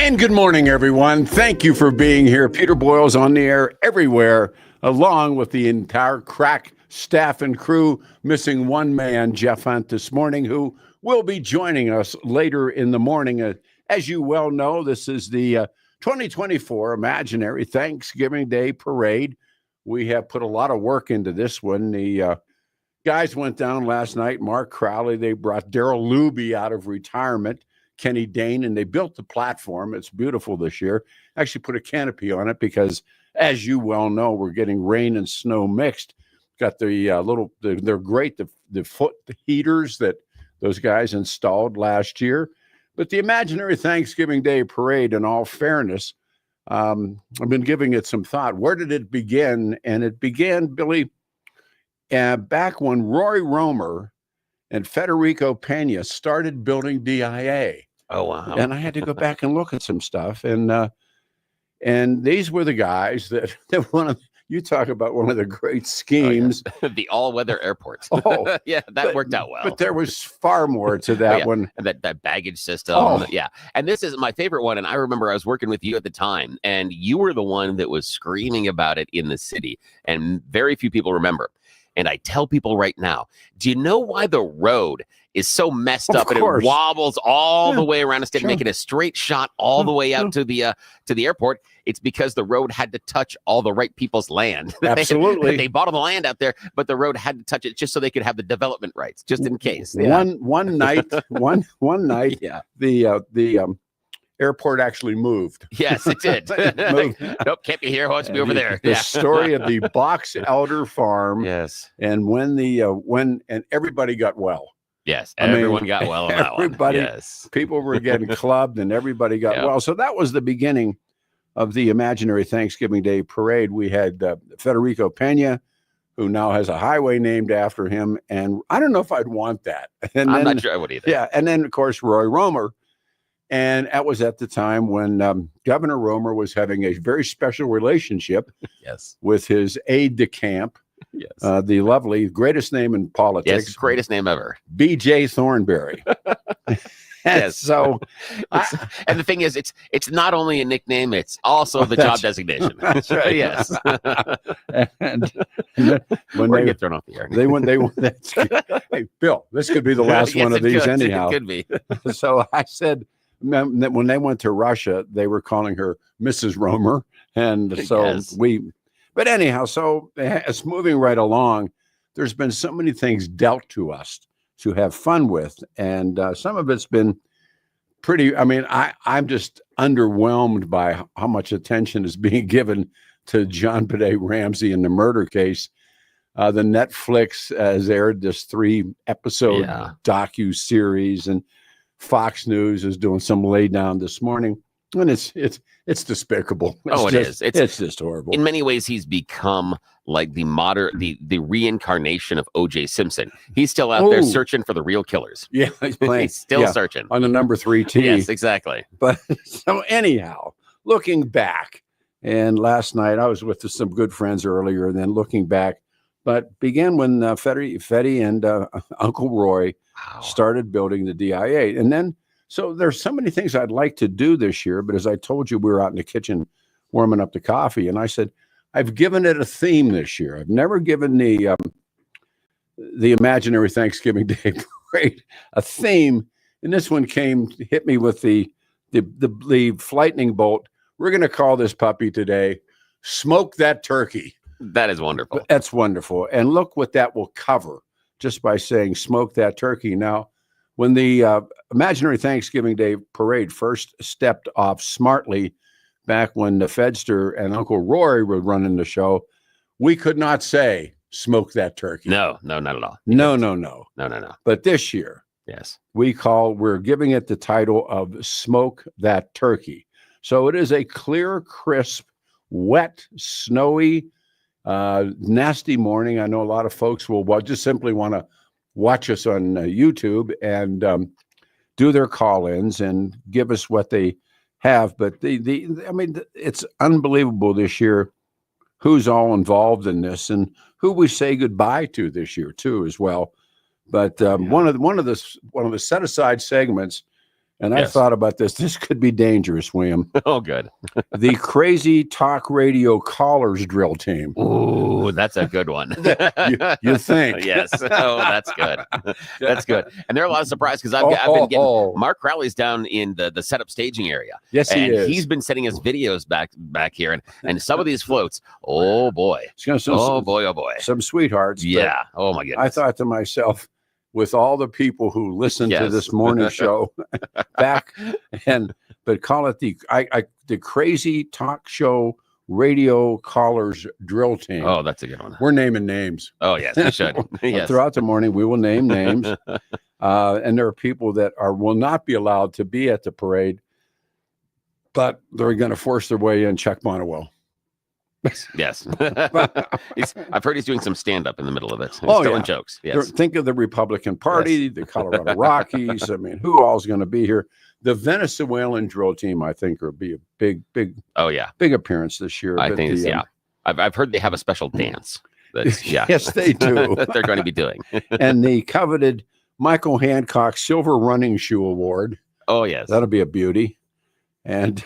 And good morning, everyone. Thank you for being here. Peter Boyles on the air everywhere, along with the entire crack staff and crew, missing one man, Jeff Hunt, this morning, who will be joining us later in the morning. As you well know, this is the 2024 Imaginary Thanksgiving Day Parade. We have put a lot of work into this one. The guys went down last night. Mark Crowley, they brought Daryl Luby out of retirement, Kenny Dane, and they built the platform. It's beautiful this year. Actually put a canopy on it because, as you well know, we're getting rain and snow mixed. Got the they're great, the foot heaters that those guys installed last year. But the Imaginary Thanksgiving Day Parade, in all fairness, I've been giving it some thought. Where did it begin? And it began, Billy, back when Roy Romer and Federico Pena started building DIA. Oh, wow. And I had to go back and look at some stuff. And these were the guys that you talk about one of the great schemes. Oh, yes. The all-weather airports. Oh, yeah, that worked out well. But there was far more to that one. And that baggage system. Oh. Yeah. And this is my favorite one. And I remember I was working with you at the time, and you were the one that was screaming about it in the city. And very few people remember. And I tell people right now, do you know why the road is so messed up and it wobbles all the way around instead of making a straight shot all the way out to the airport? It's because the road had to touch all the right people's land. Absolutely. They bought all the land out there, but the road had to touch it just so they could have the development rights, just in case. Yeah. One night, yeah. The airport actually moved. Yes, it did. Nope, can't be here. Wants to be over there. The story of the Box Elder Farm. Yes. And when everybody got well. Yes, everyone got well on that one. Everybody, yes. People were getting clubbed and everybody got well. So that was the beginning of the Imaginary Thanksgiving Day Parade. We had Federico Pena, who now has a highway named after him. And I don't know if I'd want that. And I'm not sure I would either. Yeah. And then, of course, Roy Romer. And that was at the time when Governor Romer was having a very special relationship with his aide-de-camp, the lovely, greatest name in politics. Yes, greatest name ever. B.J. Thornberry. Yes. So, and the thing is, it's not only a nickname, it's also the job designation. That's right. Yes. And when they get thrown off the air. They went. That's good. Hey, Bill, this could be the last one of these anyhow. It could be. So I said, when they went to Russia, they were calling her Mrs. Romer. And so but anyhow, so it's moving right along. There's been so many things dealt to us to have fun with. And some of it's been pretty, I'm just underwhelmed by how much attention is being given to John Benet Ramsey in the murder case. The Netflix has aired this 3-episode docu-series, and Fox News is doing some lay down this morning, and it's despicable. It's just horrible. In many ways, he's become like the reincarnation of O.J. Simpson. He's still out there searching for the real killers. Yeah, he's still searching on the number 3 T. Yes, exactly. But so anyhow, looking back, and last night I was with some good friends earlier, and then looking back, but began when Fetty and Uncle Roy started building the DIA. And then, so there's so many things I'd like to do this year, but as I told you, we were out in the kitchen warming up the coffee, and I said, I've given it a theme this year. I've never given the Imaginary Thanksgiving Day Parade a theme, and this one hit me with the lightning bolt. We're going to call this puppy today, Smoke That Turkey. That is wonderful. That's wonderful. And look what that will cover just by saying smoke that turkey. Now, when the Imaginary Thanksgiving Day Parade first stepped off smartly back when the Fedster and Uncle Roy were running the show, we could not say smoke that turkey. No, not at all. No. But this year, we're giving it the title of Smoke That Turkey. So it is a clear, crisp, wet, snowy, nasty morning. I know a lot of folks will just simply want to watch us on YouTube and do their call-ins and give us what they have. But it's unbelievable this year who's all involved in this and who we say goodbye to this year too as well. But one of the set aside segments And I thought about this. This could be dangerous, William. Oh, good. The Crazy Talk Radio Callers Drill Team. Ooh, that's a good one. You think? Yes. Oh, that's good. That's good. And there are a lot of surprises because I've been getting Mark Crowley's down in the setup staging area. Yes, he is. He's been sending us videos back here, and some of these floats. Oh boy. Oh boy. Some sweethearts. Yeah. Oh my goodness. I thought to myself, with all the people who listen to this morning show but call it the Crazy Talk Show Radio Callers Drill Team. Oh, that's a good one. We're naming names. Oh, yes, we should. Yes. Throughout the morning, we will name names. And there are people that will not be allowed to be at the parade, but they're going to force their way in. Chuck Bonnewell. Yes. I've heard he's doing some stand-up in the middle of it. He's telling jokes. Yes. Think of the Republican Party, the Colorado Rockies. I mean, who all's going to be here? The Venezuelan drill team, I think, will be a big appearance this year. I think I've heard they have a special dance. Yes, they do. That they're going to be doing. And the coveted Michael Hancock Silver Running Shoe Award. Oh, yes. That'll be a beauty. And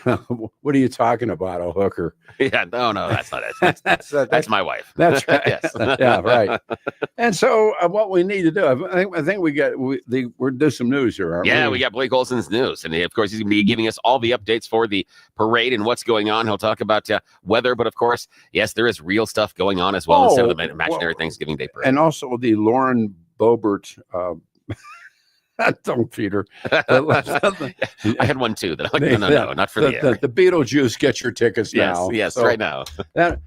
what are you talking about, a hooker? Yeah, no, that's not it. That's my wife. That's right. Yes. Yeah, right. And so what we need to do, I think we're do some news here, aren't we? Yeah, we got Blake Olson's news. And of course, he's going to be giving us all the updates for the parade and what's going on. He'll talk about weather. But of course, yes, there is real stuff going on as well instead of the imaginary Thanksgiving Day parade. And also the Lauren Boebert don't Peter. I had one too. That no, not for the air. The Beetlejuice, get your tickets now. Yes, right now.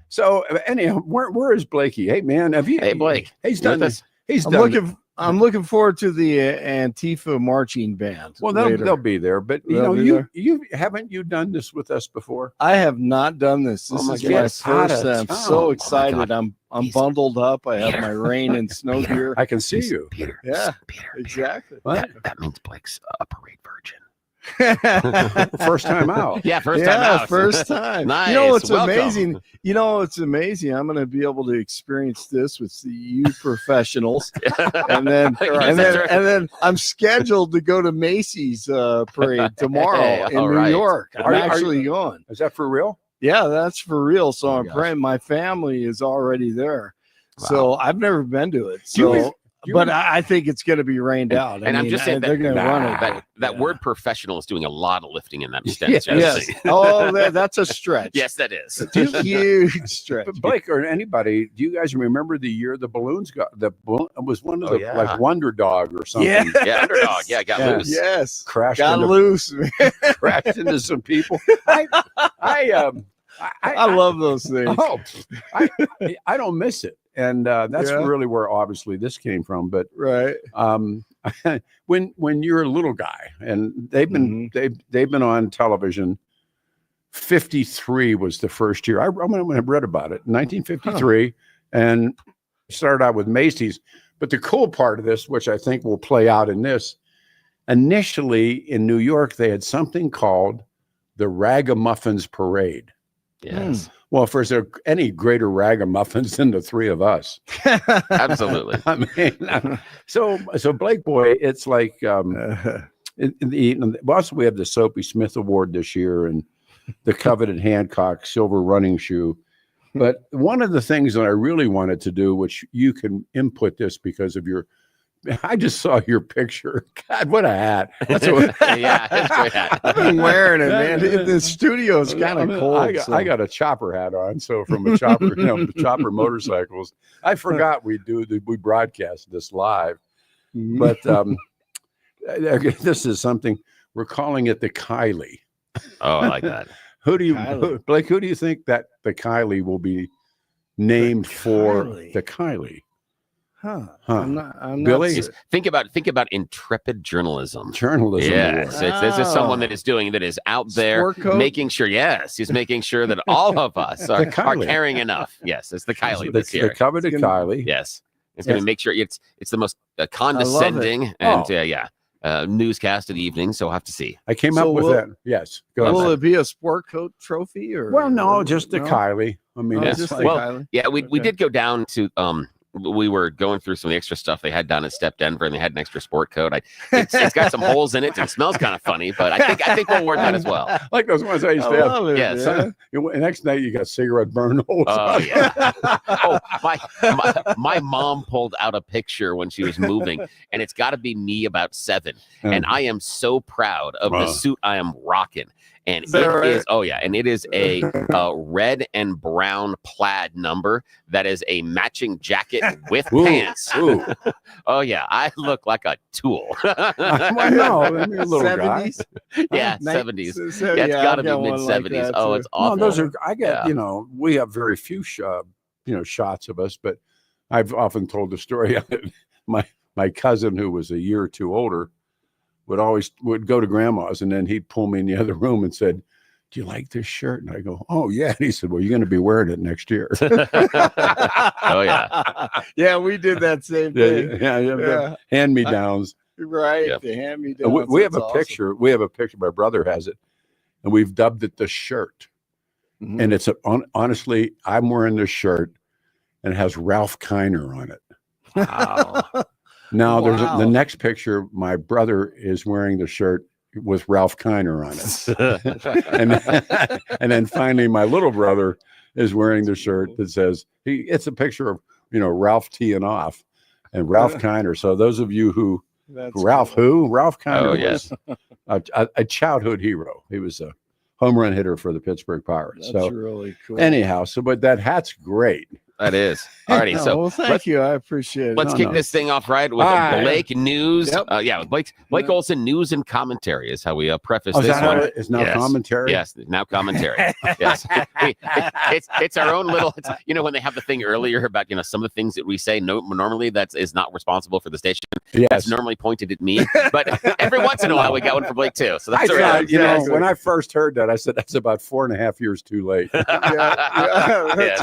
So anyhow, where is Blakey? Hey man, Hey Blake, he's done this. I'm looking forward to the Antifa marching band. Well, they'll be there, but you haven't done this with us before? I have not done this. This is my first time. I'm so excited. I'm bundled up. I have my rain and snow gear. I can see you. Peter. Yeah, Peter. Exactly. That means Blake's a parade virgin. First time out. Yeah, first time out. First time. Nice. You know, it's Welcome. amazing. It's amazing. I'm going to be able to experience this with you professionals, and then I'm scheduled to go to Macy's parade tomorrow in New York. I'm actually going. Is that for real? Yeah, that's for real. So I'm praying. My family is already there. Wow. So I've never been to it. So. But I think it's going to be rained out. I'm just saying they're going to run it. That word professional is doing a lot of lifting in that stance. Yes. Oh, that's a stretch. Yes, that is. It's a huge stretch. But Blake or anybody, do you guys remember the year the balloons it was one of the like Wonder Dog or something? Yeah, Underdog. Yeah, got loose. Yes, crashed into some people. I love those things. Oh, I don't miss it. And that's really where obviously this came from. But when you're a little guy, and they've been on television. 53 was the first year. I read about it, 1953, and started out with Macy's. But the cool part of this, which I think will play out in this, initially in New York, they had something called the Ragamuffins Parade. Yes. Well, if there's any greater ragamuffins than the three of us. Absolutely. I mean, so Blake Boy, it's like also we have the Soapy Smith Award this year and the coveted Hancock Silver Running Shoe. But one of the things that I really wanted to do, which you can input this because of I just saw your picture. God, what a hat. That's it's a great hat. I've been wearing it, man. The studio is kind of cold. I got a chopper hat on. So from a chopper, chopper motorcycles. I forgot we broadcast this live. But this is something, we're calling it the Kylie. Oh, I like that. Blake, who do you think that the Kylie will be named for the Kylie? I'm Billy, not think about intrepid journalism. Yes, this is someone that is out there making sure. Yes, he's making sure that all of us are carrying enough. Yes, it's the Kylie this year. The coveted Kylie. Yes, it's going to make sure it's the most condescending and newscast of the evening. So we'll have to see. I came up with that. Yes, go ahead. Will it be a sport coat trophy or? Well, no, just the Kylie. I mean, Kylie. Yeah, we did go down to we were going through some of the extra stuff they had down at Step Denver, and they had an extra sport coat. It's got some holes in it and smells kind of funny, but I think we'll wear that as well. Like those ones I used to have. It, Yes. yeah. The next night you got cigarette burn holes. Oh yeah. Oh, my mom pulled out a picture when she was moving, and it's got to be me about 7, and I am so proud of the suit I am rocking. And it is a red and brown plaid number that is a matching jacket with pants. Ooh. Oh yeah, I look like a tool. I know, I mean, a little 70s? guy. Yeah, 70s. Yeah, it's got to be mid 70s. It's awful. No, those are. I got we have very few shots of us, but I've often told the story. My cousin, who was a year or two older, would go to grandma's, and then he'd pull me in the other room and said, "Do you like this shirt?" And I go, "Oh yeah." And he said, "Well, you're going to be wearing it next year." Oh yeah. Yeah, we did that same thing. Yeah. Hand me downs. Right. Yep. The hand me downs. We have a picture. We have a picture. My brother has it, and we've dubbed it the shirt. Mm-hmm. And it's honestly, I'm wearing this shirt, and it has Ralph Kiner on it. Wow. Now there's the next picture. My brother is wearing the shirt with Ralph Kiner on it, and then finally my little brother is wearing the shirt that says it's a picture of Ralph teeing off and Ralph Kiner. So those of you who Ralph Kiner was a childhood hero. He was a home run hitter for the Pittsburgh Pirates. That's so really cool. Anyhow, but that hat's great. That is. Alrighty. Well, thank you. I appreciate it. Let's kick this thing off with Blake News. Yep. With Blake Olson, news and commentary is how we preface this Is that one. how it is now commentary? Yes, now commentary. Yes. It's our own little, when they have the thing earlier about, some of the things that we say normally that is not responsible for the station. Yes. That's normally pointed at me. But every once in a while we got one for Blake too. So that's all right. When I first heard that, I said, that's about 4.5 years too late. That's right. That's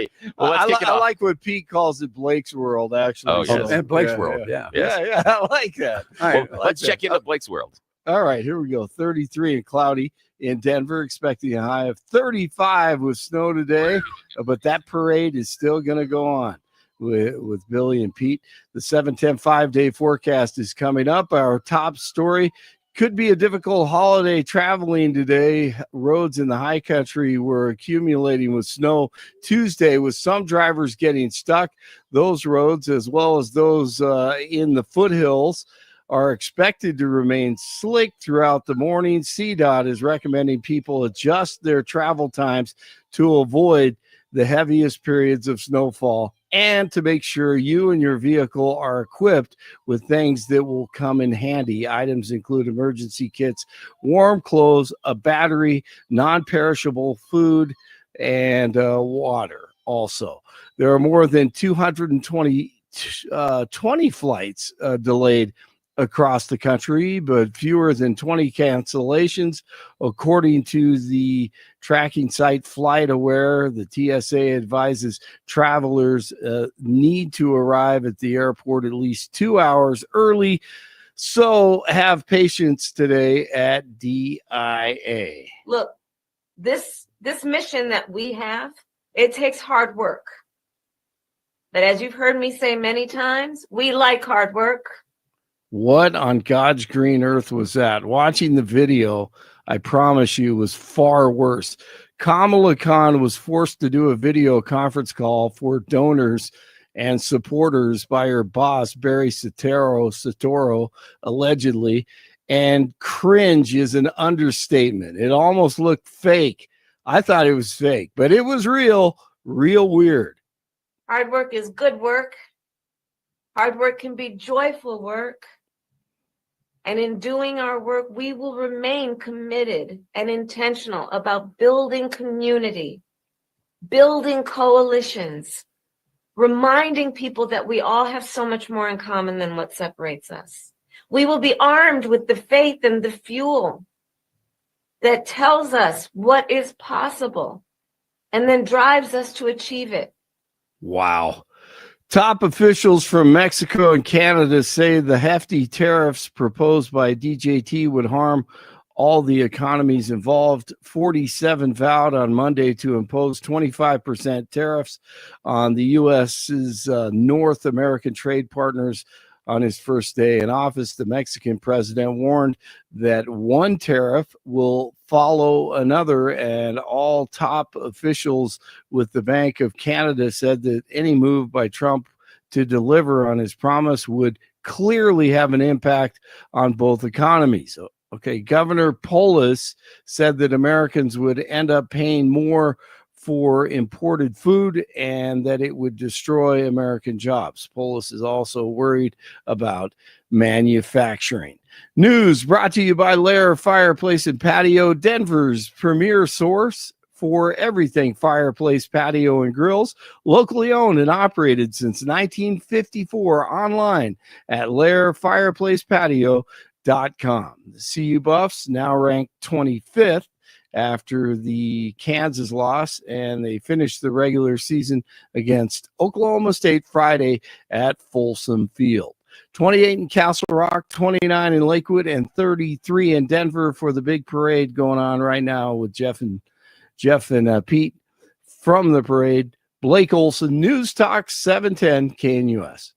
Alrighty. Well, let's kick it I off. like what Pete calls it Blake's World, actually. Oh, yes. And Blake's World, yeah. Yeah, I like that. All right, let's check into Blake's World. All right, here we go. 33 and cloudy in Denver, expecting a high of 35 with snow today, but that parade is still going to go on with Billy and Pete. The 7-10 5-day forecast is coming up. Our top story: could be a difficult holiday traveling today. Roads in the high country were accumulating with snow Tuesday, with some drivers getting stuck. Those roads, as well as those in the foothills, are expected to remain slick throughout the morning. CDOT is recommending people adjust their travel times to avoid the heaviest periods of snowfall, and to make sure you and your vehicle are equipped with things that will come in handy. Items include emergency kits, warm clothes, a battery, non-perishable food, and water. Also, there are more than 220 flights delayed across the country, but fewer than 20 cancellations, according to the tracking site FlightAware. The TSA advises travelers need to arrive at the airport at least 2 hours early. So have patience today at DIA. Look, this mission that we have, it takes hard work. But as you've heard me say many times, we like hard work. What on God's green earth was that? Watching the video, I promise you, was far worse. Kamala Khan was forced to do a video conference call for donors and supporters by her boss, Barry Soetoro, allegedly, and cringe is an understatement. It almost looked fake. I thought it was fake, but it was real weird. Hard work is good work. Hard work can be joyful work. And in doing our work, we will remain committed and intentional about building community, building coalitions, reminding people that we all have so much more in common than what separates us. We will be armed with the faith and the fuel that tells us what is possible and then drives us to achieve it. Wow. Top officials from Mexico and Canada say the hefty tariffs proposed by DJT would harm all the economies involved. 47 vowed on Monday to impose 25% tariffs on the U.S.'s North American trade partners. On his first day in office, the Mexican president warned that one tariff will follow another, and all top officials with the Bank of Canada said that any move by Trump to deliver on his promise would clearly have an impact on both economies. Okay, Governor Polis said that Americans would end up paying more for imported food and that it would destroy American jobs. Polis is also worried about manufacturing. News brought to you by Lair Fireplace and Patio, Denver's premier source for everything fireplace, patio, and grills. Locally owned and operated since 1954. Online at lairfireplacepatio.com. The CU Buffs now ranked 25th after the Kansas loss, and they finished the regular season against Oklahoma State Friday at Folsom Field. 28 in Castle Rock, 29 in Lakewood, and 33 in Denver for the big parade going on right now with Jeff and Pete from the parade. Blake Olson, News Talk 710 KNUS.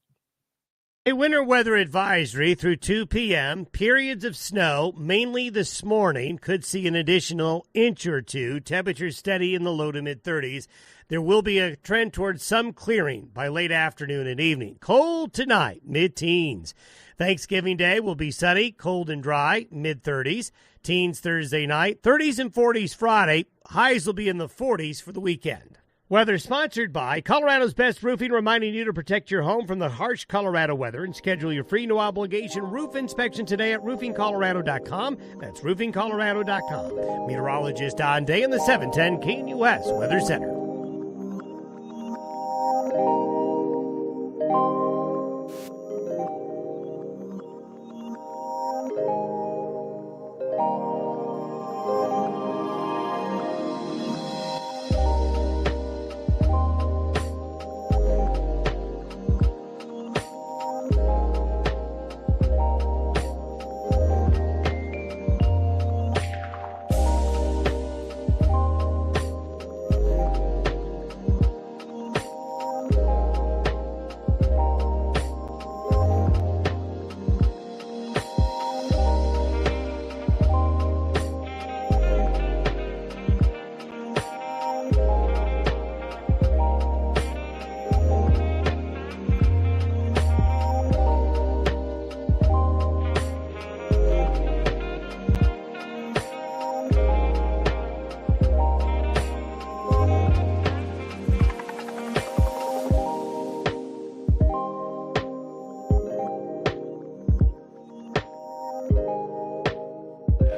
A winter weather advisory through 2 p.m. Periods of snow, mainly this morning, could see an additional inch or two. Temperatures steady in the low to mid-30s. There will be a trend towards some clearing by late afternoon and evening. Cold tonight, mid-teens. Thanksgiving Day will be sunny, cold and dry, mid-30s. Teens Thursday night, 30s and 40s Friday. Highs will be in the 40s for the weekend. Weather sponsored by Colorado's Best Roofing, reminding you to protect your home from the harsh Colorado weather and schedule your free no-obligation roof inspection today at roofingcolorado.com. That's roofingcolorado.com. Meteorologist Don Day in the 710 KNUS Weather Center.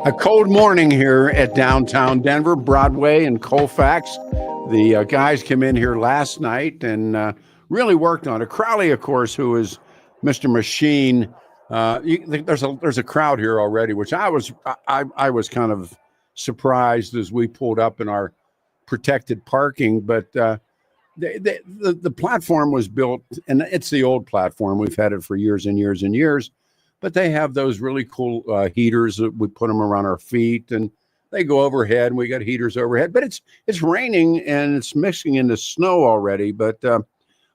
A cold morning here at downtown Denver, Broadway and Colfax. The guys came in here last night and really worked on it. Crowley, of course, who is Mr. Machine. There's a crowd here already, which I was kind of surprised as we pulled up in our protected parking. But the platform was built, and it's the old platform. We've had it for years and years and years. But they have those really cool heaters that we put them around our feet, and they go overhead, and we got heaters overhead. But it's raining, and it's mixing into snow already. But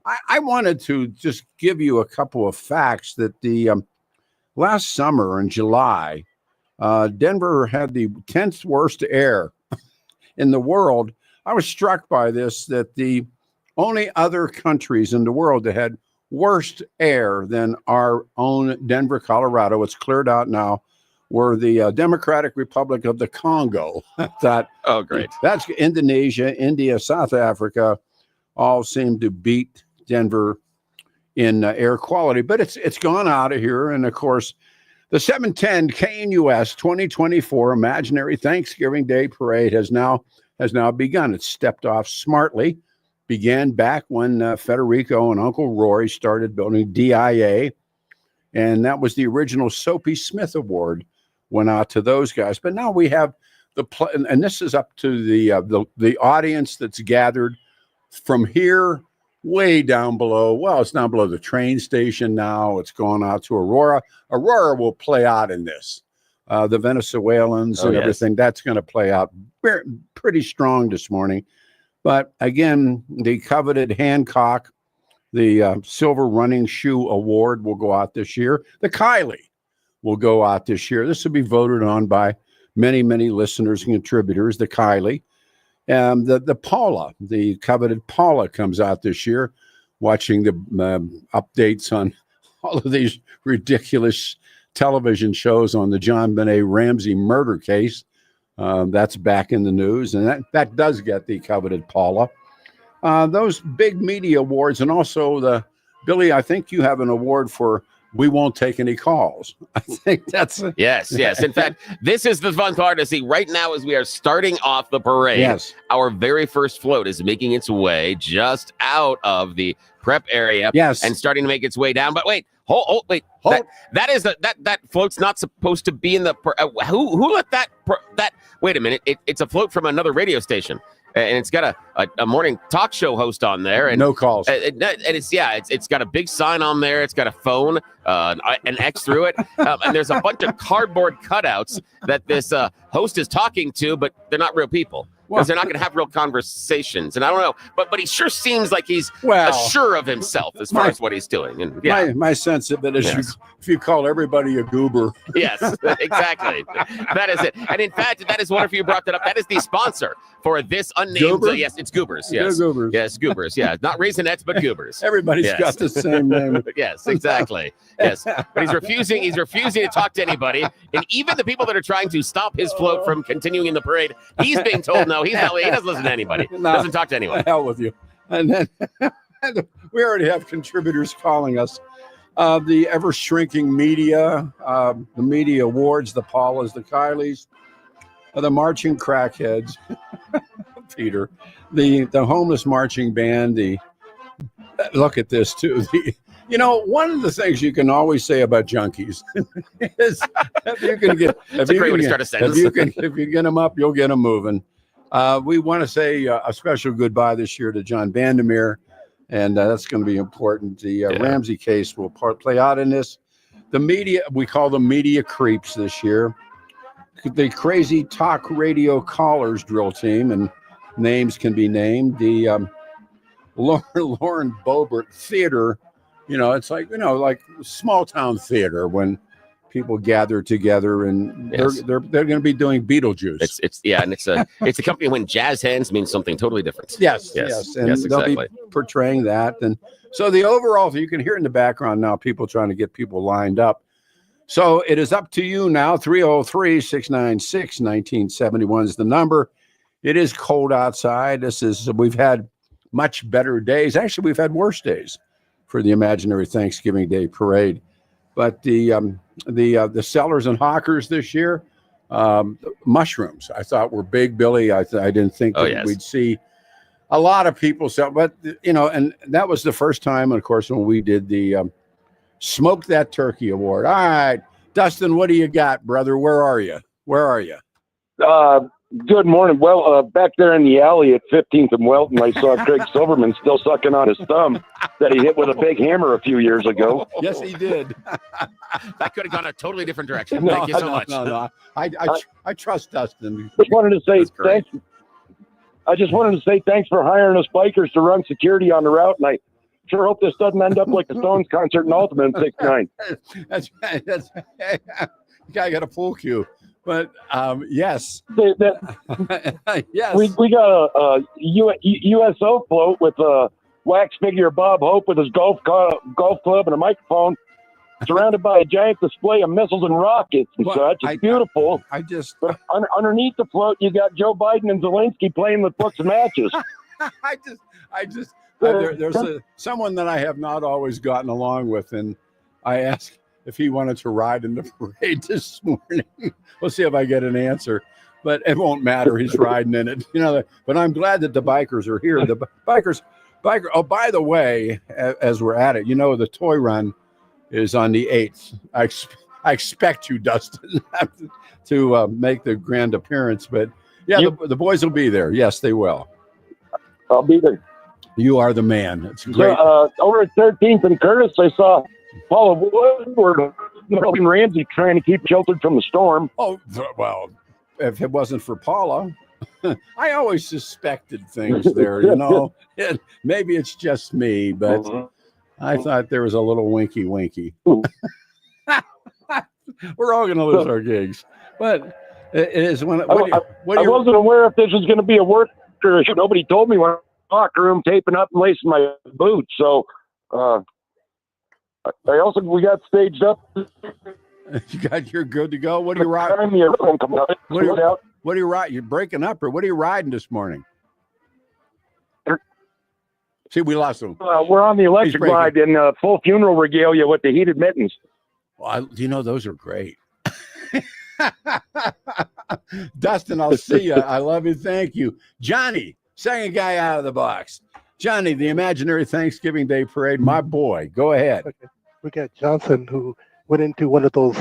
I wanted to just give you a couple of facts that the last summer in July, Denver had the 10th worst air in the world. I was struck by this, that the only other countries in the world that had worst air than our own Denver, Colorado, it's cleared out now, were the Democratic Republic of the Congo. That, oh, great. That's Indonesia, India, South Africa, all seem to beat Denver in air quality. But it's gone out of here. And, of course, the 710 KNUS 2024 Imaginary Thanksgiving Day Parade has now begun. It's stepped off smartly. Began back when Federico and Uncle Roy started building DIA, and that was the original Soapy Smith Award went out to those guys. But now we have and this is up to the audience that's gathered from here way down below. Well, it's down below the train station now. It's gone out to Aurora. Aurora will play out in this. the Venezuelans and everything. That's going to play out pretty strong this morning. But again, the coveted Hancock, the Silver Running Shoe Award will go out this year. The Kylie will go out this year. This will be voted on by many, many listeners and contributors. The Kylie. The Paula, the coveted Paula comes out this year. Watching the updates on all of these ridiculous television shows on the John Benet Ramsey murder case. That's back in the news, and that does get the coveted Paula. Those big media awards, and also Billy, I think you have an award for We Won't Take Any Calls. I think that's yes. In fact, this is the fun part to see right now as we are starting off the parade. Yes. Our very first float is making its way just out of the prep area. Yes. And starting to make its way down. But wait, wait. That float's not supposed to be in the who let that wait a minute. It's a float from another radio station. And it's got a morning talk show host on there, and no calls. And it's got a big sign on there. It's got a phone, an X through it, and there's a bunch of cardboard cutouts that this host is talking to, but they're not real people because they're not going to have real conversations. And I don't know, but he sure seems like he's sure of himself as far as what he's doing. And my sense of it is, if you call everybody a goober. Yes, exactly. That is it. And in fact, that is wonderful you brought that up. That is the sponsor for this unnamed. Yes, it's Goobers. Yes, Goobers. Yes, Goobers. Yeah, not Raisinets, but Goobers. Everybody's got the same name. Yes, exactly. Yes, but he's refusing. He's refusing to talk to anybody, and even the people that are trying to stop his float from continuing in the parade, he's being told no. He doesn't listen to anybody. Doesn't talk to anyone. Hell with you. And then we already have contributors calling us. The ever shrinking media, the media awards, the Paulas, the Kylies, the marching crackheads, Peter, the homeless marching band. Look at this too. One of the things you can always say about junkies is if you can get, if you get them up, you'll get them moving. We want to say a special goodbye this year to John Vandermeer, and that's going to be important. The Ramsey case will play out in this. The media, we call them media creeps this year. The crazy talk radio callers drill team, and names can be named. The Lauren Boebert Theater, it's like small town theater when people gather together, and they're going to be doing Beetlejuice. It's a company when jazz hands means something totally different. Yes, and they'll be portraying that, and so the overall, you can hear in the background now people trying to get people lined up. So it is up to you now. 303-696-1971 is the number. It is cold outside. We've had much better days. Actually, we've had worse days for the imaginary Thanksgiving Day parade. But the sellers and hawkers this year, mushrooms, I thought were big, Billy. I didn't think we'd see a lot of people sell, but and that was the first time, of course, when we did the Smoke That Turkey Award. All right, Dustin, what do you got, brother? Where are you? Good morning. Well, back there in the alley at 15th and Welton, I saw Craig Silverman still sucking on his thumb that he hit with a big hammer a few years ago. Yes, he did. That could have gone a totally different direction. Thank you so much. No. I trust Dustin. I just wanted to say thanks for hiring us bikers to run security on the route, and I sure hope this doesn't end up like the Stones concert in Ultimate in 6'9". That's guy got a full cue. But yes, yes, we got a USO float with a wax figure Bob Hope with his golf club and a microphone, surrounded by a giant display of missiles and rockets and such. It's beautiful. But underneath the float, you got Joe Biden and Zelensky playing with books and matches. There's someone that I have not always gotten along with, and I asked if he wanted to ride in the parade this morning. We'll see if I get an answer, but it won't matter. He's riding in it, but I'm glad that the bikers are here. The biker. Oh, by the way, as we're at it, the toy run is on the 8th. I expect you, Dustin, to make the grand appearance, but the boys will be there. Yes, they will. I'll be there. You are the man. It's great. Over at 13th and Curtis, I saw Paula Woodward and Ramsey trying to keep sheltered from the storm. Oh, well, if it wasn't for Paula, I always suspected things there, you know. Maybe it's just me, but I thought there was a little winky. We're all going to lose our gigs, but it is when. I wasn't aware if this was going to be a work or nobody told me when I was in the locker room taping up and lacing my boots. So we got staged up. You're good to go. What are you riding? What are you riding? You're breaking up, or what are you riding this morning? See, we lost him. We're on the electric ride in full funeral regalia with the heated mittens. Well, those are great. Dustin, I'll see you. I love you. Thank you. Johnny, second guy out of the box. Johnny, the imaginary Thanksgiving Day parade. My boy, go ahead. Okay. We got Johnson, who went into one of those,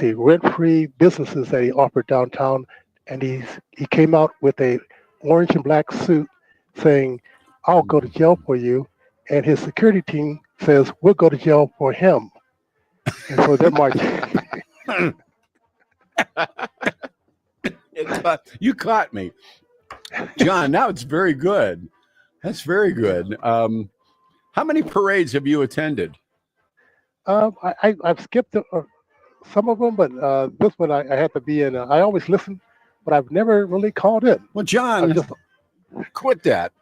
rent-free businesses that he offered downtown, and he came out with a orange and black suit saying, "I'll go to jail for you," and his security team says, "We'll go to jail for him." And so they're marching. You caught me, John. Now it's very good. That's very good. How many parades have you attended? I've skipped some of them, but this one I had to be in. I always listen, but I've never really called in. Well, John, quit that.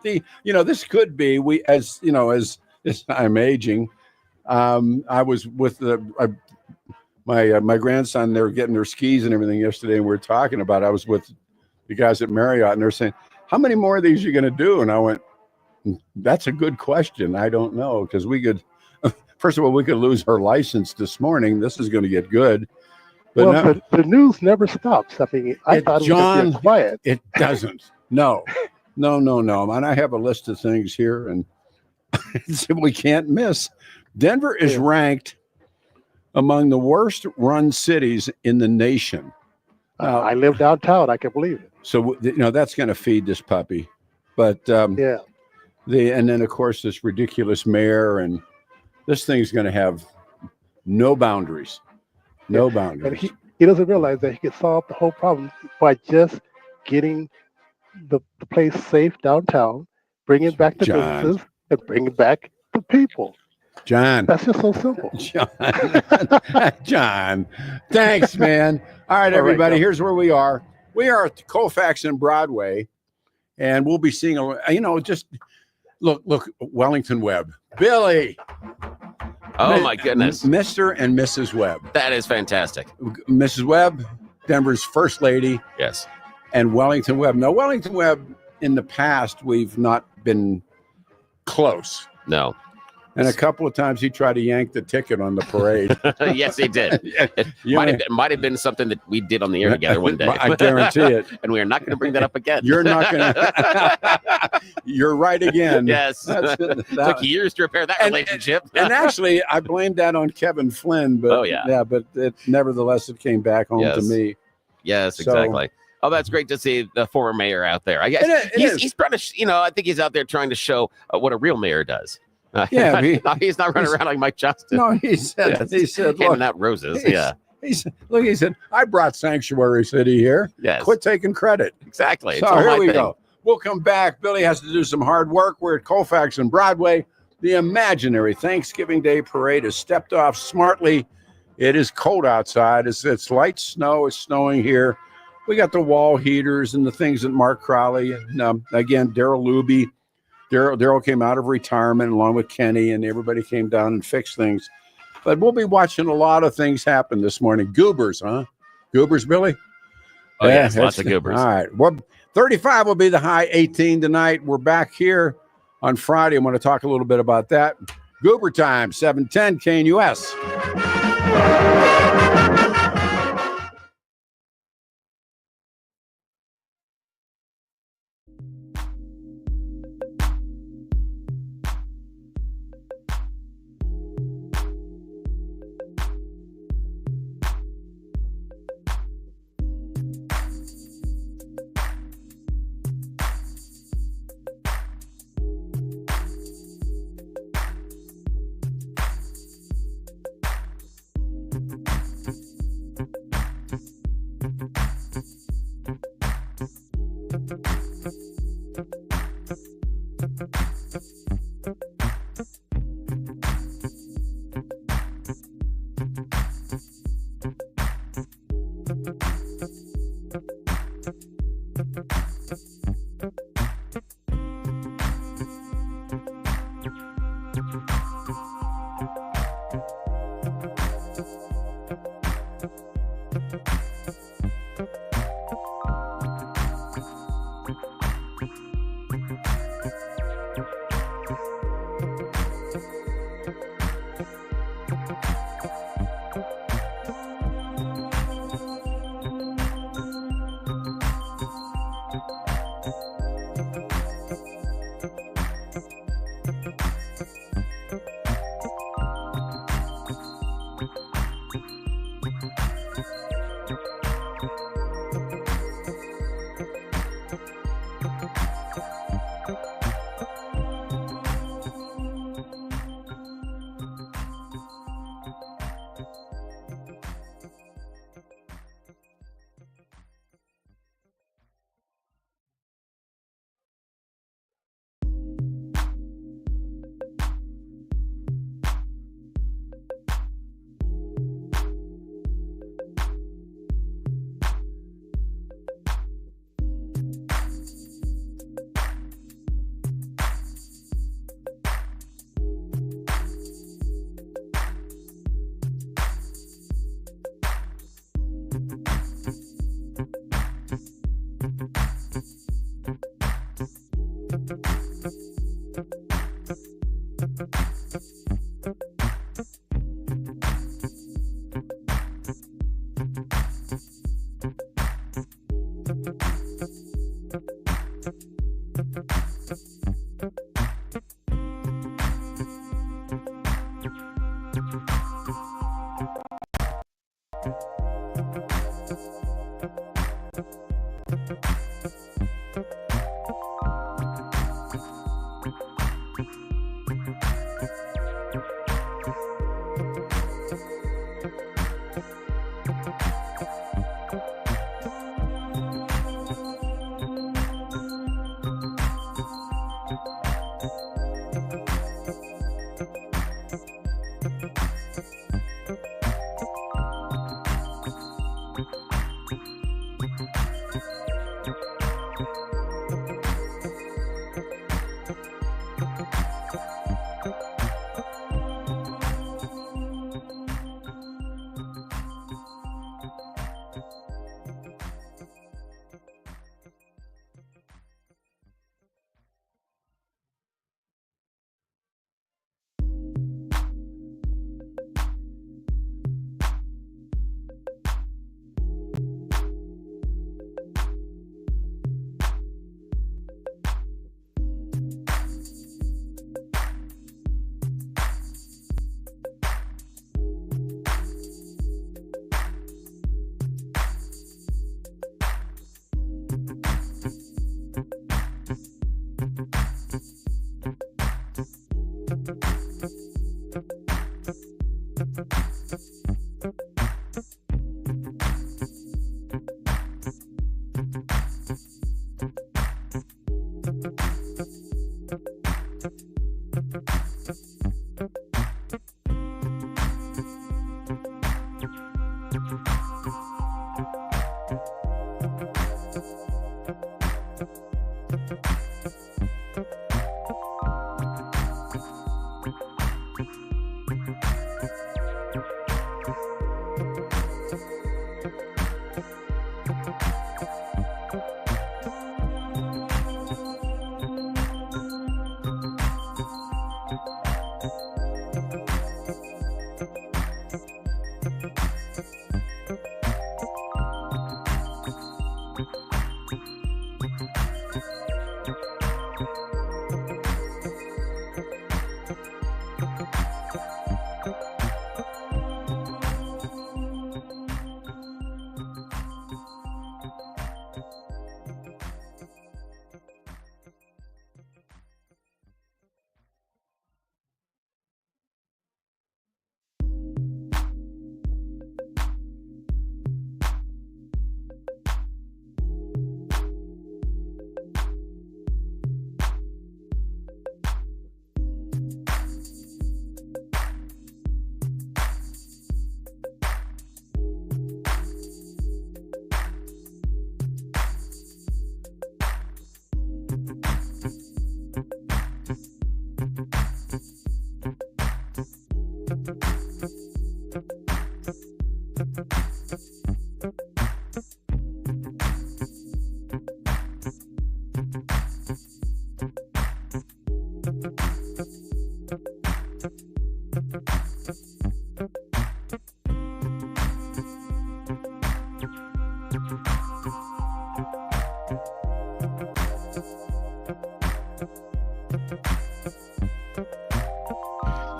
This could be as I'm aging. I was with my grandson. They were getting their skis and everything yesterday, and we were talking about it. I was with the guys at Marriott, and they're saying, "How many more of these are you going to do?" And I went, "That's a good question. I don't know, because we could. First of all, we could lose our license this morning. This is going to get good." But the news never stops. I mean, I thought it was going to be quiet. It doesn't. No. And I have a list of things here, and we can't miss. Denver is ranked among the worst run cities in the nation. I live downtown. I can believe it. So that's going to feed this puppy. But and then of course this ridiculous mayor, and this thing's going to have no boundaries. No boundaries. And he doesn't realize that he could solve the whole problem by just getting the place safe downtown, bringing back the businesses, and bringing back the people. John. That's just so simple. John. Thanks, man. All right, everybody, here's where we are. We are at Colfax and Broadway, and we'll be seeing, just look, Wellington Webb. Billy. Oh, my goodness. Mr. and Mrs. Webb. That is fantastic. Mrs. Webb, Denver's first lady. Yes. And Wellington Webb. Now, Wellington Webb, in the past, we've not been close. No. And a couple of times he tried to yank the ticket on the parade. Yes, he did. It might have been something that we did on the air together one day. I guarantee it. And we are not going to bring that up again. You're not going to. You're right again. Yes. Took years to repair that relationship. And actually, I blamed that on Kevin Flynn. But, but nevertheless, it came back home to me. Yes, exactly. Oh, that's great to see the former mayor out there. I guess he's trying to, I think he's out there trying to show what a real mayor does. He's not running around like Mike Johnston. No, he said, handing out roses. He said, I brought Sanctuary City here. Yes. Quit taking credit. Exactly. So here we go. We'll come back. Billy has to do some hard work. We're at Colfax and Broadway. The imaginary Thanksgiving Day parade has stepped off smartly. It is cold outside. It's light snow. It's snowing here. We got the wall heaters and the things that Mark Crowley and again, Daryl Luby. Daryl came out of retirement along with Kenny, and everybody came down and fixed things. But we'll be watching a lot of things happen this morning. Goobers, huh? Goobers, Billy? Oh, yes, lots of goobers. All right. Well, 35 will be the high, 18 tonight. We're back here on Friday. I'm going to talk a little bit about that. Goober time, 710 KNUS.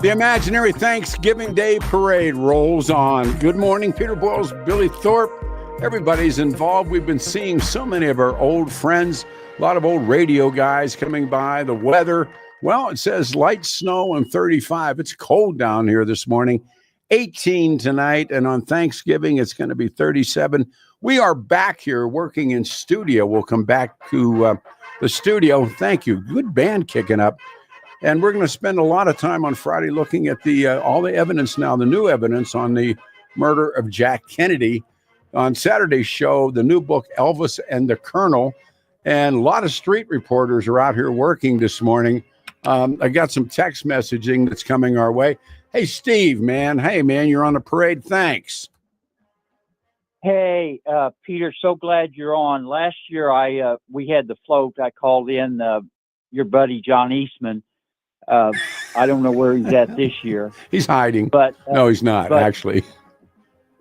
The imaginary Thanksgiving Day parade rolls on. Good morning, Peter Boyles, Billy Thorpe. Everybody's involved. We've been seeing so many of our old friends, a lot of old radio guys coming by. The weather, well, it says light snow and 35. It's cold down here this morning. 18 tonight, and on Thanksgiving, it's going to be 37. We are back here working in studio. We'll come back to the studio. Thank you. Good band kicking up. And we're going to spend a lot of time on Friday looking at the all the evidence now, the new evidence on the murder of Jack Kennedy. On Saturday's show, the new book, Elvis and the Colonel. And a lot of street reporters are out here working this morning. I got some text messaging that's coming our way. Hey, Steve, man. Hey, man, you're on the parade. Thanks. Hey, Peter, so glad you're on. Last year, we had the float. I called in your buddy, John Eastman. I don't know where he's at this year. He's hiding. But no, he's not, actually.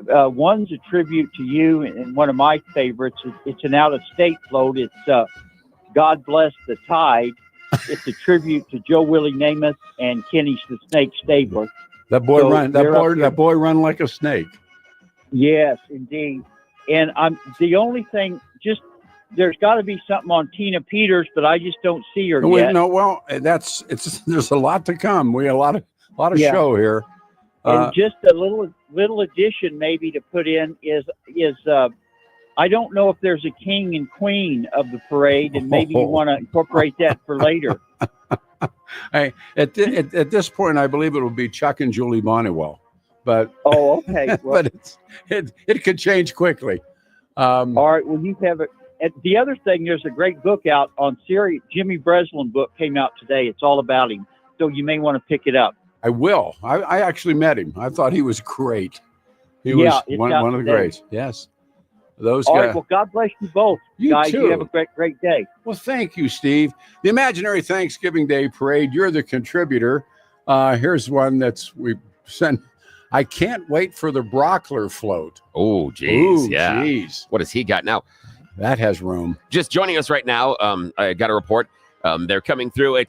One's a tribute to you, and one of my favorites. It's an out-of-state float. It's God Bless the Tide. It's a tribute to Joe Willie Namath and Kenny the Snake Stabler. That boy run like a snake. Yes, indeed. And I'm the only thing. There's got to be something on Tina Peters, but I just don't see her yet. No, well, there's a lot to come. We have a lot of show here. And just a little addition maybe to put in is I don't know if there's a king and queen of the parade, and maybe you want to incorporate that for later. At this point, I believe it will be Chuck and Julie Bonnewell, but okay, well, but it could change quickly. All right. Well, you have it. The other thing, there's a great book out on Siri. Jimmy Breslin book came out today. It's all about him. So you may want to pick it up. I will. I actually met him. I thought he was great. He was one of the greats. Yes. Those all guys. Right. Well, God bless you both. You guys. too. You have a great day. Well, thank you, Steve. The Imaginary Thanksgiving Day Parade. You're the contributor. Here's one we sent. I can't wait for the Brauchler float. Oh, geez. Yeah. Geez. What has he got now? That has room. Just joining us right now, I got a report. They're coming through.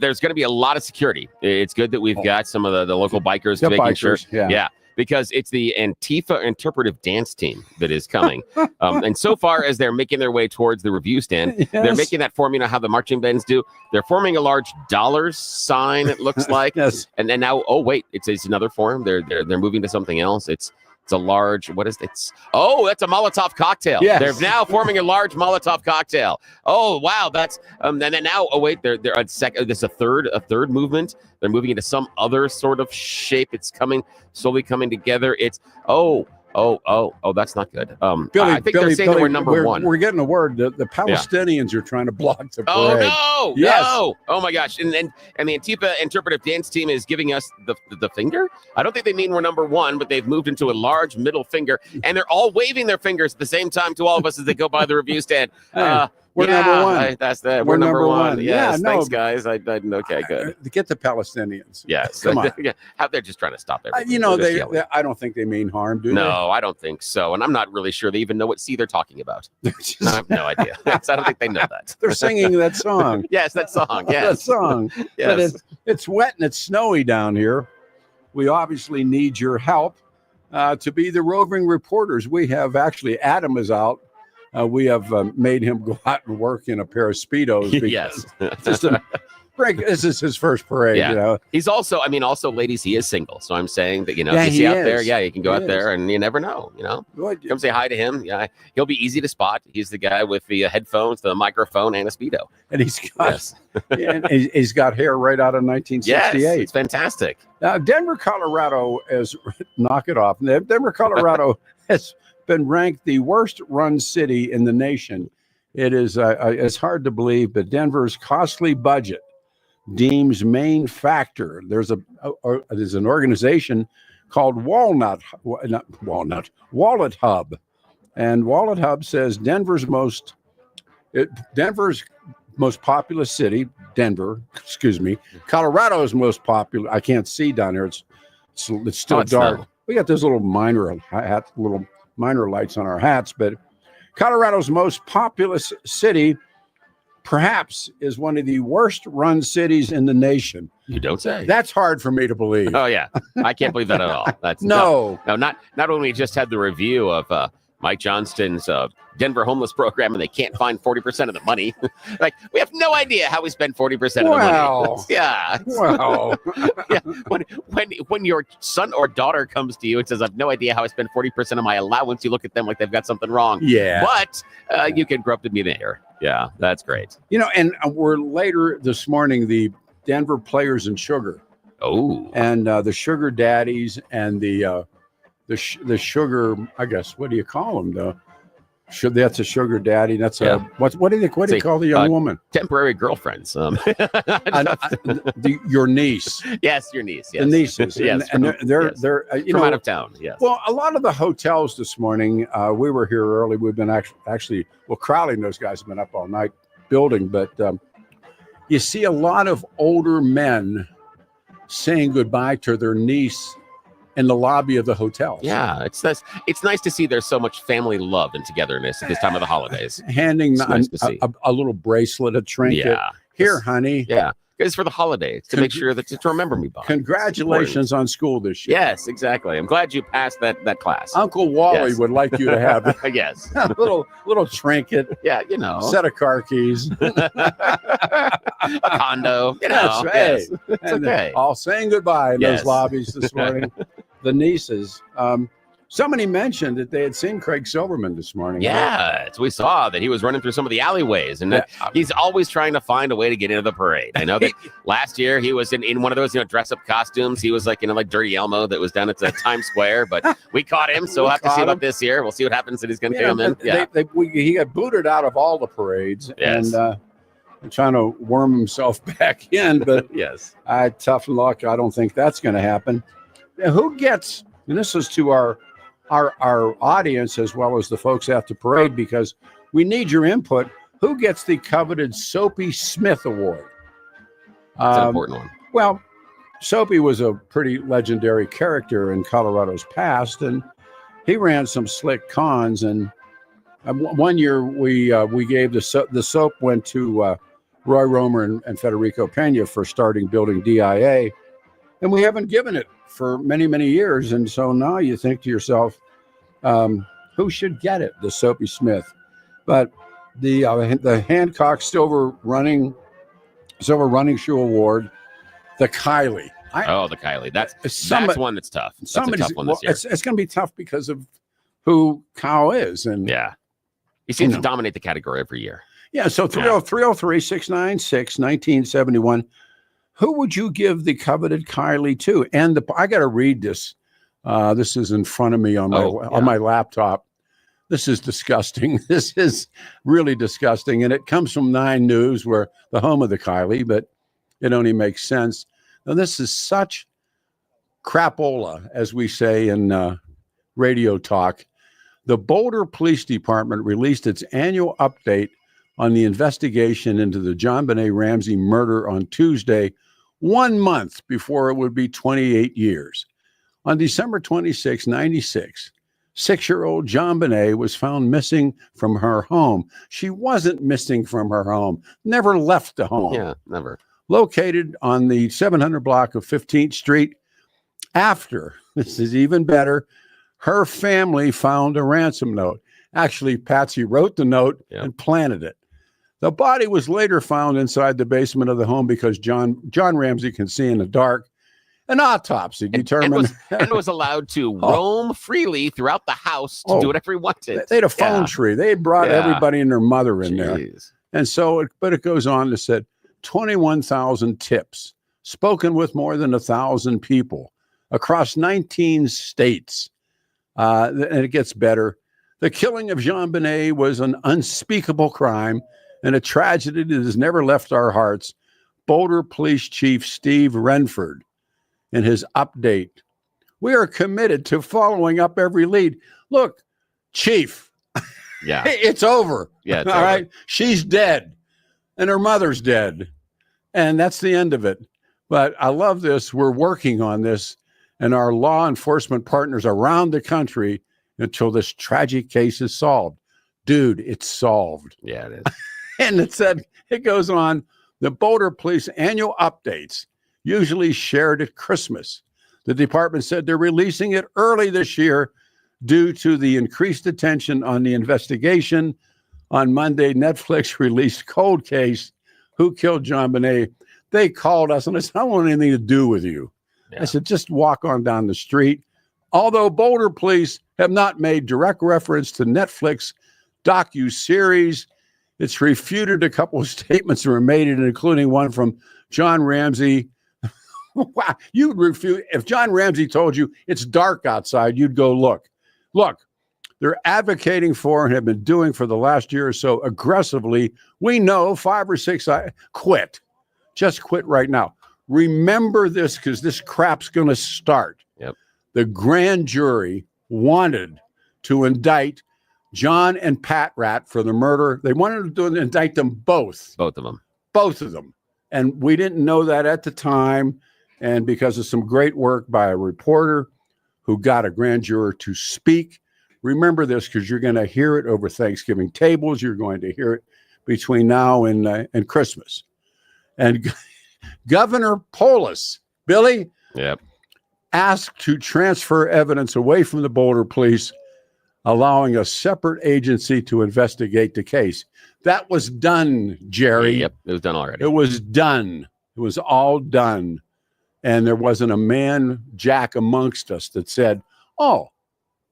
There's going to be a lot of security. It's good that we've got some of the local bikers making sure. Yeah. Because it's the Antifa interpretive dance team that is coming. And so far as they're making their way towards the review stand, they're making that form, how the marching bands do. They're forming a large dollar sign, it looks like. Yes. And then now, it's another form. They're moving to something else. It's a large, what is it? That's a Molotov cocktail. Yes. They're now forming a large Molotov cocktail. Oh, wow. That's, and then now, they're on second, there's a third movement. They're moving into some other sort of shape. It's slowly coming together. It's, that's not good. Billy, I think they're saying that we're number one. We're getting a word. The Palestinians are trying to block the parade. Oh, no. Yes. No. Oh, my gosh. And the Antifa interpretive dance team is giving us the finger. I don't think they mean we're number one, but they've moved into a large middle finger. And they're all waving their fingers at the same time to all of us as they go by the review stand. We're number one. We're number one. Yeah, Yes, no. Thanks, guys. Okay, good. Get the Palestinians. Yes. Come on. They're just trying to stop everything. I don't think they mean harm, do they? No, I don't think so. And I'm not really sure they even know what sea they're talking about. I have no idea. I don't think they know that. They're singing that song. Yes, that song. Yes. That song. Yes. But it's wet and it's snowy down here. We obviously need your help to be the roving reporters. We have Adam is out. We have made him go out and work in a pair of Speedos. Yes. This is his first parade. Yeah. He's also, ladies, he is single. So I'm saying that, if you he see out is. there, you can go out there and you never know, Come say hi to him. Yeah. He'll be easy to spot. He's the guy with the headphones, the microphone, and a Speedo. And he's got hair right out of 1968. Yes, it's fantastic. Now, Denver, Colorado knock it off. Denver, Colorado has been ranked the worst run city in the nation. It is it's hard to believe, but Denver's costly budget deems main factor. There's an organization called Wallet Hub, and Wallet Hub says Denver's most populous city, Colorado's most popular. I can't see down here. It's still dark. Not. We got those little minor lights on our hats, but Colorado's most populous city perhaps is one of the worst run cities in the nation. You don't say. That's hard for me to believe. Oh, yeah. I can't believe that at all. That's no. Not only just had the review of Mike Johnston's Denver homeless program, and they can't find 40% of the money. Like, we have no idea how we spend 40% of the money. Yeah. Wow. Yeah. When your son or daughter comes to you and says, I have no idea how I spend 40% of my allowance, you look at them like they've got something wrong. Yeah. But you can grow up to be the mayor. Yeah, that's great. And we're later this morning, the Denver Players in Sugar. Oh. And the Sugar Daddies and the sugar, I guess, what do you call them? That's a sugar daddy. That's what do you call the young woman? Temporary girlfriends. Your niece. Yes, your niece. Yes. The nieces. Yes, and they're from out of town. Yes. Well, a lot of the hotels this morning. We were here early. We've been actually Crowley and those guys have been up all night building, but you see a lot of older men saying goodbye to their niece in the lobby of the hotels. Yeah, it's nice to see there's so much family love and togetherness at this time of the holidays. Handing a little bracelet, a trinket. Yeah. Here, honey. Yeah. It's for the holidays to make sure that to remember me by. Congratulations on school this year. Yes, exactly. I'm glad you passed that class. Uncle Wally would like you to have yes. a little trinket. Yeah, set of car keys. A condo. That's right. Yes. It's and okay. All saying goodbye in those lobbies this morning. The nieces. Somebody mentioned that they had seen Craig Silverman this morning. Yeah, we saw that he was running through some of the alleyways, and he's always trying to find a way to get into the parade. I know that last year he was in one of those dress-up costumes. He was like Dirty Elmo that was down at Times Square, but we caught him, so we'll have to see about this year. We'll see what happens that he's going to come in. He got booted out of all the parades, and trying to worm himself back in, but yes, tough luck. I don't think that's going to happen. Now, who gets? And this is to our audience as well as the folks at the parade, because we need your input. Who gets the coveted Soapy Smith Award? That's an important one. Well, Soapy was a pretty legendary character in Colorado's past, and he ran some slick cons. And one year we gave the soap went to Roy Romer and Federico Pena for starting building DIA, and we haven't given it for many, many years. And so now you think to yourself, who should get it? The Soapy Smith. But the Hancock Silver Running Shoe Award, the Kylie. The Kylie. That's one that's tough. That's a tough one this year. It's going to be tough because of who Kyle is. And he seems to dominate the category every year. Yeah, so 303-696-1971. Who would you give the coveted Kylie to? And I got to read this. This is in front of me on my laptop. This is disgusting. This is really disgusting. And it comes from 9 News, where the home of the Kylie, but it only makes sense. Now, this is such crapola, as we say in radio talk. The Boulder Police Department released its annual update on the investigation into the JonBenet Ramsey murder on Tuesday, 1 month before it would be 28 years. On December 26, 1996, 6-year-old JonBenet was found missing from her home. She wasn't missing from her home, never left the home. Yeah, never. Located on the 700 block of 15th Street. After, this is even better, her family found a ransom note. Actually, Patsy wrote the note and planted it. The body was later found inside the basement of the home because John Ramsey can see in the dark. An autopsy determined and was allowed to roam freely throughout the house to do whatever he wanted. They had a phone tree. They had brought everybody and their mother in there. And so, but it goes on to say 21,000 tips, spoken with more than 1,000 people across 19 states. And it gets better. The killing of JonBenet was an unspeakable crime and a tragedy that has never left our hearts. Boulder Police Chief Steve Renford, in his update, we are committed to following up every lead. Look, Chief, it's over. Yeah, it's all over. Right. She's dead, and her mother's dead, and that's the end of it. But I love this. We're working on this, and our law enforcement partners around the country until this tragic case is solved. Dude, it's solved. Yeah, it is. And it goes on, the Boulder Police annual updates, usually shared at Christmas. The department said they're releasing it early this year due to the increased attention on the investigation. On Monday, Netflix released Cold Case, Who Killed JonBenet. They called us and I said, I don't want anything to do with you. Yeah. I said, just walk on down the street. Although Boulder Police have not made direct reference to Netflix docu-series, it's refuted a couple of statements that were made, including one from John Ramsey. Wow, you would refute. If John Ramsey told you it's dark outside, you'd go look. Look, they're advocating for and have been doing for the last year or so aggressively. We know 5 or 6, quit. Just quit right now. Remember this, because this crap's going to start. Yep. The grand jury wanted to indict John and Pat Rat for the murder. They wanted to indict them both. Both of them. Both of them. And we didn't know that at the time. And because of some great work by a reporter who got a grand juror to speak, remember this, because you're going to hear it over Thanksgiving tables. You're going to hear it between now and Christmas. And Governor Polis, Billy, asked to transfer evidence away from the Boulder Police, allowing a separate agency to investigate the case. That was done, Jerry. Yep, it was done already. It was done. It was all done. And there wasn't a man, Jack, amongst us that said, oh,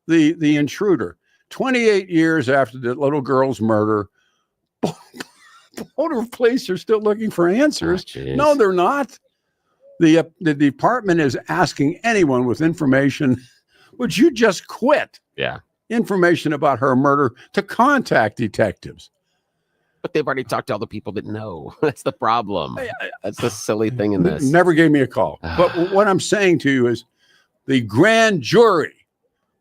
the intruder. 28 years after the little girl's murder, Boulder police are still looking for answers. Oh, no, they're not. The department is asking anyone with information, would you just quit? Yeah. Information about her murder to contact detectives. But they've already talked to all the people that know. That's the problem. That's the silly thing in this. Never gave me a call. But what I'm saying to you is the grand jury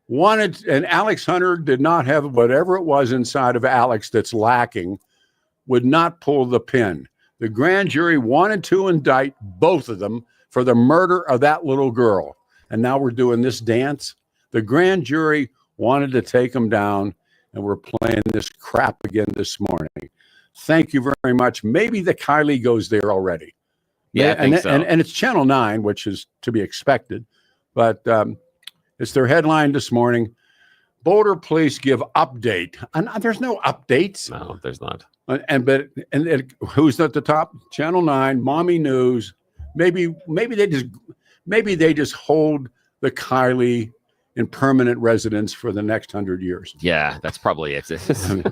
wanted, and Alex Hunter did not have whatever it was inside of Alex that's lacking, would not pull the pin. The grand jury wanted to indict both of them for the murder of that little girl. And now we're doing this dance. The grand jury wanted to take them down, and we're playing this crap again this morning. Thank you very much. Maybe the Kylie goes there already. Yeah, I think so. And it's Channel 9, which is to be expected. But it's their headline this morning. Boulder police give update. And there's no updates. No, there's not. But who's at the top? Channel 9, Mommy News. Maybe they just hold the Kylie in permanent residence for the next 100 years. Yeah, that's probably it.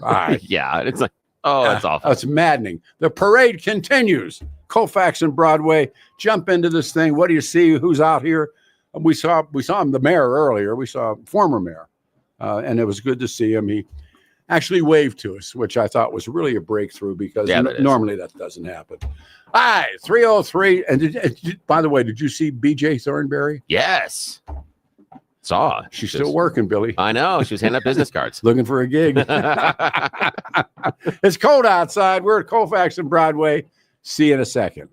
Right. Yeah, it's like, oh, that's awful. It's maddening. The parade continues. Colfax and Broadway, jump into this thing. What do you see? Who's out here? We saw him, the mayor earlier. We saw former mayor, and it was good to see him. He actually waved to us, which I thought was really a breakthrough because normally that doesn't happen. Hi, 303. And by the way, did you see BJ Thornberry? Yes. Saw. She's still working, Billy. I know. She was handing out business cards. Looking for a gig. It's cold outside. We're at Colfax and Broadway. See you in a second.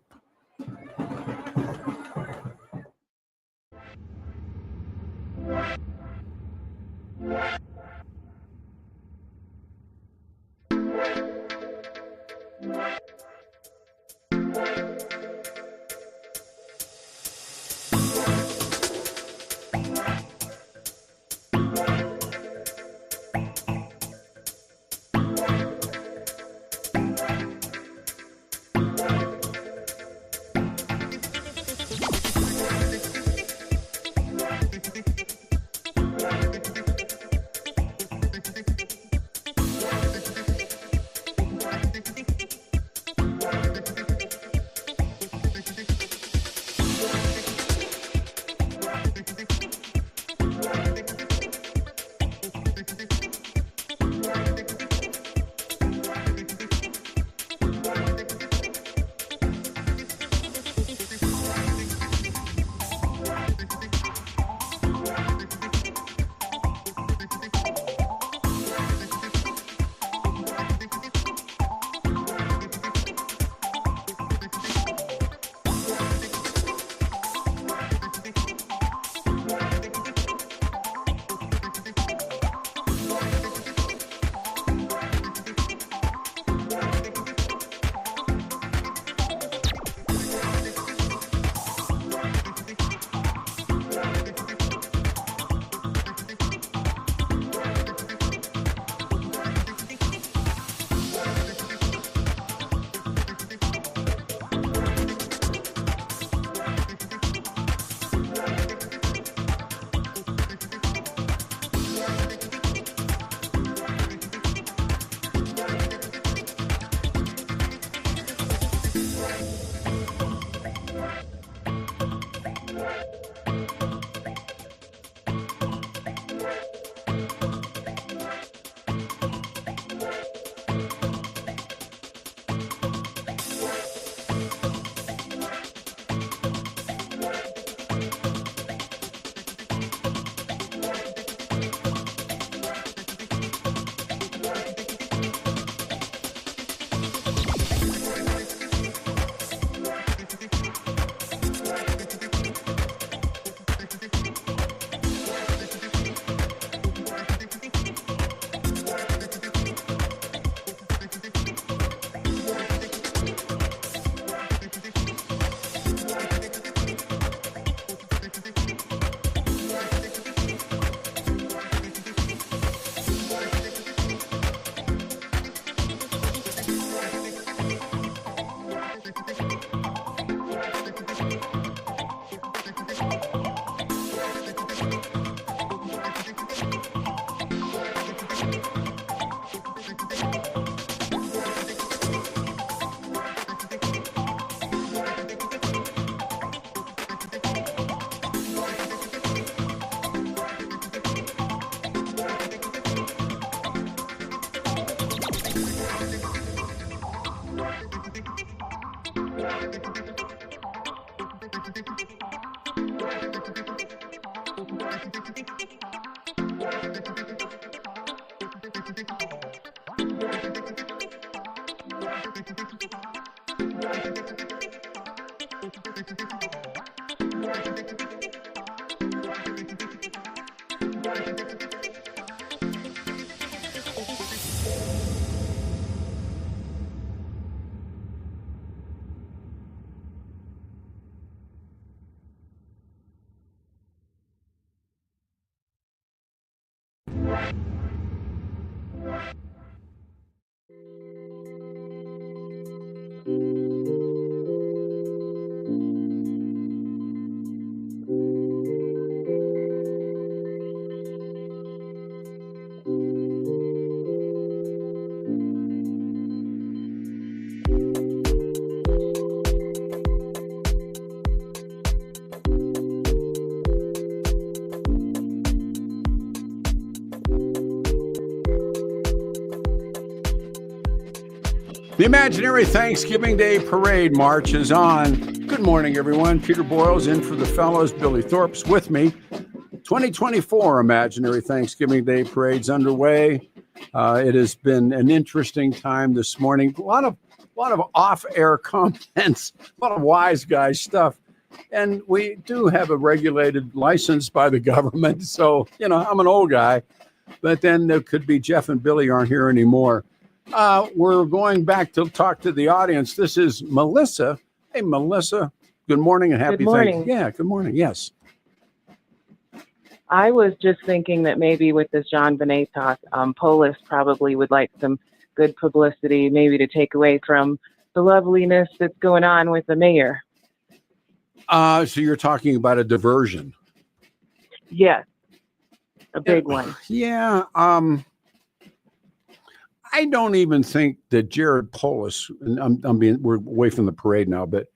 The imaginary Thanksgiving Day Parade march is on. Good morning, everyone. Peter Boyles in for the fellows. Billy Thorpe's with me. 2024 Imaginary Thanksgiving Day Parade's underway. It has been an interesting time this morning. A lot of off-air comments, a lot of wise guy stuff. And we do have a regulated license by the government. So, I'm an old guy. But then there could be Jeff and Billy aren't here anymore. We're going back to talk to the audience. This is Melissa. Hey, Melissa. Good morning and happy Good morning. Thanksgiving. Yeah, good morning. Yes. I was just thinking that maybe with this John Bonet talk, Polis probably would like some good publicity, maybe to take away from the loveliness that's going on with the mayor. So you're talking about a diversion. Yes, a big one. Yeah. I don't even think that Jared Polis, and we're away from the parade now, but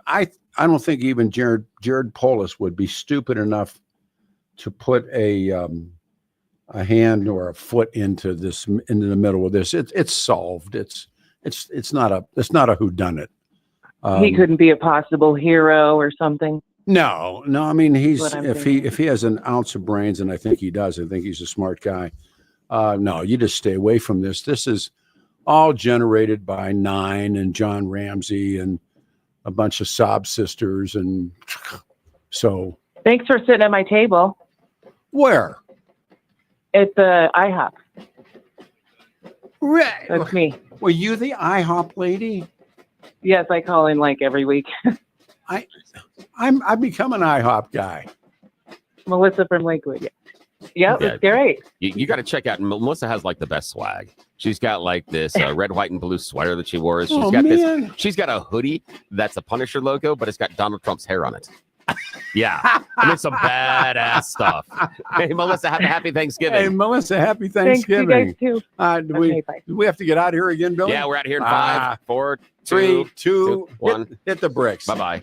I don't think even Jared Polis would be stupid enough to put a hand or a foot into the middle of this. It's solved. It's not a whodunit. He couldn't be a possible hero or something. No. I mean, if he has an ounce of brains, and I think he does. I think he's a smart guy. No, you just stay away from this. This is all generated by Nine and John Ramsey and a bunch of sob sisters. And so. Thanks for sitting at my table. Where? At the IHOP. Right. That's me. Were you the IHOP lady? Yes, I call in like every week. I've become an IHOP guy. Melissa from Lakewood. Yeah. Yep, it's great. You got to check out. Melissa has like the best swag. She's got like this red, white, and blue sweater that she wore. She's got a hoodie that's a Punisher logo, but it's got Donald Trump's hair on it. Yeah, I mean some badass stuff. Hey, Melissa, happy Thanksgiving. Hey, Melissa, happy Thanksgiving. Thanks, you guys too. Do we have to get out of here again, Billy? Yeah, we're out here in 5, 4, 3, 2, 1. Hit the bricks. Bye-bye.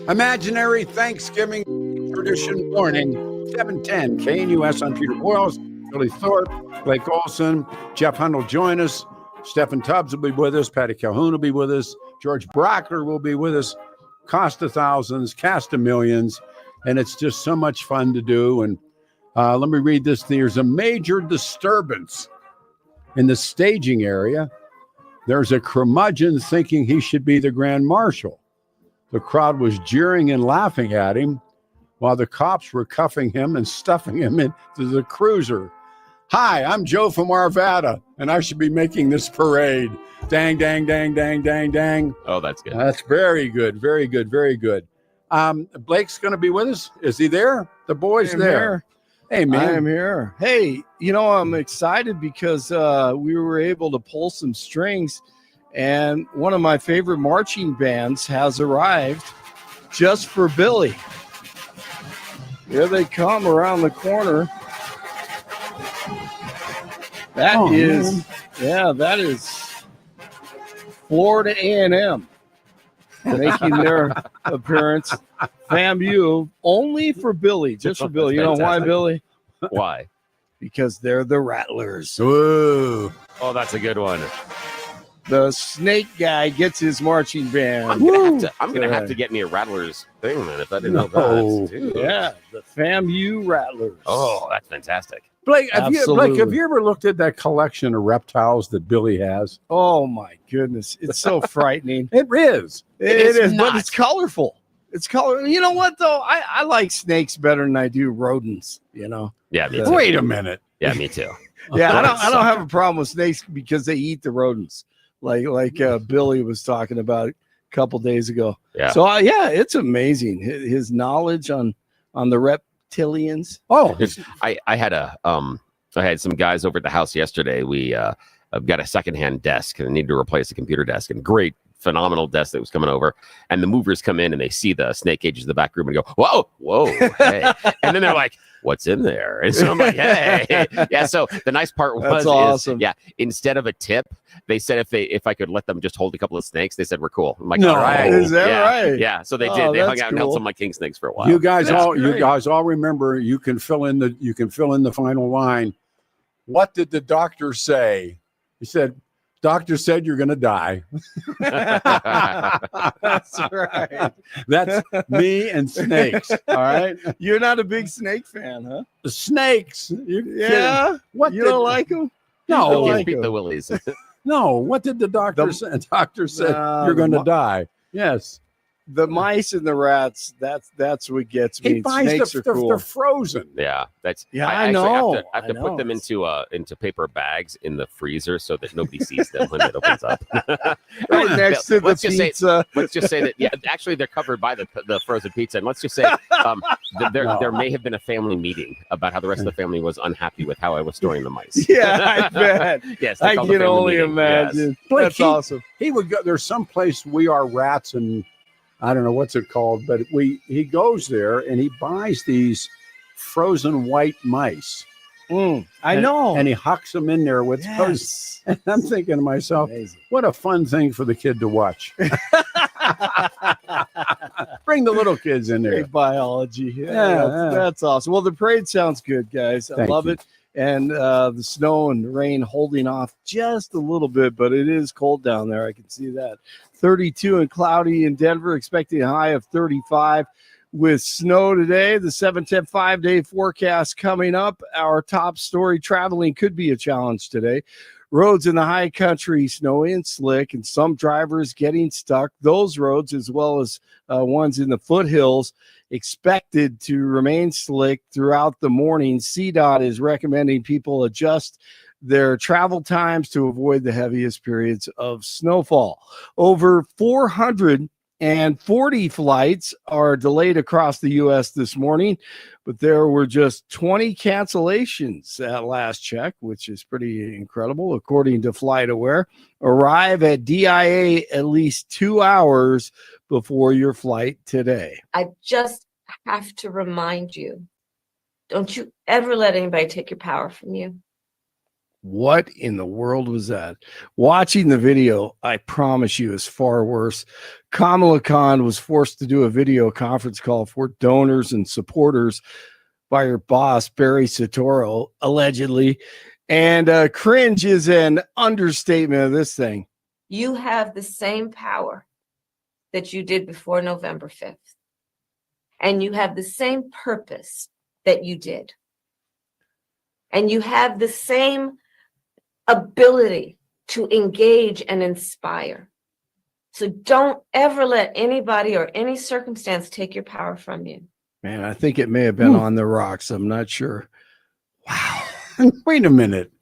Imaginary Thanksgiving tradition morning, 7:10 KNUS. I'm Peter Boyles, Billy Thorpe, Blake Olson, Jeff Hunt will join us. Steffan Tubbs will be with us. Patty Calhoun will be with us. George Brauchler will be with us. Cost of thousands, cast of millions, and it's just so much fun to do. And let me read this. There's a major disturbance in the staging area. There's a curmudgeon thinking he should be the Grand Marshal. The crowd was jeering and laughing at him while the cops were cuffing him and stuffing him into the cruiser. Hi, I'm Joe from Arvada, and I should be making this parade. Dang, dang, dang, dang, dang, dang. Oh, that's good. That's very good, very good, very good. Blake's going to be with us. Is he there? The boy's there. Hey, man. I am here. Hey, I'm excited because we were able to pull some strings, and one of my favorite marching bands has arrived just for Billy. Here they come around the corner. That is Florida A&M making their appearance. FAMU only for Billy, just for Billy. You know why, Billy? Why? Because they're the Rattlers. Ooh. Oh, that's a good one. The snake guy gets his marching band. I'm gonna have to get me a Rattlers thing, man. If I didn't know that. Dude. Yeah, the FAMU Rattlers. Oh, that's fantastic. Blake, have you ever looked at that collection of reptiles that Billy has? Oh my goodness, it's so frightening. It is. It is, but it's colorful. It's color. You know what though? I like snakes better than I do rodents. Yeah, me too. Wait a minute. Yeah, me too. Yeah, I don't have a problem with snakes because they eat the rodents, like Billy was talking about a couple days ago. Yeah. So it's amazing his knowledge on the reptilians. Oh, I had some guys over at the house yesterday. I've got a secondhand desk and I need to replace a computer desk, and great, phenomenal desk that was coming over, and the movers come in and they see the snake cages in the back room and go, whoa, hey. And then they're like, what's in there? And so I'm like, hey. Yeah, so the nice part was, awesome. Instead of a tip, they said if I could let them just hold a couple of snakes, they said we're cool. I'm like, no, all right. Is that right? Yeah, so they did. They hung out and held some of my king snakes for a while. You guys all remember, you can fill in the final line. What did the doctor say? He said, doctor said you're going to die. That's right. That's me and snakes. All right. You're not a big snake fan, huh? The snakes. What? You don't like them? No. You can't beat the willies. No. What did the doctor say? The doctor said you're going to die. Yes. The mice and the rats, that's what gets me. He buys Snakes are cool. They're frozen. Yeah, I know. I have to put them into paper bags in the freezer so that nobody sees them when it opens up. Right next to the pizza. Let's just say that actually they're covered by the frozen pizza, and let's just say there may have been a family meeting about how the rest of the family was unhappy with how I was storing the mice. Yeah, I bet. Yes, I can only imagine. Yes. That's awesome. He would go. There's some place We Are Rats, and I don't know what's it called, but he goes there and he buys these frozen white mice. I know. And he hucks them in there with those. And I'm thinking to myself, what a fun thing for the kid to watch. Bring the little kids in there. Great biology. That's awesome. Well, the parade sounds good, guys. I love it. And the snow and rain holding off just a little bit, but it is cold down there. I can see that. 32 and cloudy in Denver, expecting a high of 35 with snow today. The 7-10 5-day forecast coming up. Our top story, traveling could be a challenge today. Roads in the high country snowy and slick, and some drivers getting stuck. Those roads, as well as ones in the foothills, expected to remain slick throughout the morning. CDOT is recommending people adjust their travel times to avoid the heaviest periods of snowfall. Over 440 flights are delayed across the U.S. this morning, but there were just 20 cancellations at last check, which is pretty incredible, according to FlightAware. Arrive at DIA at least 2 hours before your flight today. I just have to remind you, don't you ever let anybody take your power from you. What in the world was that? Watching the video, I promise you, is far worse. Kamala Khan was forced to do a video conference call for donors and supporters by her boss, Barry Soetoro, allegedly. And cringe is an understatement of this thing. You have the same power that you did before November 5th. And you have the same purpose that you did. And you have the same ability to engage and inspire. So don't ever let anybody or any circumstance take your power from you. Man, I think it may have been on the rocks. I'm not sure. Wow. Wait a minute.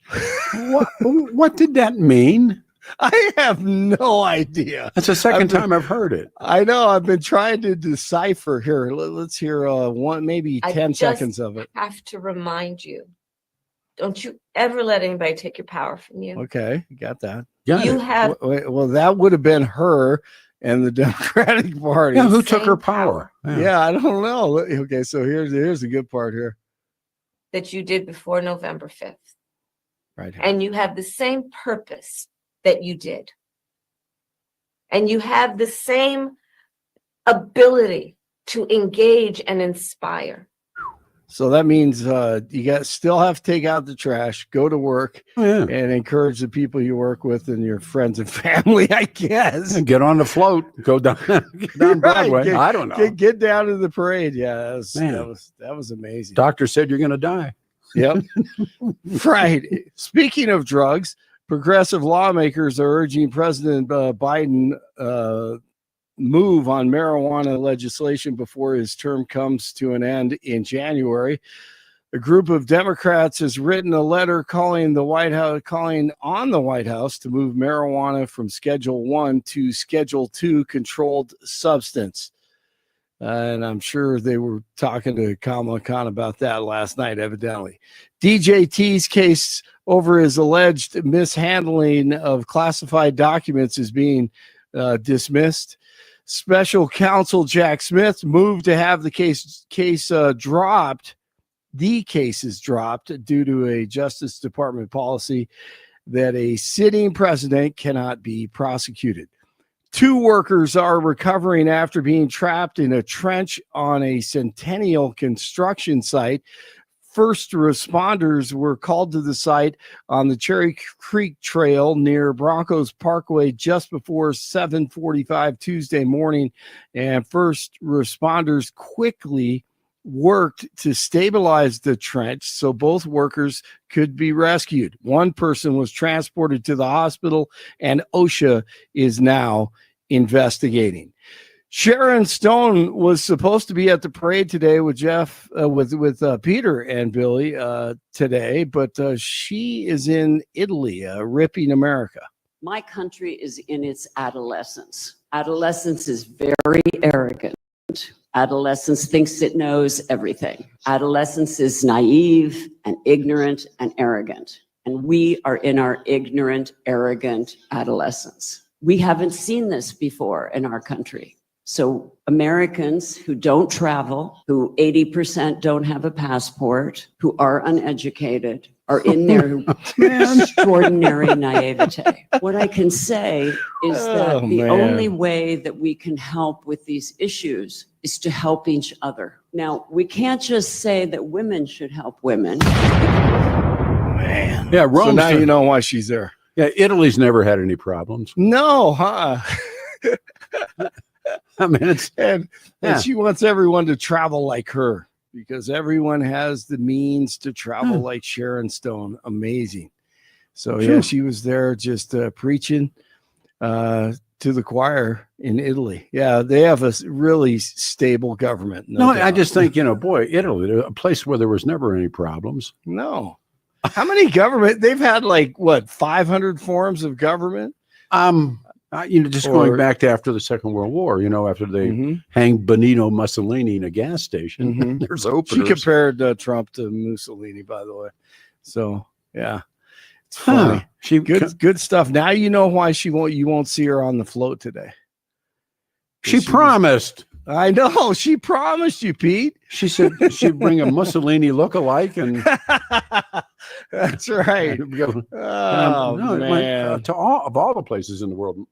What did that mean? I have no idea. That's the second time I've heard it. I know. I've been trying to decipher here. Let's hear maybe 10 seconds of it. I have to remind you. Don't you ever let anybody take your power from you. Okay, got that. Well, that would have been her and the Democratic Party. Yeah, who took her power? Yeah, I don't know. Okay, so here's the good part here. That you did before November 5th. Right here. And you have the same purpose that you did. And you have the same ability to engage and inspire. So that means you still have to take out the trash, go to work, and encourage the people you work with and your friends and family, I guess. And get on the float, go down Broadway. I don't know. Get down to the parade. Yeah, that was amazing. Doctor said you're going to die. Yep. Right. Speaking of drugs, progressive lawmakers are urging President Biden move on marijuana legislation before his term comes to an end in January. A group of Democrats has written a letter calling on the White House to move marijuana from Schedule 1 to Schedule 2 controlled substance. And I'm sure they were talking to Kamala Khan about that last night, evidently. DJT's case over his alleged mishandling of classified documents is being dismissed. Special counsel Jack Smith moved to have the case dropped. The case is dropped due to a Justice Department policy that a sitting president cannot be prosecuted. 2 workers are recovering after being trapped in a trench on a Centennial construction site. First responders were called to the site on the Cherry Creek Trail near Broncos Parkway just before 7:45 Tuesday morning, and first responders quickly worked to stabilize the trench so both workers could be rescued. One person was transported to the hospital, and OSHA is now investigating. Sharon Stone was supposed to be at the parade today with with Peter and Billy today, but she is in Italy, ripping America. My country is in its adolescence. Adolescence is very arrogant. Adolescence thinks it knows everything. Adolescence is naive and ignorant and arrogant. And we are in our ignorant, arrogant adolescence. We haven't seen this before in our country. So Americans who don't travel, who 80% don't have a passport, who are uneducated, are in their extraordinary naivete. What I can say is that only way that we can help with these issues is to help each other. Now, we can't just say that women should help women. Man. Yeah, Rome. So now you know why she's there. Yeah, Italy's never had any problems. No, huh? I mean, and she wants everyone to travel like her because everyone has the means to travel like Sharon Stone. Amazing. So yeah, she was there just preaching to the choir in Italy. Yeah, they have a really stable government. No, I just think, boy, Italy, a place where there was never any problems. No. How many government? They've had 500 forms of government? Going back to after the Second World War, after they hanged Benito Mussolini in a gas station, there's openers. She compared Trump to Mussolini, by the way. So, yeah, it's funny. She good stuff. Now you know why you won't see her on the float today. She promised. I know. She promised you, Pete. She said she'd bring a Mussolini lookalike, and That's right. Oh, man. To all the places in the world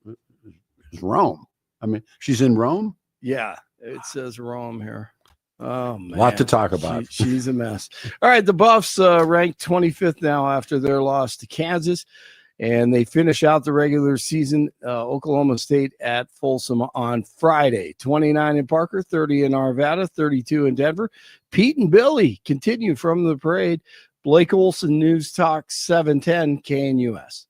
is Rome. I mean, she's in Rome. Yeah, it says Rome here. Oh, man. A lot to talk about. She's a mess. All right, the Buffs ranked 25th now after their loss to Kansas, and they finish out the regular season. Oklahoma State at Folsom on Friday. 29 in Parker, 30 in Arvada, 32 in Denver. Pete and Billy continue from the parade. Blake Olson, News Talk 710 KNUS.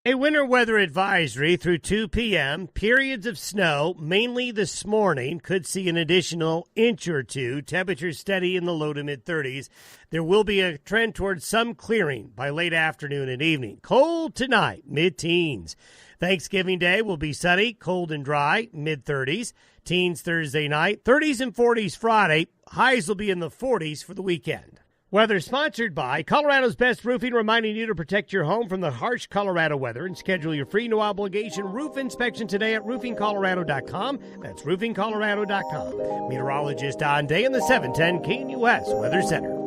A winter weather advisory through 2 p.m. Periods of snow, mainly this morning, could see an additional inch or two. Temperatures steady in the low to mid-30s. There will be a trend towards some clearing by late afternoon and evening. Cold tonight, mid-teens. Thanksgiving Day will be sunny, cold and dry, mid-30s. Teens Thursday night, 30s and 40s Friday. Highs will be in the 40s for the weekend. Weather sponsored by Colorado's Best Roofing, reminding you to protect your home from the harsh Colorado weather and schedule your free no-obligation roof inspection today at roofingcolorado.com. That's roofingcolorado.com. Meteorologist Don Day in the 710 KNUS Weather Center.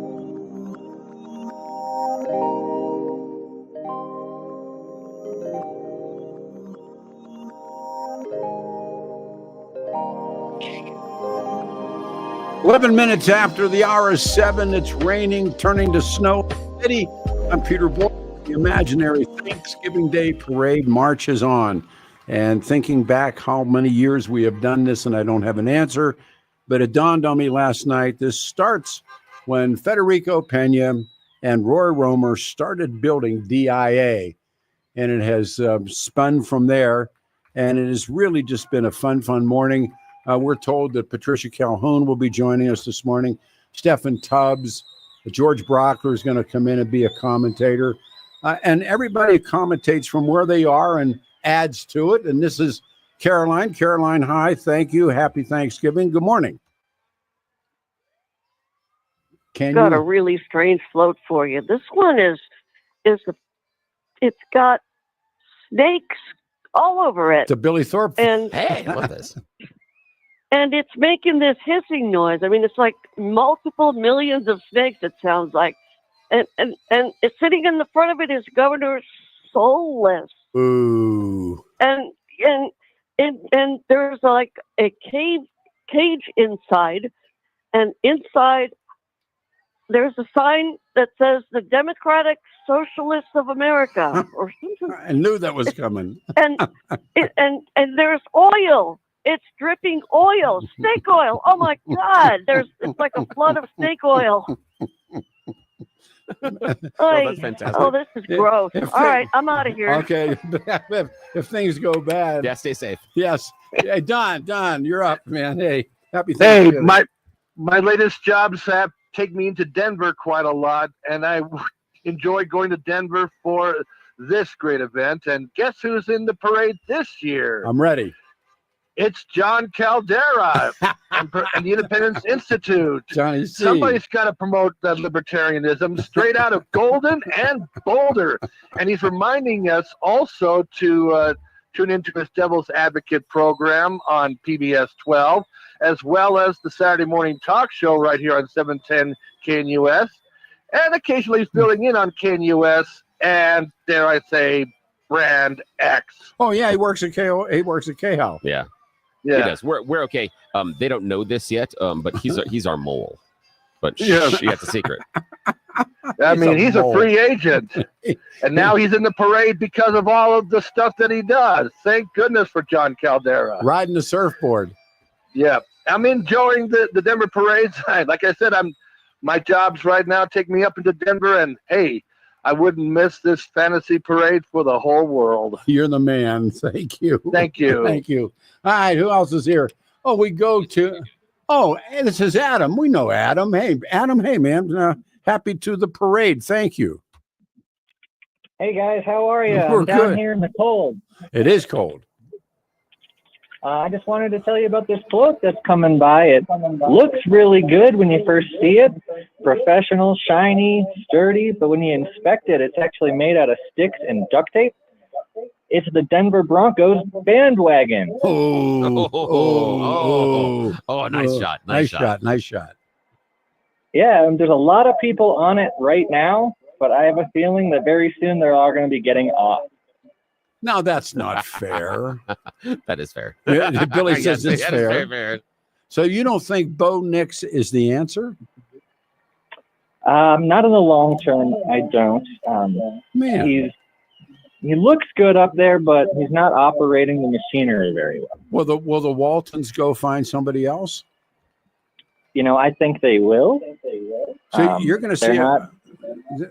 Eleven minutes after the hour is 7, it's raining, turning to snow. City. I'm Peter Boyle. The imaginary Thanksgiving Day parade marches on. And thinking back how many years we have done this, and I don't have an answer, but it dawned on me last night. This starts when Federico Pena and Roy Romer started building DIA, and it has spun from there. And it has really just been a fun morning. We're told that Patricia Calhoun will be joining us this morning. Steffan Tubbs, George Brauchler is going to come in and be a commentator. And everybody commentates from where they are and adds to it. And this is Caroline. Caroline, hi. Thank you. Happy Thanksgiving. Good morning. Got a really strange float for you. This one it's got snakes all over it. It's a Billy Thorpe. And hey, I love this. And it's making this hissing noise. I mean, it's like multiple millions of snakes, it sounds like. And it's sitting in the front of it is Governor Soulless. Ooh. And there's like a cage inside, and inside there's a sign that says the Democratic Socialists of America or something. I knew that was coming. and there's oil. It's dripping oil, snake oil. Oh my God! It's like a flood of snake oil. That's fantastic. Oh, this is gross. All right, I'm out of here. Okay, if things go bad, yeah, stay safe. Yes. Hey, Don, you're up, man. Hey, happy Hey, Thanksgiving. my latest jobs have take me into Denver quite a lot, and I enjoy going to Denver for this great event. And guess who's in the parade this year? I'm ready. It's John Caldera and the Independence Institute. Johnny C. Somebody's got to promote that libertarianism straight out of Golden and Boulder. And he's reminding us also to tune into his Devil's Advocate program on PBS 12, as well as the Saturday morning talk show right here on 710 KNUS, and occasionally filling in on KNUS and, dare I say, Brand X. Oh, yeah, he works at KHOW. Yeah. Yeah. He does. We're okay. They don't know this yet, but he's our mole. But Yes. that's a secret. I mean, he's a mole. free agent. And now he's in the parade because of all of the stuff that he does. Thank goodness for John Caldera. Riding the surfboard. Yeah. I'm enjoying the Denver parades. Like I said, my jobs right now take me up into Denver, and hey, I wouldn't miss this fantasy parade for the whole world. You're the man. Thank you. Thank you. Thank you. All right, who else is here? Oh, we go to, this is Adam. We know Adam. Hey, Adam, hey, man. Happy to the parade. Thank you. Hey, guys, how are you? We're I'm down good. here in the cold. It is cold. I just wanted to tell you about this float that's coming by. It looks really good when you first see it. Professional, shiny, sturdy, but when you inspect it, it's actually made out of sticks and duct tape. It's the Denver Broncos bandwagon. Nice shot. Nice shot. Yeah, there's a lot of people on it right now, but I have a feeling that very soon they're all going to be getting off. Now that's not fair. That is fair. Yeah, Billy says Yes, it's that is fair. very fair. So you don't think Bo Nix is the answer? Not in the long term, I don't. Man. He looks good up there, but he's not operating the machinery very well. Will the Waltons go find somebody else? I think they will. So you're going to see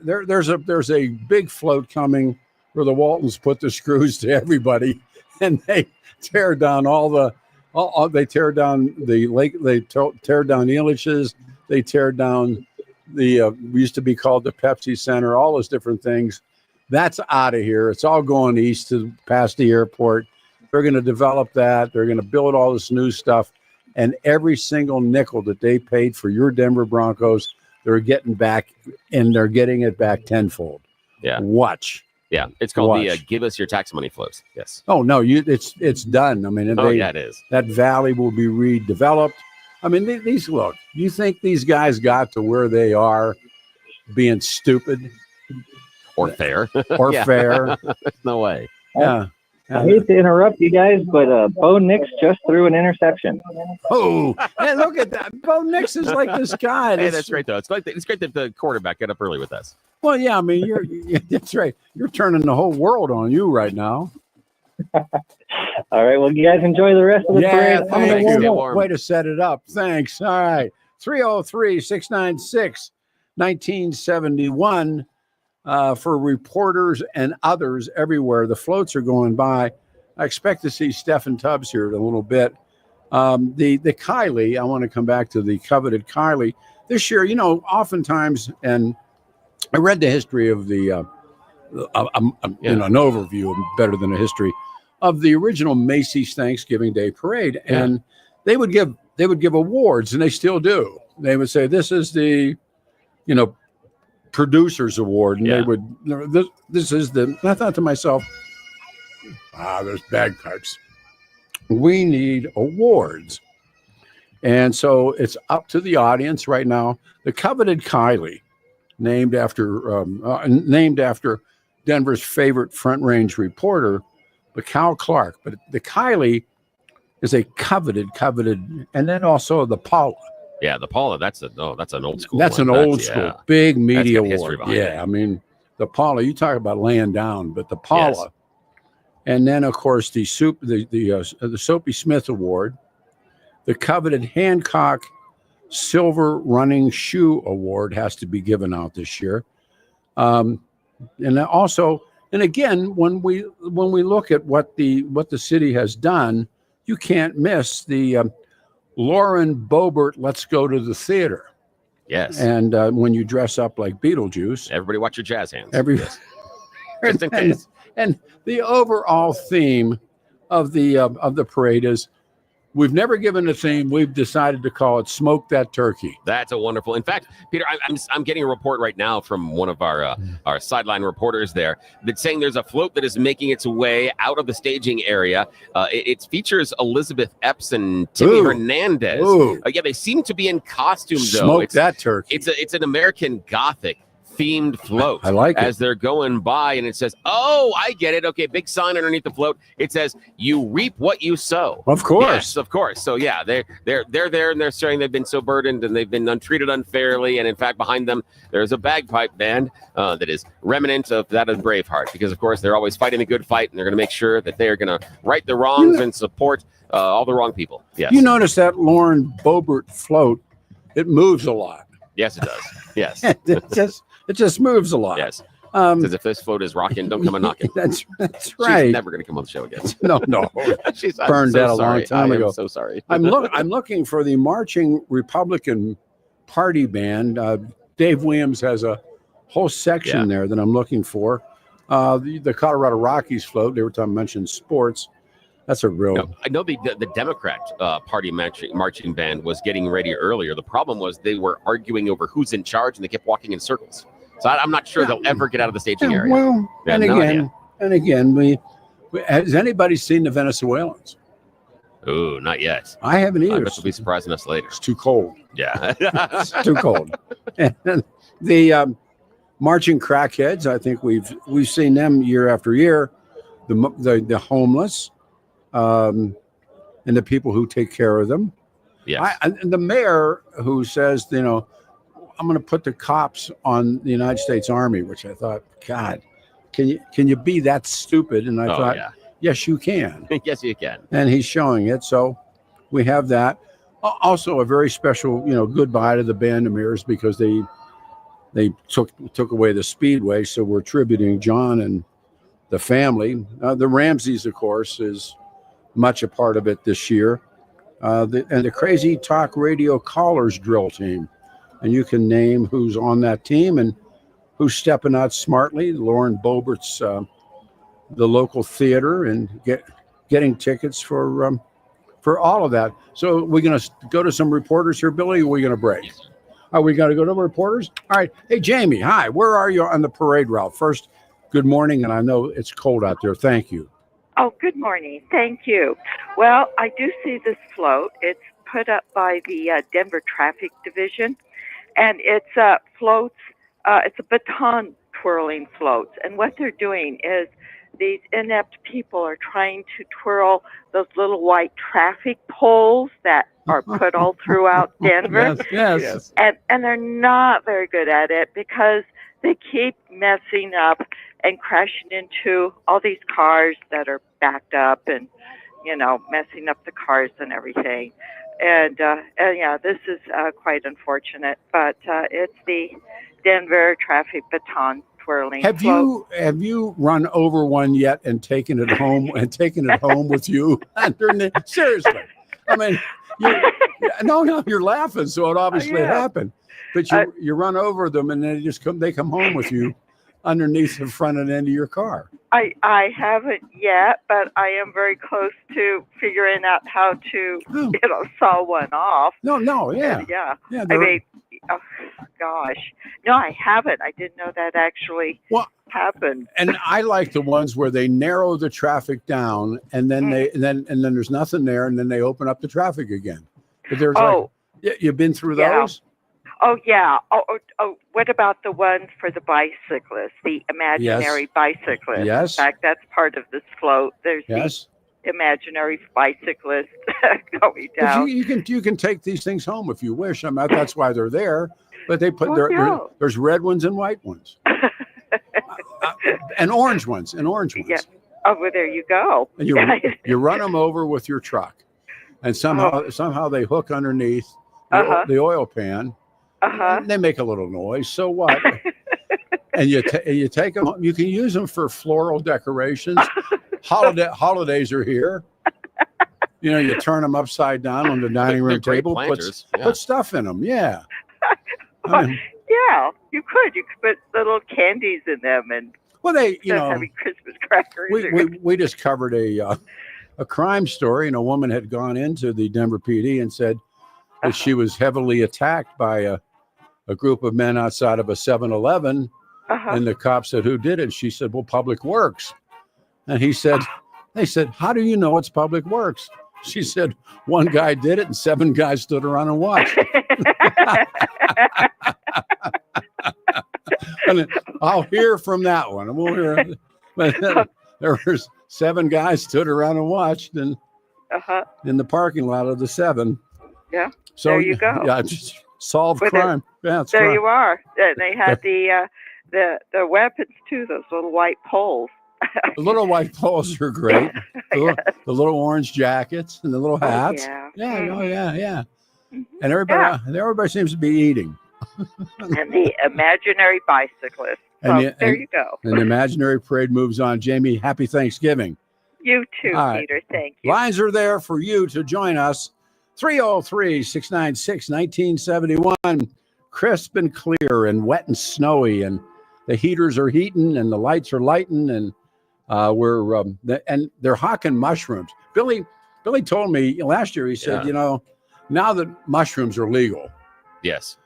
there's a big float coming where the Waltons put the screws to everybody, and they tear down they tear down the lake, they tear down Elish's, they tear down the used to be called the Pepsi Center, all those different things. That's out of here. It's all going east to past the airport. They're going to develop that. They're going to build all this new stuff. And every single nickel that they paid for your Denver Broncos, they're getting back, and they're getting it back tenfold. Yeah. Watch. Yeah. It's called the give us your tax money float. Yes. Oh, no, it's done. I mean, it is. That valley will be redeveloped. I mean, look, you think these guys got to where they are being stupid? Or fair. Or fair. No way. Yeah. I hate to interrupt you guys, but Bo Nix just threw an interception. Oh, hey, look at that. Bo Nix is like this guy. Hey, that's great, though. It's great that the quarterback got up early with us. Well, yeah, I mean, that's right. You're turning the whole world on you right now. All right, well, you guys enjoy the rest of the parade. Thank you. Way to set it up. Thanks. All right. 303-696-1971 for reporters and others everywhere. The floats are going by. I expect to see Steffan Tubbs here in a little bit. The Kylie, I want to come back to the coveted Kylie. This year, oftentimes, and I read the history of the, an overview, better than a history, of the original Macy's Thanksgiving Day Parade. And they would give awards, and they still do. They would say, this is the, Producers Award. And they would, this is the, I thought to myself, there's bagpipes. We need awards. And so it's up to the audience right now. The coveted Kylie, named after Denver's favorite Front Range reporter, Cal Clark. But the Kylie is a coveted, and then also the Paula. Yeah, the Paula. That's an old school. That's one. an old school, big media award. Yeah, I mean, the Paula. You talk about laying down, but the Paula, and then of course the Soapy Smith Award, the coveted Hancock Silver Running Shoe Award has to be given out this year, and also. And again, when we look at what the city has done, you can't miss the Lauren Boebert "Let's Go to the Theater." Yes. And when you dress up like Beetlejuice, everybody watch your jazz hands. Just in case. And the overall theme of the parade is, we've never given a theme. We've decided to call it "Smoke That Turkey." That's a wonderful. In fact, Peter, I'm getting a report right now from one of our sideline reporters there that's saying there's a float that is making its way out of the staging area. It features Elizabeth Epps and Timmy Hernandez. Yeah, they seem to be in costume though. Smoke that turkey. It's an American Gothic themed float. I like it. As they're going by, and it says, "Oh, I get it." Okay, big sign underneath the float. It says, "You reap what you sow." Of course, yes, of course. So yeah, they're there, and they're saying they've been so burdened and they've been treated unfairly. And in fact, behind them, there's a bagpipe band that is remnant of that of Braveheart, because of course they're always fighting a good fight, and they're going to make sure that they are going to right the wrongs and support all the wrong people. Yes. You notice that Lauren Boebert float? It moves a lot. Yes, it does. Yes. It just moves a lot. Yes. Says if this float is rocking, don't come a knocking. That's right. She's never going to come on the show again. No. She's burned so that a long time ago. I'm so sorry. I'm looking for the marching Republican Party band. Dave Williams has a whole section there that I'm looking for. The Colorado Rockies float. They were talking mentioned sports. That's a real. No, I know the Democrat Party marching band was getting ready earlier. The problem was they were arguing over who's in charge, and they kept walking in circles. So I'm not sure they'll ever get out of the staging area. Well, and again, has anybody seen the Venezuelans? Oh, not yet. I haven't either. I bet they'll be surprising us later. It's too cold. Yeah, it's too cold. And the marching crackheads. I think we've seen them year after year. The homeless, and the people who take care of them. Yes. And the mayor who says, I'm going to put the cops on the United States Army, which I thought, God, can you be that stupid? And I thought, yes, you can. Yes, you can. And he's showing it. So we have that. Also, a very special, goodbye to the Vandermeers, because they took away the Speedway. So we're tributing John and the family. The Ramseys, of course, is much a part of it this year. And the Crazy Talk Radio Callers Drill Team. And you can name who's on that team and who's stepping out smartly. Lauren Bobert's the local theater, and getting tickets for all of that. So we're going to go to some reporters here, Billy. Or are we going to break? Are we going to go to reporters? All right. Hey, Jamie, hi. Where are you on the parade route? First, good morning, and I know it's cold out there. Thank you. Oh, good morning. Thank you. Well, I do see this float. It's put up by the Denver Traffic Division, and it's floats. It's a baton twirling floats, and what they're doing is these inept people are trying to twirl those little white traffic poles that are put all throughout Denver. Yes. And they're not very good at it, because they keep messing up and crashing into all these cars that are backed up, and messing up the cars and everything. And yeah, this is quite unfortunate, but it's the Denver Traffic Baton Twirling float. Have you run over one yet and taken it home with you? Seriously, I mean, you're laughing, so it obviously happened. But you run over them, and they come home with you underneath the front and end of your car. I haven't yet, but I am very close to figuring out how to saw one off. Yeah. Yeah. I mean, oh gosh, no, I haven't. I didn't know that actually happened. And I like the ones where they narrow the traffic down, and then then there's nothing there, and then they open up the traffic again. But there's you've been through those? Oh, yeah. Oh, what about the one for the bicyclists, the imaginary bicyclist? Yes. In fact, that's part of this float. There's the imaginary bicyclist going down. You can take these things home if you wish. That's why they're there. But they put there's red ones and white ones. And orange ones. Yeah. Oh, well, there you go. And you run them over with your truck. And somehow they hook underneath the oil pan. They make a little noise. So what? And you take them. You can use them for floral decorations. Holidays are here. You turn them upside down on the dining room table. Put stuff in them. Yeah. Yeah, you could. You could put little candies in them, and having Christmas crackers. We just covered a crime story, and a woman had gone into the Denver PD and said that she was heavily attacked by a group of men outside of a 7-Eleven, and the cop said, "Who did it?" She said, "Well, Public Works." And they said, "How do you know it's Public Works?" She said, "One guy did it, and 7 guys stood around and watched." And I'll hear from that one. We'll hear. But there was 7 guys stood around and watched, and in the parking lot of the 7. Yeah. So there you go. Yeah, just solve crime. There you are. They had the weapons too. Those little white poles. The little white poles are great. The little orange jackets and the little hats. Yeah. And everybody seems to be eating. And the imaginary bicyclist. There you go. And the imaginary parade moves on. Jamie, happy Thanksgiving. You too, Peter. Thank you. Lines are there for you to join us. 303-696-1971. Crisp and clear and wet and snowy, and the heaters are heating and the lights are lighting, and they're hawking mushrooms. Billy told me last year, he said, now that mushrooms are legal. Yes.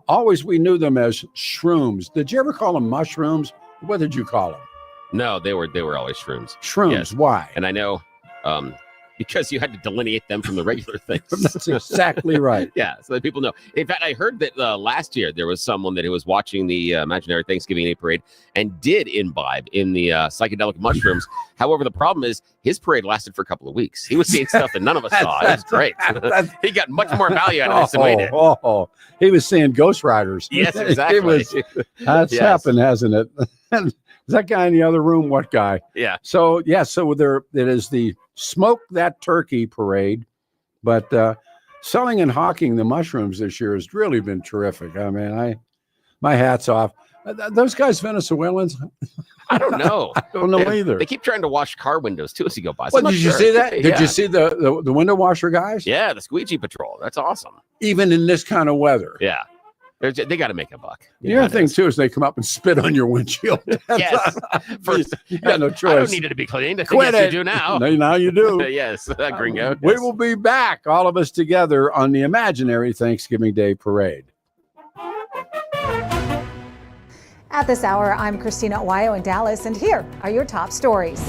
Always we knew them as shrooms. Did you ever call them mushrooms? What did you call them? No, they were always shrooms. Shrooms. Yes. Why? And I know Because you had to delineate them from the regular things. That's exactly right. Yeah, so that people know. In fact, I heard that last year there was someone that was watching the Imaginary Thanksgiving Day Parade and did imbibe in the psychedelic mushrooms. However, the problem is his parade lasted for a couple of weeks. He was seeing stuff that none of us saw. It was great. He got much more value out of this than we did. He was seeing Ghost Riders. Yes, exactly. That's happened, hasn't it? Is that guy in the other room? What guy? Yeah. So there it is, the Smoke That Turkey parade, but selling and hawking the mushrooms this year has really been terrific. I mean, my hat's off. Those guys Venezuelans? I don't know. I don't know either. They keep trying to wash car windows too as you go by. Well, did you see that? Did you see the window washer guys? Yeah, the squeegee patrol. That's awesome. Even in this kind of weather. Yeah. They got to make a buck. The other thing, too, is they come up and spit on your windshield. Yes. First, you got no choice. I don't need it to be cleaned. I think Quit yes, it. you do now. Now you do. Yes, gringo. We will be back, all of us together, on the Imaginary Thanksgiving Day Parade. At this hour, I'm Christina Owayo in Dallas, and here are your top stories.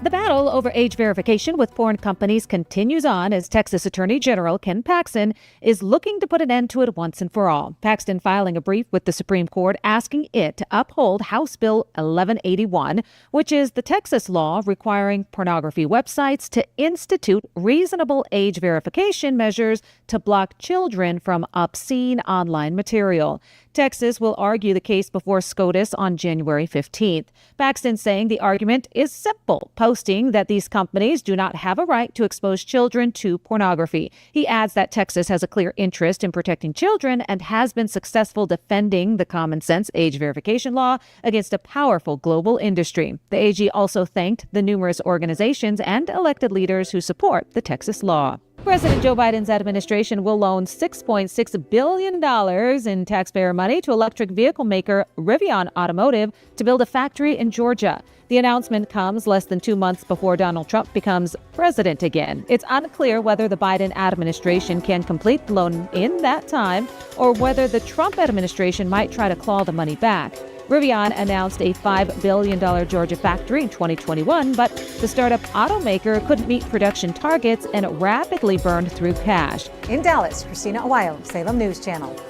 The battle over age verification with foreign companies continues on as Texas Attorney General Ken Paxton is looking to put an end to it once and for all. Paxton filing a brief with the Supreme Court asking it to uphold House Bill 1181, which is the Texas law requiring pornography websites to institute reasonable age verification measures to block children from obscene online material. Texas will argue the case before SCOTUS on January 15th. Paxton saying the argument is simple, posting that these companies do not have a right to expose children to pornography. He adds that Texas has a clear interest in protecting children and has been successful defending the common sense age verification law against a powerful global industry. The AG also thanked the numerous organizations and elected leaders who support the Texas law. President Joe Biden's administration will loan $6.6 billion in taxpayer money to electric vehicle maker Rivian Automotive to build a factory in Georgia. The announcement comes less than 2 months before Donald Trump becomes president again. It's unclear whether the Biden administration can complete the loan in that time or whether the Trump administration might try to claw the money back. Rivian announced a $5 billion Georgia factory in 2021, but the startup automaker couldn't meet production targets and rapidly burned through cash. In Dallas, Christina Owayo, Salem News Channel.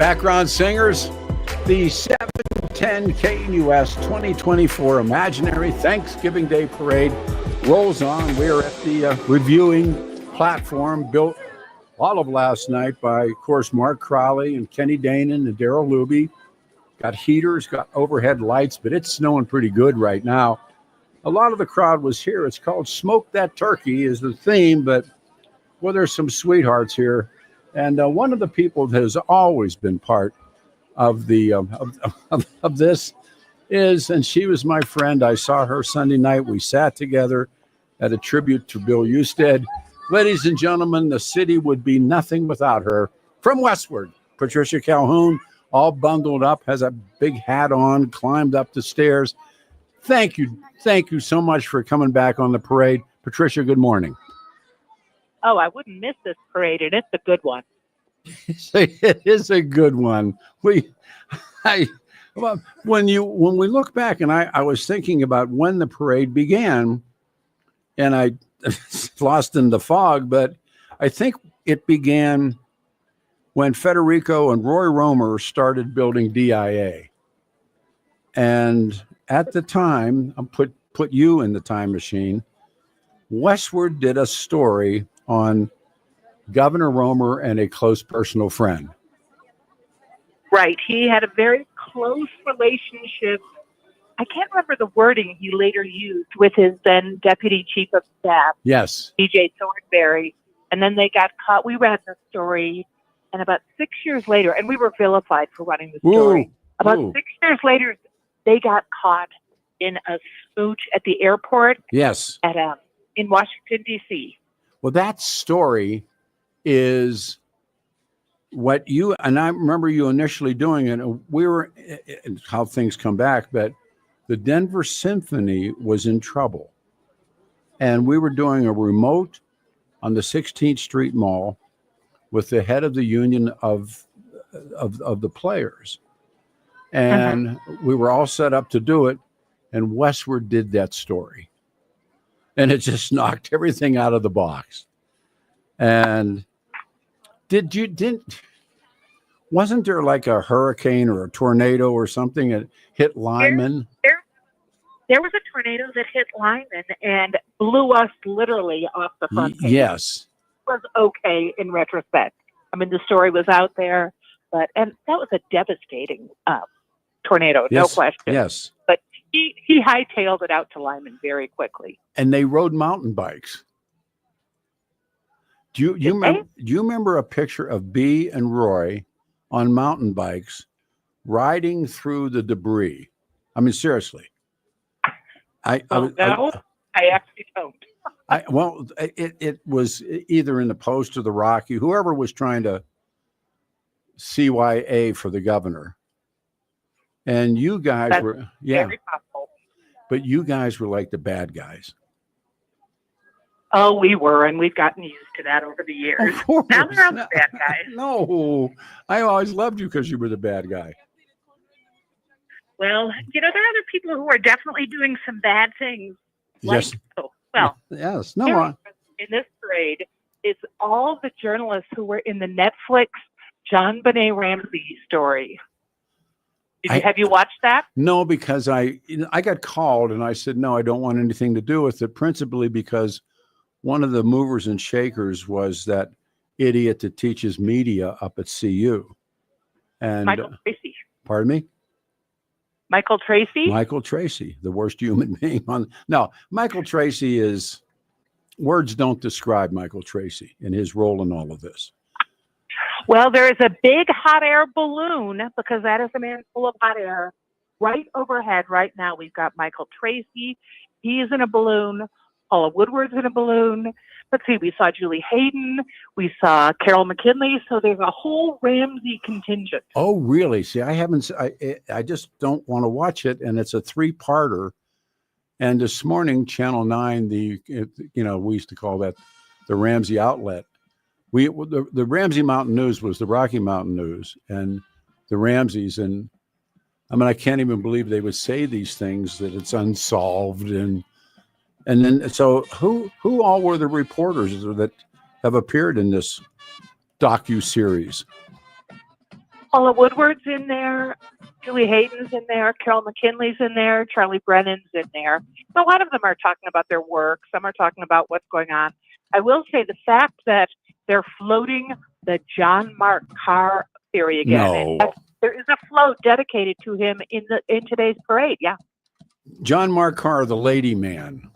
Background singers, the 710 KNUS 2024 Imaginary Thanksgiving Day Parade rolls on. We are at the reviewing platform built all of last night by, of course, Mark Crowley and Kenny Danon and Daryl Luby. Got heaters, got overhead lights, but it's snowing pretty good right now. A lot of the crowd was here. It's called Smoke That Turkey is the theme, but well, there's some sweethearts here. And one of the people that has always been part of the of this is, and she was my friend. I saw her Sunday night. We sat together at a tribute to Bill Usted. Ladies and gentlemen, the city would be nothing without her. From Westword, Patricia Calhoun, all bundled up, has a big hat on, climbed up the stairs. Thank you so much for coming back on the parade. Patricia, good morning. Oh, I wouldn't miss this parade, and it's a good one. It is a good one. When we look back, and I was thinking about when the parade began, and I lost in the fog, but I think it began when Federico and Roy Romer started building DIA. And at the time, I'll put you in the time machine, Westword did a story on Governor Romer and a close personal friend. Right. He had a very close relationship. I can't remember the wording he later used with his then Deputy Chief of Staff, Yes. DJ Thornberry. And then they got caught. We read the story, and about 6 years later, and we were vilified for running the story. About 6 years later, they got caught in a smooch at the airport. Yes. In Washington, D.C. Well, that story is what you, and I remember you initially doing it. We were, how things come back, but the Denver Symphony was in trouble. And we were doing a remote on the 16th Street Mall with the head of the union of the players. And we were all set up to do it. And Westword did that story. And it just knocked everything out of the box. And wasn't there like a hurricane or a tornado or something that hit Lyman? There was a tornado that hit Lyman and blew us literally off the front page. Yes. It was okay in retrospect. I mean, the story was out there, and that was a devastating tornado, no question. Yes. But he hightailed it out to Lyman very quickly. And they rode mountain bikes. Do you remember a picture of B and Roy on mountain bikes riding through the debris? I mean, seriously. I actually don't. It was either in the Post or the Rocky, whoever was trying to CYA for the governor. And you guys were, very possible. But you guys were like the bad guys. Oh, we were, and we've gotten used to that over the years. Of course. Now they're the bad guys. No, I always loved you because you were the bad guy. Well, there are other people who are definitely doing some bad things. Yes. Yes. No. In this parade is all the journalists who were in the Netflix John Benet Ramsey story. Have you watched that? No, because I got called and I said, no, I don't want anything to do with it, principally because one of the movers and shakers was that idiot that teaches media up at CU. And Michael Tracy. Pardon me? Michael Tracy? Michael Tracy, the worst human being on. No, Michael Tracy is, words don't describe Michael Tracy and his role in all of this. Well, there is a big hot air balloon, because that is a man full of hot air, right overhead right now. We've got Michael Tracy. He's in a balloon. Paula Woodward's in a balloon. Let's see, we saw Julie Hayden. We saw Carol McKinley. So there's a whole Ramsey contingent. Oh, really? See, I just don't want to watch it. And it's a 3-parter. And this morning, Channel 9, we used to call that the Ramsey outlet. The Ramsey Mountain News was the Rocky Mountain News, and the Ramseys. And I mean, I can't even believe they would say these things, that it's unsolved. And then, so who all were the reporters that have appeared in this docu-series? Paula Woodward's in there, Julie Hayden's in there, Carol McKinley's in there, Charlie Brennan's in there. A lot of them are talking about their work. Some are talking about what's going on. I will say the fact that they're floating the John Mark Carr theory again. No. There is a float dedicated to him in today's parade. Yeah. John Mark Carr, the lady man.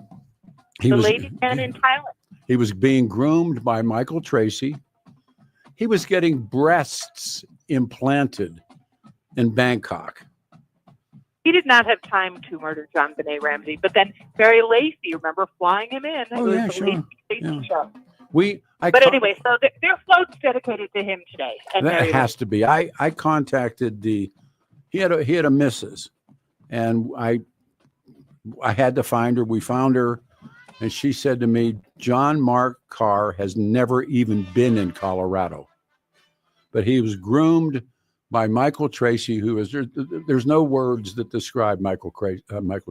The lady man in Thailand. He was being groomed by Michael Tracy. He was getting breasts implanted in Bangkok. He did not have time to murder John Benet Ramsey, but then Barry Lacey, remember flying him in? Oh, yeah, sure. Yeah. Show. Anyway, so their float's dedicated to him today. And that has to be. I contacted he had a missus, and I had to find her. We found her, and she said to me, John Mark Carr has never even been in Colorado, but he was groomed by Michael Tracy, who is there's no words that describe Michael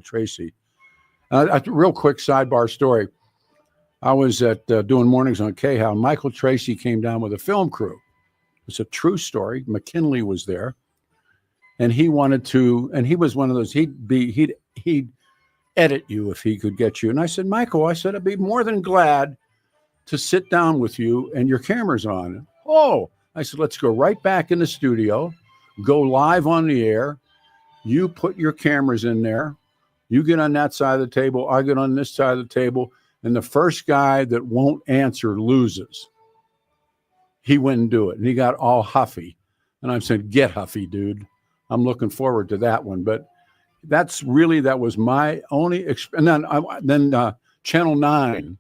Tracy. A real quick sidebar story. I was doing mornings on KHOW. Michael Tracy came down with a film crew. It's a true story. McKinley was there, and he wanted to, and he was one of those. He'd edit you if he could get you. And I said, Michael, I'd be more than glad to sit down with you, and your camera's on. Oh, I said, let's go right back in the studio, go live on the air. You put your cameras in there. You get on that side of the table. I get on this side of the table. And the first guy that won't answer loses. He wouldn't do it. And he got all huffy. And I said, get huffy, dude. I'm looking forward to that one. But that was my only experience. And then Channel 9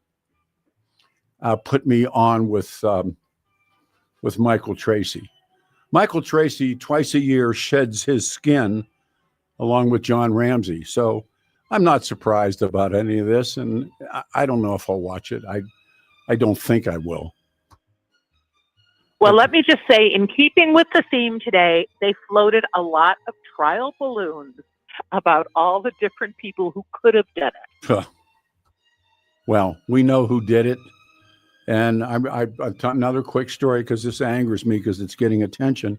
put me on with Michael Tracy. Michael Tracy, twice a year, sheds his skin along with John Ramsey. So I'm not surprised about any of this, and I don't know if I'll watch it. I don't think I will. Well, let me just say, in keeping with the theme today, they floated a lot of trial balloons about all the different people who could have done it. Well, we know who did it. And I'll tell another quick story because this angers me because it's getting attention.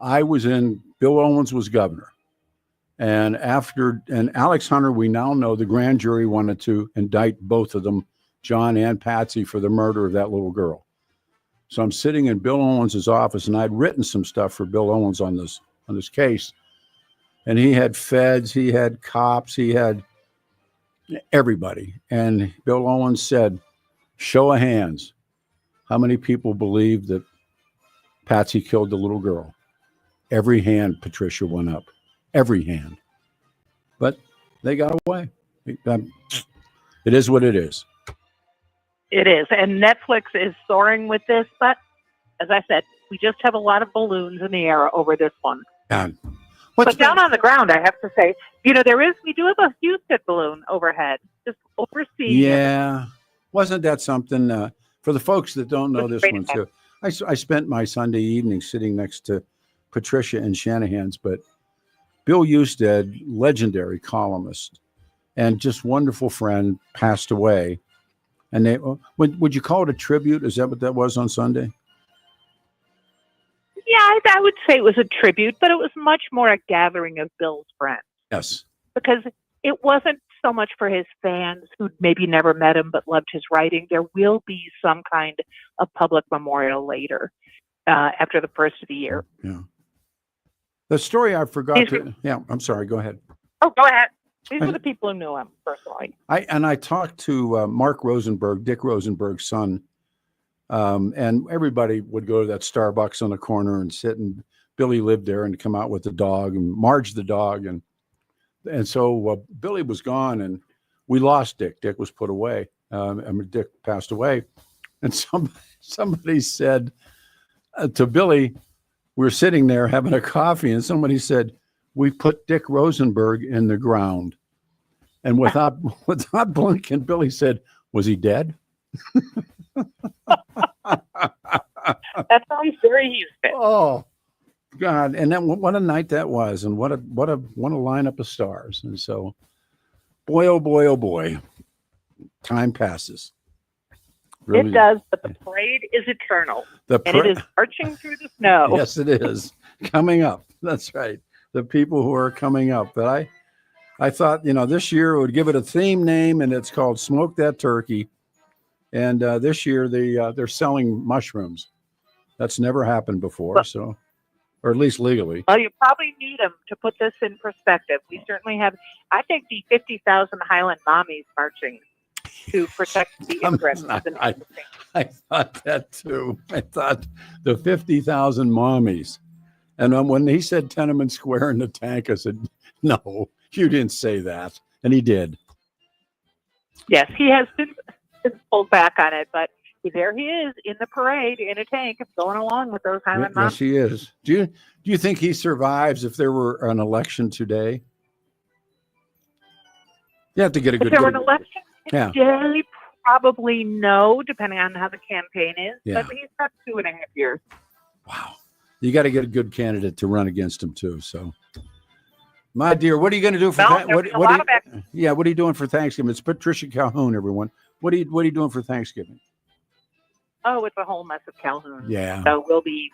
Bill Owens was governor. And Alex Hunter, we now know the grand jury wanted to indict both of them, John and Patsy, for the murder of that little girl. So I'm sitting in Bill Owens's office, and I'd written some stuff for Bill Owens on this case. And he had feds, he had cops, he had everybody. And Bill Owens said, show of hands, how many people believe that Patsy killed the little girl? Every hand, Patricia, went up. Every hand. But they got away. It is what it is. It is. And Netflix is soaring with this. But as I said, we just have a lot of balloons in the air over this one. But down on the ground, I have to say, we do have a Houston balloon overhead, just overseeing. Yeah. Wasn't that something for the folks that don't know this one too? I spent my Sunday evening sitting next to Patricia and Shanahan's, but Bill Husted, legendary columnist and just wonderful friend, passed away. And would you call it a tribute? Is that what that was on Sunday? Yeah, I would say it was a tribute, but it was much more a gathering of Bill's friends. Yes. Because it wasn't so much for his fans who'd maybe never met him but loved his writing. There will be some kind of public memorial later after the first of the year. Yeah. The story I forgot I'm sorry, go ahead. Oh, go ahead. These were the people who knew him personally. I talked to Mark Rosenberg, Dick Rosenberg's son, and everybody would go to that Starbucks on the corner and sit, and Billy lived there and come out with the dog and Marge the dog. And so Billy was gone and we lost Dick. Dick was put away. Dick passed away. And somebody said to Billy, we were sitting there having a coffee, and somebody said, we put Dick Rosenberg in the ground. And without blinking, Billy said, was he dead? That sounds very Houston. Oh, God. And then what a night that was, and what a lineup of stars. And so, boy, oh boy, oh boy, time passes. Really. It does, but the parade is eternal. And it is marching through the snow. Yes, it is. coming up. That's right. The people who are coming up. But I thought, this year it would give it a theme name, and it's called Smoke That Turkey. And this year they're selling mushrooms. That's never happened before, or at least legally. Well, you probably need them to put this in perspective. We certainly have, I think, the 50,000 Highland mommies marching to protect the interests of the nation. I thought that too. I thought the 50,000 mommies. And when he said Tenement Square in the tank, I said, no, you didn't say that. And he did. Yes, he has been pulled back on it, but there he is in the parade in a tank going along with those Highland mommies. Yes, he is. Do you think he survives if there were an election today? You have to get a good... If there were an election yeah. today, probably no, depending on how the campaign is. Yeah. But he's got 2.5 years. You got to get a good candidate to run against him too. So, my dear, what are you going to do for what are you doing for Thanksgiving? It's Patricia Calhoun, everyone. What are you doing for Thanksgiving? Oh, it's a whole mess of Calhoun. Yeah. So we'll be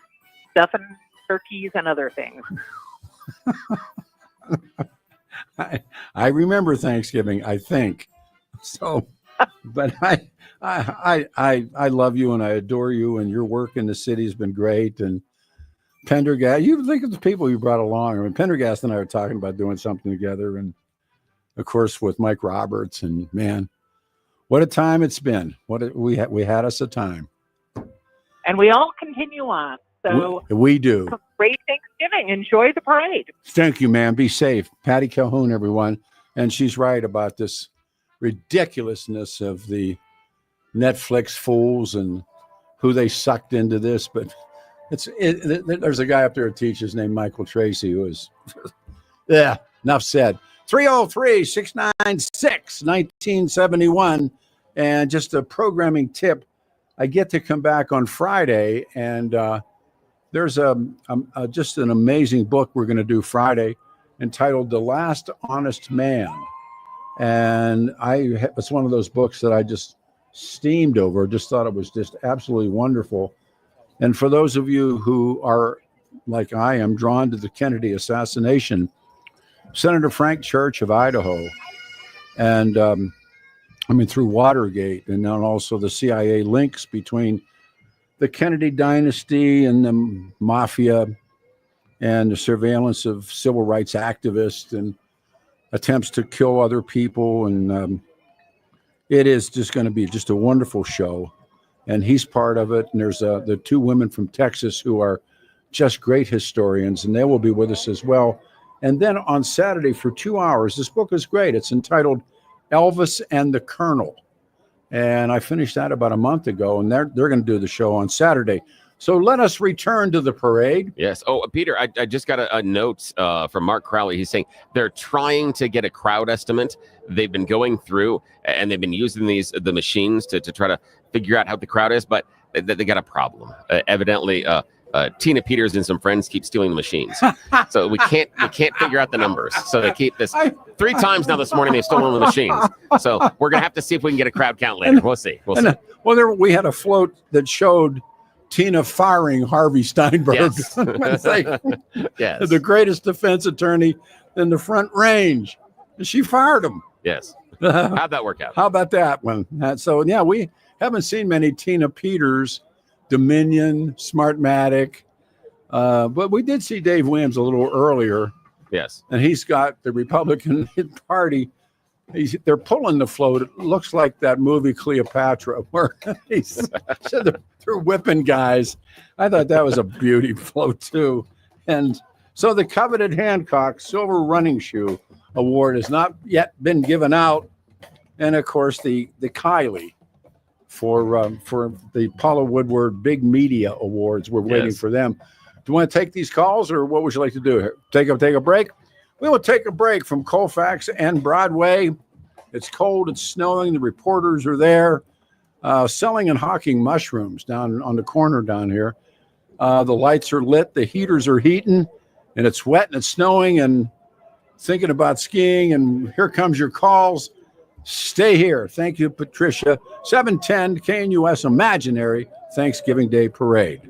stuffing turkeys and other things. I remember Thanksgiving, I think. So, but I love you and I adore you, and your work in the city has been great. And Pendergast, you think of the people you brought along. I mean, Pendergast and I are talking about doing something together, and of course with Mike Roberts. And man, what a time it's been! We had us a time, and we all continue on. So we do. Great Thanksgiving. Enjoy the parade. Thank you, man. Be safe. Patty Calhoun, everyone. And she's right about this ridiculousness of the Netflix fools and who they sucked into this. But there's a guy up there who teaches named Michael Tracy who is, yeah, enough said. 303-696-1971. And just a programming tip. I get to come back on Friday, and there's just an amazing book we're going to do Friday entitled The Last Honest Man. And it's one of those books that I just steamed over, just thought it was just absolutely wonderful. And for those of you who are, like I am, drawn to the Kennedy assassination, Senator Frank Church of Idaho, and through Watergate, and then also the CIA links between the Kennedy dynasty and the mafia and the surveillance of civil rights activists and attempts to kill other people. And it is just going to be just a wonderful show. And he's part of it. And there's the two women from Texas who are just great historians, and they will be with us as well. And then on Saturday for 2 hours, this book is great. It's entitled Elvis and the Colonel. And I finished that about a month ago, and they're going to do the show on Saturday. So let us return to the parade. Yes. Oh, Peter, I just got a note from Mark Crowley. He's saying they're trying to get a crowd estimate. They've been going through, and they've been using the machines to try to figure out how the crowd is, but they got a problem. Evidently, Tina Peters and some friends keep stealing the machines, so we can't figure out the numbers. So they keep this 3 times now this morning. They've stolen the machines. So we're gonna have to see if we can get a crowd count later. We'll see. We had a float that showed Tina firing Harvey Steinberg. Yes. Yes. The greatest defense attorney in the Front Range, and she fired him. Yes. How'd that work out? How about that one? So yeah, we haven't seen many Tina Peters, Dominion, Smartmatic, but we did see Dave Williams a little earlier. Yes. And he's got the Republican Party. They're pulling the float. It looks like that movie Cleopatra, where they're whipping guys. I thought that was a beauty float too. And so the coveted Hancock Silver Running Shoe Award has not yet been given out. And of course, the Kylie for the Paula Woodward Big Media Awards. We're waiting for them. Do you want to take these calls, or what would you like to do? Take a break? We will take a break from Colfax and Broadway. It's cold, it's snowing, the reporters are there selling and hawking mushrooms down on the corner down here. The lights are lit, the heaters are heating, and it's wet and it's snowing, and thinking about skiing, and here comes your calls. Stay here. Thank you, Patricia. 710 KNUS Imaginary Thanksgiving Day Parade.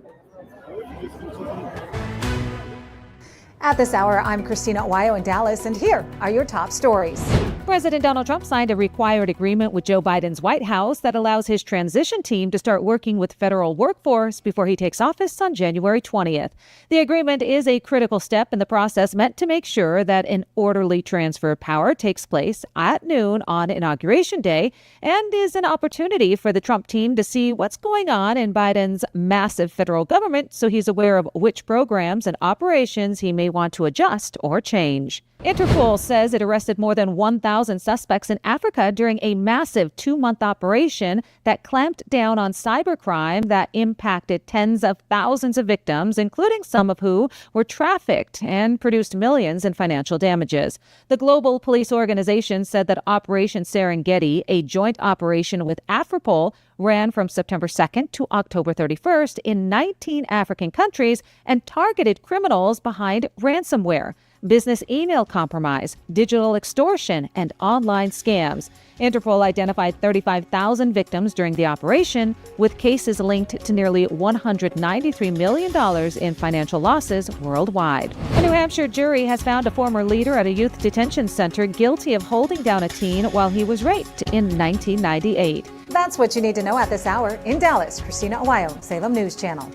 At this hour, I'm Christina Owayo in Dallas, and here are your top stories. President Donald Trump signed a required agreement with Joe Biden's White House that allows his transition team to start working with federal workforce before he takes office on January 20th. The agreement is a critical step in the process meant to make sure that an orderly transfer of power takes place at noon on Inauguration Day and is an opportunity for the Trump team to see what's going on in Biden's massive federal government so he's aware of which programs and operations he may want to adjust or change. Interpol says it arrested more than 1,000 suspects in Africa during a massive 2-month operation that clamped down on cybercrime that impacted tens of thousands of victims, including some of who were trafficked, and produced millions in financial damages. The global police organization said that Operation Serengeti, a joint operation with Afripol, ran from September 2nd to October 31st in 19 African countries and targeted criminals behind ransomware, business email compromise, digital extortion, and online scams. Interpol identified 35,000 victims during the operation, with cases linked to nearly $193 million in financial losses worldwide. A New Hampshire jury has found a former leader at a youth detention center guilty of holding down a teen while he was raped in 1998. That's what you need to know at this hour. In Dallas, Christina Owayo, Salem News Channel.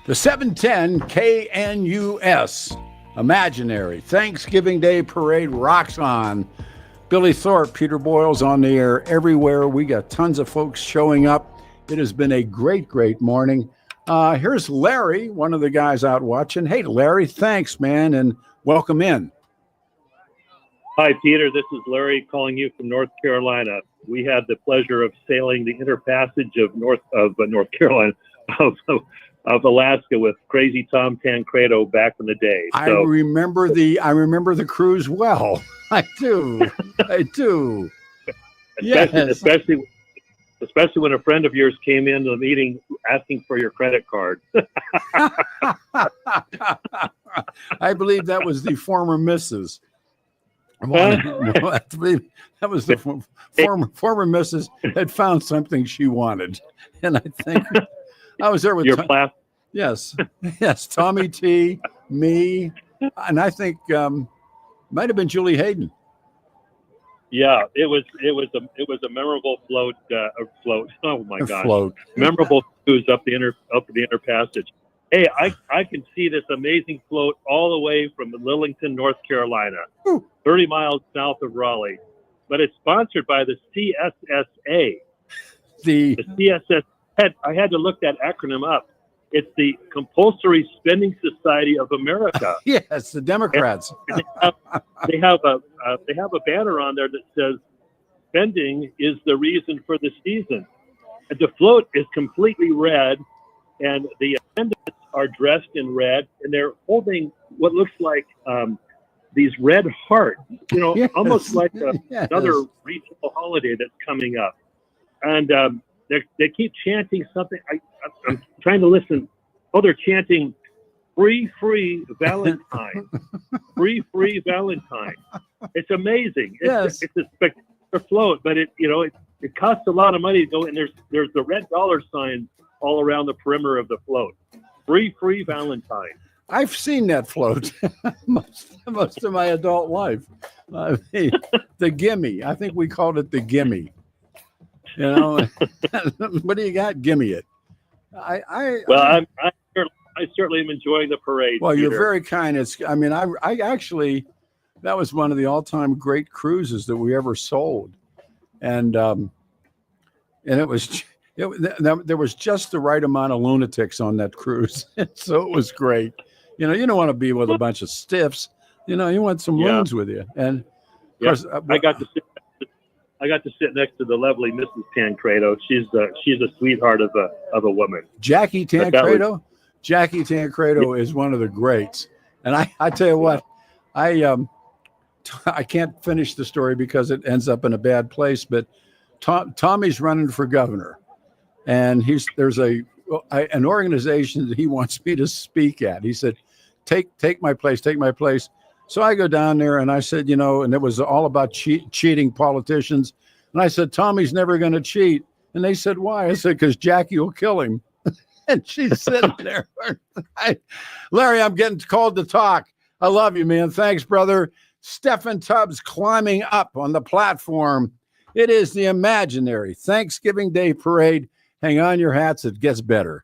The 710 KNUS Imaginary Thanksgiving Day Parade rocks on. Billy Thorpe, Peter Boyles on the air everywhere. We got tons of folks showing up. It has been a great, great morning. Here's Larry, one of the guys out watching. Hey, Larry, thanks, man, and welcome in. Hi, Peter. This is Larry calling you from North Carolina. We had the pleasure of sailing the interpassage of North Carolina, of Alaska with Crazy Tom Tancredo back in the day. I remember the cruise well. I do. Yes. Especially when a friend of yours came into the meeting asking for your credit card. I believe that was the former Mrs. I believe that was the former Mrs. had found something she wanted, and I think I was there with your class. Yes, Tommy T, me, and I think might have been Julie Hayden. Yeah, it was a memorable float. Oh my gosh, float. Memorable cruise up the interpassage. Hey, I can see this amazing float all the way from Lillington, North Carolina, 30 miles south of Raleigh. But it's sponsored by the CSSA. The CSSA, I had to look that acronym up. It's the Compulsory Spending Society of America. Yes, the Democrats. They have a banner on there that says, "Spending is the reason for the season." And the float is completely red, and the attendants are dressed in red, and they're holding what looks like these red hearts, Yes. almost like Yes. another regional holiday that's coming up. And they keep chanting something. I'm trying to listen. Oh, they're chanting, "Free Valentine." Free Valentine. It's amazing. It's a spectacular float, but it costs a lot of money to go, and there's the red dollar signs all around the perimeter of the float. Free Valentine. I've seen that float most of my adult life. The gimme. I think we called it the gimme. What do you got? Gimme it. I certainly am enjoying the parade. Well, you're Peter. very kind. I actually, that was one of the all-time great cruises that we ever sold, and there was just the right amount of lunatics on that cruise, so it was great. You don't want to be with a bunch of stiffs. You want some loons with you, and of course, I got to sit next to the lovely Mrs. Tancredo. She's a sweetheart of a woman. Jackie Tancredo. Jackie Tancredo is one of the greats, and I tell you what, I can't finish the story because it ends up in a bad place. But Tommy's running for governor, and there's an organization that he wants me to speak at. He said, "Take my place, take my place." So I go down there and I said, and it was all about cheating politicians. And I said, "Tommy's never going to cheat." And they said, "Why?" I said, "Because Jackie will kill him." And she's sitting there. Larry, I'm getting called to talk. I love you, man. Thanks, brother. Steffan Tubbs climbing up on the platform. It is the imaginary Thanksgiving Day Parade. Hang on your hats. It gets better.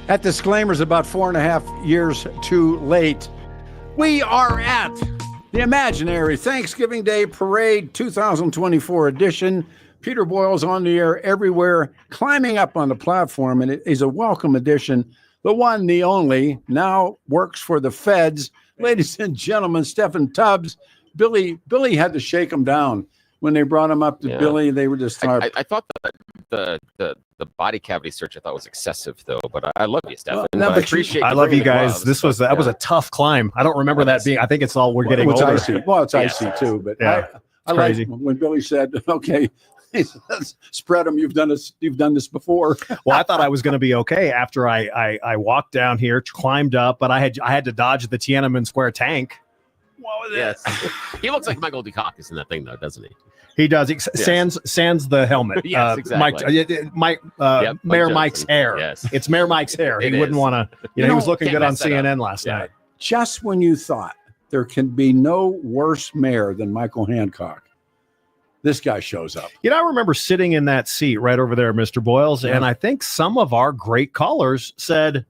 That disclaimer's about 4.5 years too late. We are at the imaginary Thanksgiving Day Parade 2024 edition. Peter Boyles on the air everywhere, climbing up on the platform, and it is a welcome addition. The one, the only, now works for the feds. Ladies and gentlemen, Steffan Tubbs. Billy had to shake him down when they brought him up to Billy. They were just I thought that the body cavity search I thought was excessive though, but I love you, Steffan. No, I appreciate. I love you guys. That was a tough climb. I don't remember that being. I think it's all we're getting older. Icy. Well, it's icy too, but I like when Billy said, "Okay." He says, spread them. You've done this before. Well, I thought I was going to be okay after I walked down here, climbed up, but I had to dodge the Tiananmen Square tank. What was it? He looks like Michael Dukakis in that thing, though, doesn't he? He does. Sans the helmet. Yes, exactly. Mayor Mike's hair. Yes, it's Mayor Mike's hair. He wouldn't want to. He was looking good on CNN last night. Just when you thought there can be no worse mayor than Michael Hancock, this guy shows up. I remember sitting in that seat right over there, Mr. Boyles, and I think some of our great callers said,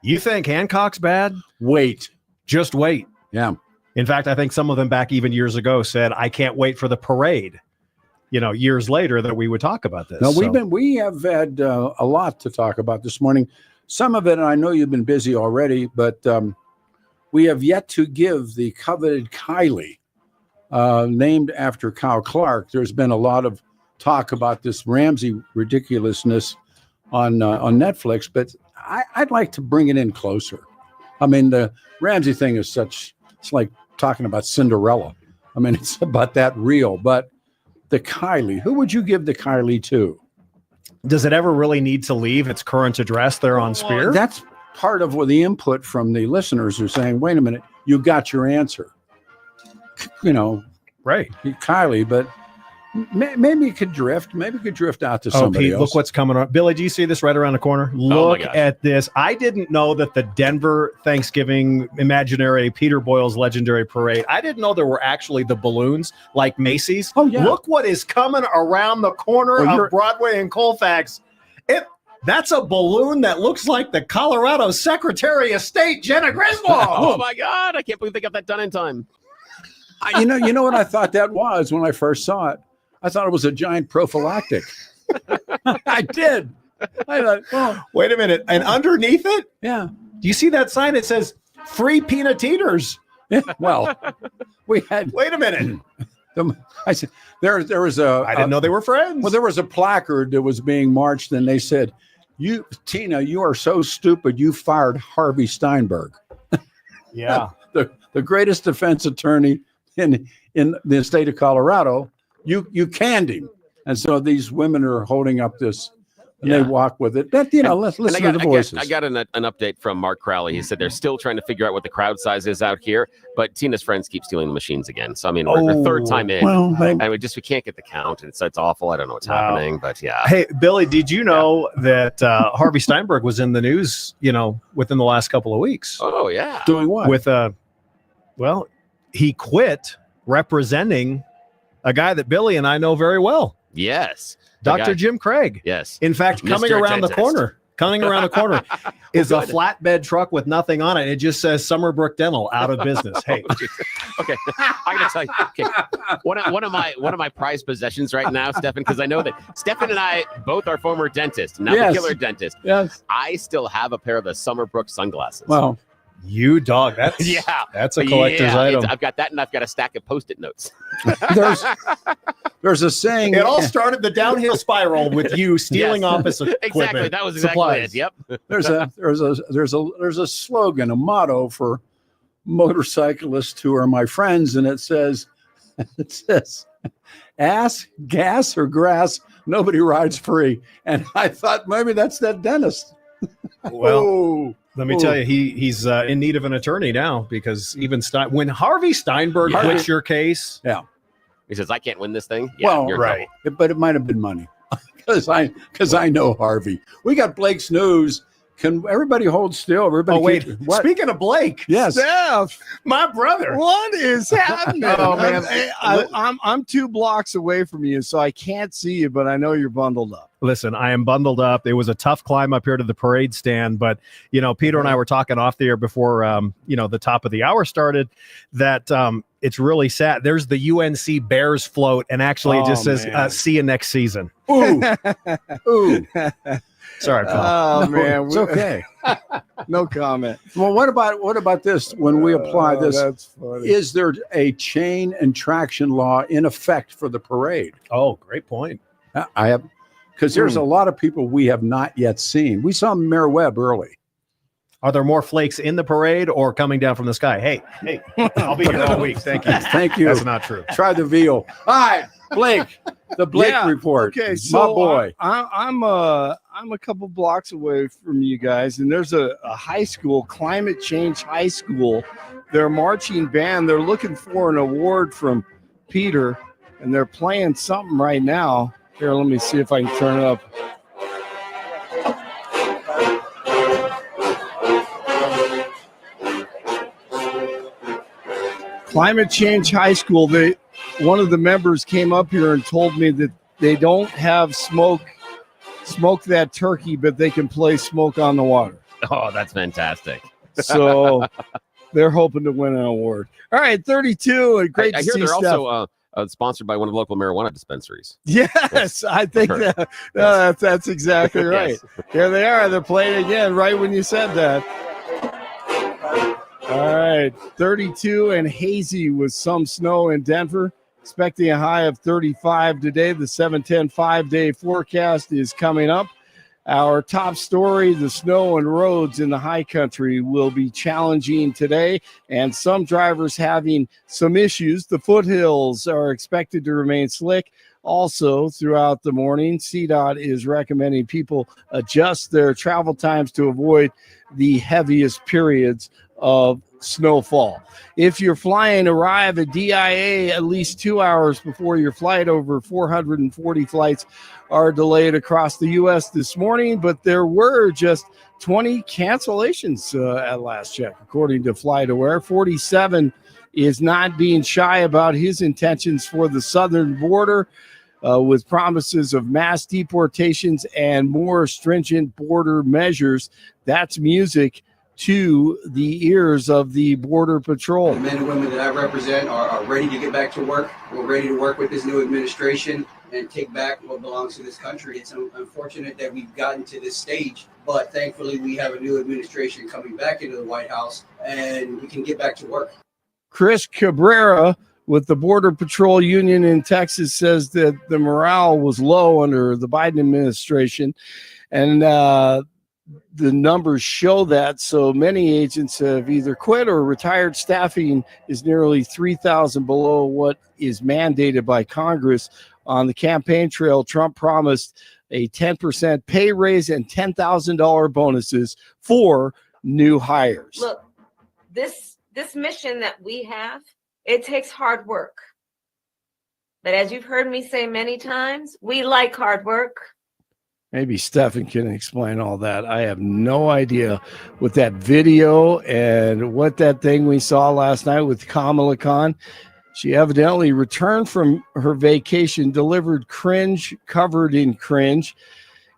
"You think Hancock's bad? Wait. Just wait." Yeah. In fact, I think some of them back even years ago said, "I can't wait for the parade." Years later that we would talk about this. No, we have had a lot to talk about this morning. Some of it, and I know you've been busy already, but we have yet to give the coveted Kylie. Named after Kyle Clark. There's been a lot of talk about this Ramsey ridiculousness on Netflix, but I'd like to bring it in closer. I mean, the Ramsey thing is it's like talking about Cinderella. I mean, it's about that real. But the Kylie, who would you give the Kylie to? Does it ever really need to leave its current address there on Spear? Well, that's part of what the input from the listeners are saying. Wait a minute, you got your answer. Right, Kylie, but maybe it could drift. Maybe it could drift out to somebody Pete, else. Look what's coming up. Billy, do you see this right around the corner? Look at this. I didn't know that the Denver Thanksgiving Imaginary Peter Boyles Legendary Parade, I didn't know there were actually the balloons like Macy's. Oh, yeah. Look what is coming around the corner of Broadway and Colfax. That's a balloon that looks like the Colorado Secretary of State, Jenna Griswold. Oh, my God. I can't believe they got that done in time. You know what I thought that was when I first saw it? I thought it was a giant prophylactic. I did. I thought, well, wait a minute. And underneath it? Yeah. Do you see that sign? It says free peanut eaters. Well, we had. Wait a minute. I said there was a. I didn't know they were friends. Well, there was a placard that was being marched, and they said, "You, Tina, you are so stupid. You fired Harvey Steinberg." Yeah. The greatest defense attorney in the state of Colorado. You canned him, and so these women are holding up this, and they walk with it. But let's listen to the voices. I got an update from Mark Crowley. He said they're still trying to figure out what the crowd size is out here, but Tina's friends keep stealing the machines again. So I mean, we're third time in, and we can't get the count. It's awful. I don't know what's happening, but yeah. Hey, Billy, did you know that Harvey Steinberg was in the news? Within the last couple of weeks. Oh yeah, doing what? With he quit representing a guy that Billy and I know very well. Yes. Dr. Jim Craig. Yes. In fact, coming around the corner is a flatbed truck with nothing on it. It just says Summerbrook Dental out of business. Hey. Okay. I gotta tell you, one of my prized possessions right now, Steffan, because I know that Steffan and I both are former dentists, not the killer dentist. Yes. I still have a pair of the Summerbrook sunglasses. Well, you dog. That's a collector's item. I've got that, and I've got a stack of Post-it notes. There's a saying. It all started the downhill spiral with you stealing office equipment. Exactly. That was exactly it. Yep. There's a slogan, a motto for motorcyclists who are my friends, and it says, "Ass, gas, or grass, nobody rides free." And I thought maybe that's that dentist. Well. Let me tell you, he's in need of an attorney now because even when Harvey Steinberg quits your case, he says, "I can't win this thing." Yeah, well, right, but it might have been money because I know Harvey. We got Blake's news, Can everybody hold still? Everybody. Oh wait! What? Speaking of Blake, Yes. Steph, my brother. what is happening? Oh, man. I'm 2 blocks away from you, so I can't see you, but I know you're bundled up. Listen, I am bundled up. It was a tough climb up here to the parade stand, but Peter and I were talking off the air before the top of the hour started that it's really sad. There's the UNC Bears float, and actually it just says "See you next season." Ooh, ooh. Sorry, pal. Oh man, It's okay. No comment. Well, what about this? When we apply this, that's funny. is there a chain and traction law in effect for the parade? Oh, great point. I have, because there's a lot of people we have not yet seen. We saw Mayor Webb early. Are there more flakes in the parade or coming down from the sky? Hey, I'll be here all week. Thank you. Thank you. That's not true. Try the veal. All right, Blake. The Blake report. Okay, my so boy. I'm a couple blocks away from you guys, and there's a high school, Climate Change High School. Their marching band. They're looking for an award from Peter, and they're playing something right now. Here, let me see if I can turn it up. Climate Change High School. One of the members came up here and told me that they don't have smoke that turkey, but they can play Smoke on the Water. Oh, that's fantastic. So they're hoping to win an award. All right, 32. And great I to hear see they're Steph. also sponsored by one of the local marijuana dispensaries. Yes, I think that that's exactly right. Yes. Here they are. They're playing again right when you said that. All right, 32 and hazy with some snow in Denver. Expecting a high of 35 today. The 7-10 5-day forecast is coming up. Our top story, the snow and roads in the high country will be challenging today, and some drivers having some issues. The foothills are expected to remain slick. Also, throughout the morning, CDOT is recommending people adjust their travel times to avoid the heaviest periods of snowfall. If you're flying, arrive at DIA at least 2 hours before your flight. Over 440 flights are delayed across the U.S. this morning, but there were just 20 cancellations at last check, according to FlightAware. 47 is not being shy about his intentions for the southern border, with promises of mass deportations and more stringent border measures. That's music to the ears of the Border Patrol. The men and women that I represent are ready to get back to work. We're ready to work with this new administration and take back what belongs to this country. It's unfortunate that we've gotten to this stage, but thankfully we have a new administration coming back into the White House and we can get back to work. Chris Cabrera with the Border Patrol Union in Texas says that the morale was low under the Biden administration, and the numbers show that. So many agents have either quit or retired. Staffing is nearly 3,000 below what is mandated by Congress. On the campaign trail, Trump promised a 10% pay raise and $10,000 bonuses for new hires. Look, this mission that we have, it takes hard work. But as you've heard me say many times, we like hard work. Maybe Steffan can explain all that. I have no idea with that video and what that thing we saw last night with Kamala Khan. She evidently returned from her vacation, delivered cringe, covered in cringe,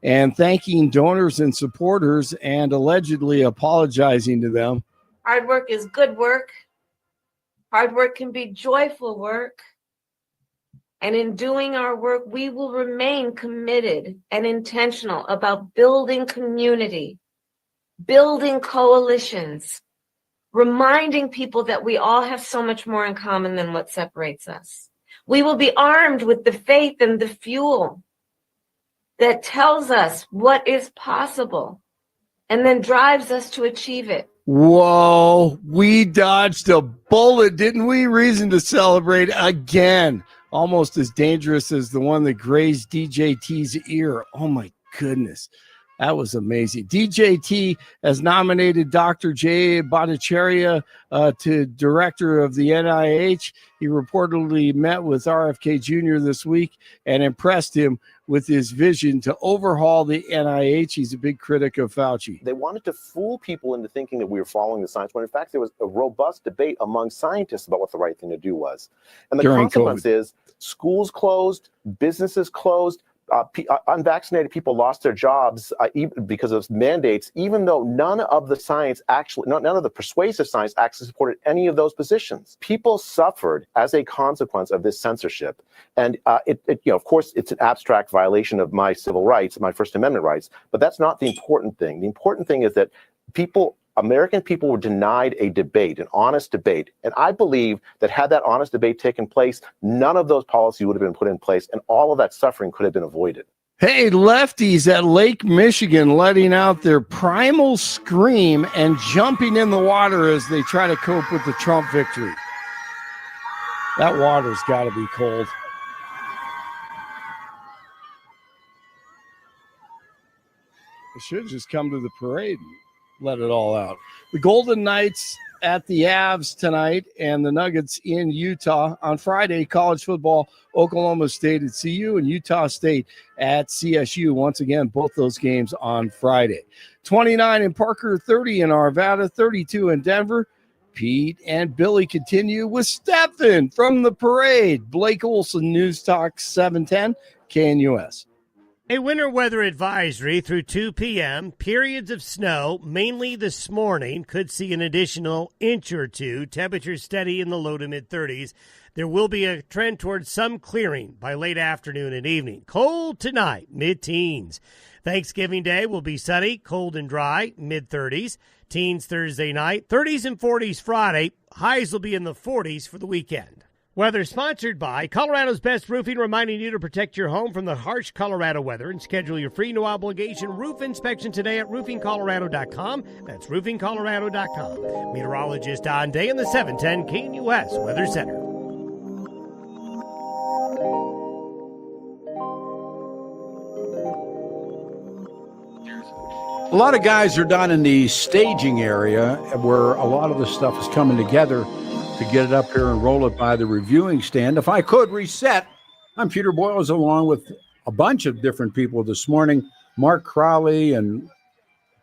and thanking donors and supporters and allegedly apologizing to them. Hard work is good work. Hard work can be joyful work. And in doing our work, we will remain committed and intentional about building community, building coalitions, reminding people that we all have so much more in common than what separates us. We will be armed with the faith and the fuel that tells us what is possible and then drives us to achieve it. Whoa, we dodged a bullet, didn't we? Reason to celebrate again. Almost as dangerous as the one that grazed DJT's ear. Oh my goodness. That was amazing. DJT has nominated Dr. Jay Bhattacharya to director of the NIH. He reportedly met with RFK Jr. this week and impressed him with his vision to overhaul the NIH. He's a big critic of Fauci. They wanted to fool people into thinking that we were following the science, when in fact there was a robust debate among scientists about what the right thing to do was. And the During consequence COVID. is schools closed, businesses closed, unvaccinated people lost their jobs even because of mandates, even though none of the science none of the persuasive science actually supported any of those positions. People suffered as a consequence of this censorship. And of course, it's an abstract violation of my civil rights, my First Amendment rights, but that's not the important thing. The important thing is that American people were denied a debate, an honest debate. And I believe that had that honest debate taken place, none of those policies would have been put in place and all of that suffering could have been avoided. Hey, lefties at Lake Michigan letting out their primal scream and jumping in the water as they try to cope with the Trump victory. That water's got to be cold. I should just come to the parade and let it all out. The Golden Knights at the Avs tonight and the Nuggets in Utah. On Friday, college football, Oklahoma State at CU and Utah State at CSU. Once again, both those games on Friday. 29 in Parker, 30 in Arvada, 32 in Denver. Pete and Billy continue with Steffan from the parade. Blake Olson, News Talk 710, KNUS. A winter weather advisory through 2 p.m. Periods of snow, mainly this morning, could see an additional inch or two. Temperatures steady in the low to mid-30s. There will be a trend towards some clearing by late afternoon and evening. Cold tonight, mid-teens. Thanksgiving Day will be sunny, cold and dry, mid-30s. Teens Thursday night, 30s and 40s Friday. Highs will be in the 40s for the weekend. Weather sponsored by Colorado's Best Roofing, reminding you to protect your home from the harsh Colorado weather and schedule your free no-obligation roof inspection today at roofingcolorado.com. That's roofingcolorado.com. Meteorologist Don Day in the 710 KNUS Weather Center. A lot of guys are down in the staging area where a lot of the stuff is coming together to get it up here and roll it by the reviewing stand. If I could reset, I'm Peter Boyles along with a bunch of different people this morning. Mark Crowley and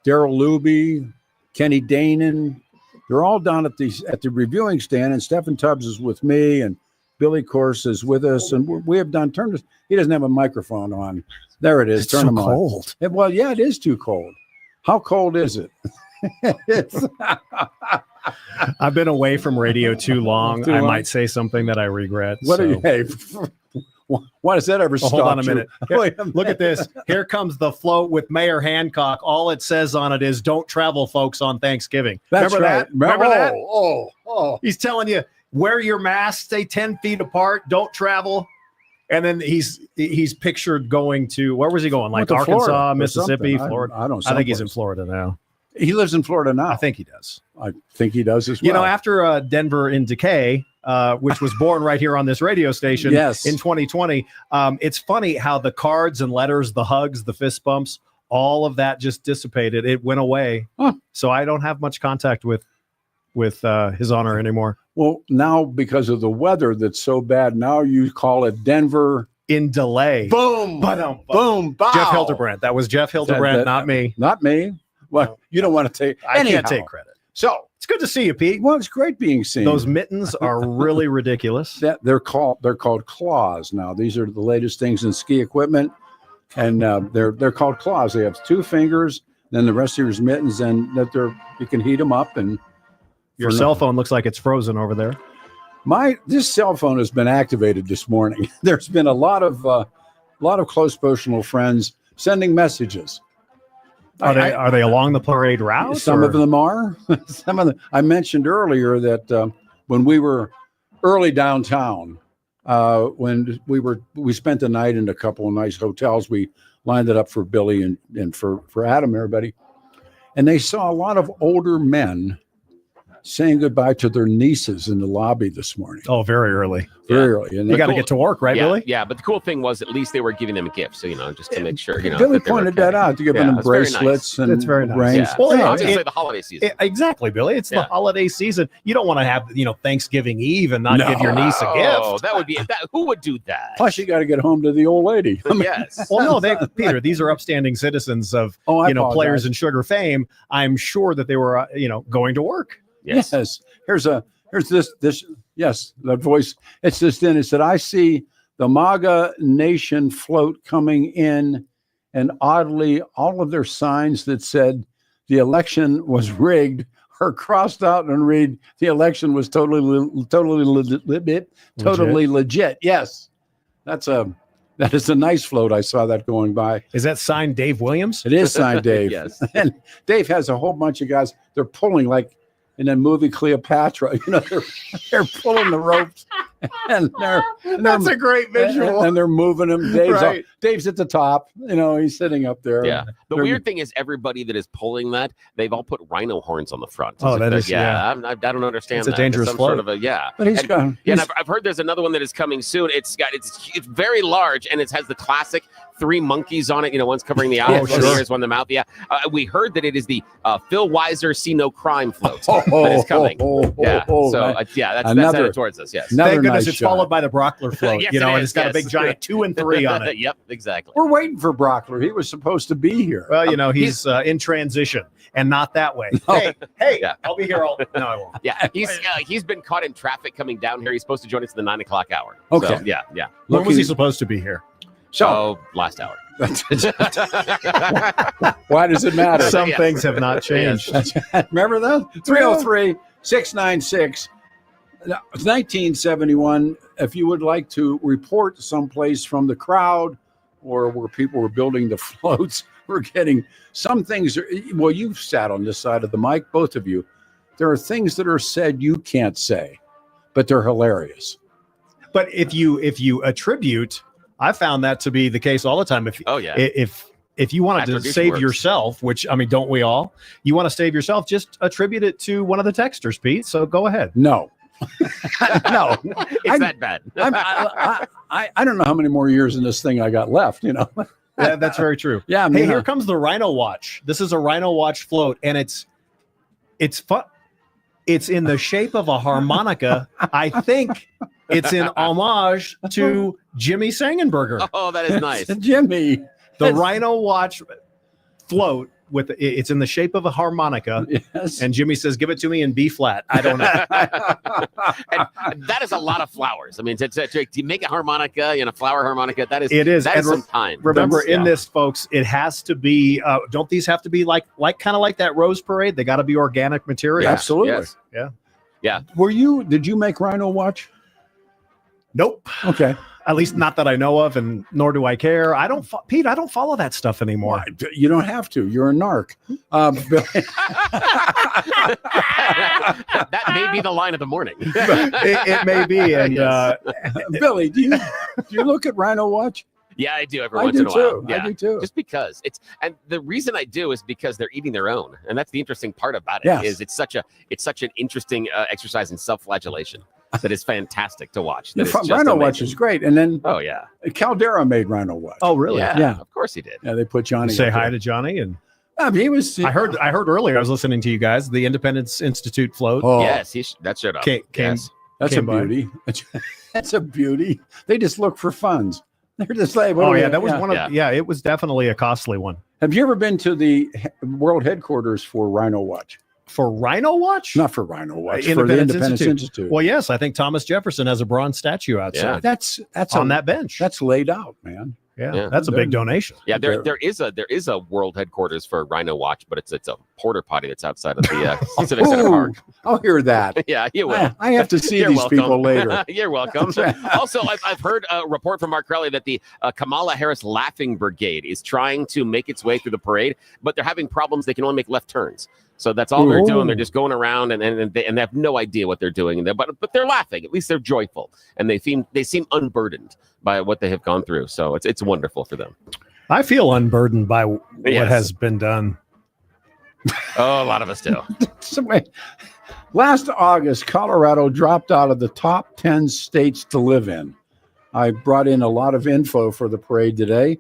Daryl Luby, Kenny Danon. They're all down at the reviewing stand, and Steffan Tubbs is with me, and Billy Course is with us, and we have done turned. He doesn't have a microphone on. There it is. It's Turn so him on. cold. Well, yeah, it is too cold. How cold is it? I've been away from radio too long. Too I long? might say something that I regret. What so. are you? Hey, why does that ever stop? Hold on a minute. Wait a Look at this. Here comes the float with Mayor Hancock. All it says on it is "Don't travel, folks, on Thanksgiving." That's Remember right. that? Remember that? Oh. He's telling you, wear your mask, stay 10 feet apart, don't travel. And then he's pictured going to, where was he going? Like to Arkansas, Florida or Mississippi, something. Florida. I don't. I think he's in someplace. Florida now. He lives in Florida now. I think he does. I think he does as well. You know, after Denver in Decay, which was born right here on this radio station Yes. in 2020, it's funny how the cards and letters, the hugs, the fist bumps, all of that just dissipated. It went away. Huh. So I don't have much contact with His Honor anymore. Well, now because of the weather that's so bad, now you call it Denver in delay. Boom, boom, bow. Jeff Hildebrandt. That was Jeff Hildebrandt, not me. Not me. Well, you don't want to take. I anyhow. can't take credit. So it's good to see you, Pete. Well, it's great being seen. Those mittens are really ridiculous. They're called claws now. These are the latest things in ski equipment, and they're called claws. They have 2 fingers, then the rest of yours mittens, and you can heat them up. And your cell phone looks like it's frozen over there. This cell phone has been activated this morning. There's been a lot of close personal friends sending messages. Are they along the parade route? Some of them are. Some of them. I mentioned earlier that when we were early downtown, when we spent the night in a couple of nice hotels, we lined it up for Billy and for Adam, everybody, and they saw a lot of older men saying goodbye to their nieces in the lobby this morning. Oh, very early. Very early. And They got to get to work, right, yeah, Billy? Yeah, but the cool thing was at least they were giving them a gift. So, just to make sure, Billy that they were pointed okay. that out, to give them that's very bracelets nice. and That's very nice. rings. Yeah. Well, I was going to say the holiday season. Exactly, Billy. It's the holiday season. You don't want to have, Thanksgiving Eve and not give your niece a gift. Oh, that would be that. Who would do that? Plus, you got to get home to the old lady. Yes. Well, no, Peter, these are upstanding citizens of, apologize. Players in Sugar fame. I'm sure that they were, going to work. Yes. Here's this. Yes, the voice. It's just in. It said, I see the MAGA Nation float coming in, and oddly, all of their signs that said the election was rigged are crossed out and read the election was totally legit. Yes, that is a nice float. I saw that going by. Is that signed Dave Williams? It is signed Dave. Yes. And Dave has a whole bunch of guys. They're pulling like in the movie Cleopatra. They're pulling the ropes. And That's a great visual. And they're moving him. Dave's at the top. He's sitting up there. Yeah. The weird thing is everybody that is pulling that, they've all put rhino horns on the front. Oh, that is, I don't understand. It's a that. dangerous some float. sort of a But he's gone. Yeah, and I've heard there's another one that is coming soon. It's very large and it has the classic 3 monkeys on it. One's covering the eyes, one the ears, one the mouth. Yeah. We heard that it is the Phil Weiser See No Crime float that is coming. That's headed towards us. Yes. Thank goodness nice it's shot. followed by the Brauchler float. Yes, and it it's got a big giant 2 and 3 on it. Yep, exactly. We're waiting for Brauchler. He was supposed to be here. Well, he's in transition and not that way. Hey, I'll be here all. No, I won't. Yeah, he's been caught in traffic coming down here. He's supposed to join us at the 9 o'clock hour. Okay. So, yeah. When was he supposed to be here? Last hour. Why does it matter? Some things have not changed. Remember that? 303-696. 1971. If you would like to report someplace from the crowd or where people were building the floats, we're getting some things. Well, you've sat on this side of the mic, both of you. There are things that are said you can't say, but they're hilarious. But if you attribute, I found that to be the case all the time. If you wanted to save yourself, which don't we all? You want to save yourself, just attribute it to one of the texters, Pete. So go ahead. No. No, it's that bad. I don't know how many more years in this thing I got left. Yeah, that's very true. Yeah. Hey, here comes the Rhino Watch. This is a Rhino Watch float, and it's fun. It's in the shape of a harmonica. I think it's in homage to Jimmy Sangenberger. Oh, that is nice, Jimmy. The Rhino Watch float. It's in the shape of a harmonica, yes. And Jimmy says, "Give it to me in B flat." I don't know. And that is a lot of flowers. I mean, to make a harmonica and a flower harmonica, that is some time. Remember, this, folks, it has to be. Don't these have to be like kind of like that Rose Parade? They got to be organic material. Yeah, absolutely. Yes. Yeah. Did you make Rhino Watch? Nope. Okay. At least not that I know of, and nor do I care. Pete, I don't follow that stuff anymore. You don't have to. You're a narc. That may be the line of the morning. It may be. And Billy, do you look at Rhino Watch? Yeah, I do every once in a while. Yeah, I do too. Just because and the reason I do is because they're eating their own, and that's the interesting part about it. Yes. Is it's such an interesting exercise in self-flagellation that is fantastic to watch. Rhino Watch is great, and then yeah, Caldera made Rhino Watch. Oh, really? Yeah, of course he did. Yeah, they put Johnny. Say hi to Johnny, and he was. I heard earlier. I was listening to you guys. The Independence Institute float. Oh, yes, that showed up. That's a beauty. That's a beauty. They just look for funds. They're just like, that was one of. Yeah, it was definitely a costly one. Have you ever been to the world headquarters for Rhino Watch? For Rhino Watch? Not for Rhino Watch. For the Independence Institute. Well, yes, I think Thomas Jefferson has a bronze statue outside. Yeah. That's on that bench. That's laid out, man. Yeah, that's a big donation. Yeah, there is a world headquarters for Rhino Watch, but it's a porter potty that's outside of the Civic Center Park. I'll hear that. Yeah, you will. I have to see these people later. You're welcome. Also, I've heard a report from Mark Crowley that the Kamala Harris Laughing Brigade is trying to make its way through the parade, but they're having problems. They can only make left turns. So that's all they're doing. They're just going around and they have no idea what they're doing. But they're laughing. At least they're joyful, and they seem unburdened by what they have gone through. So it's wonderful for them. I feel unburdened by what has been done. Oh, a lot of us do. Last August, Colorado dropped out of the top 10 states to live in. I brought in a lot of info for the parade today.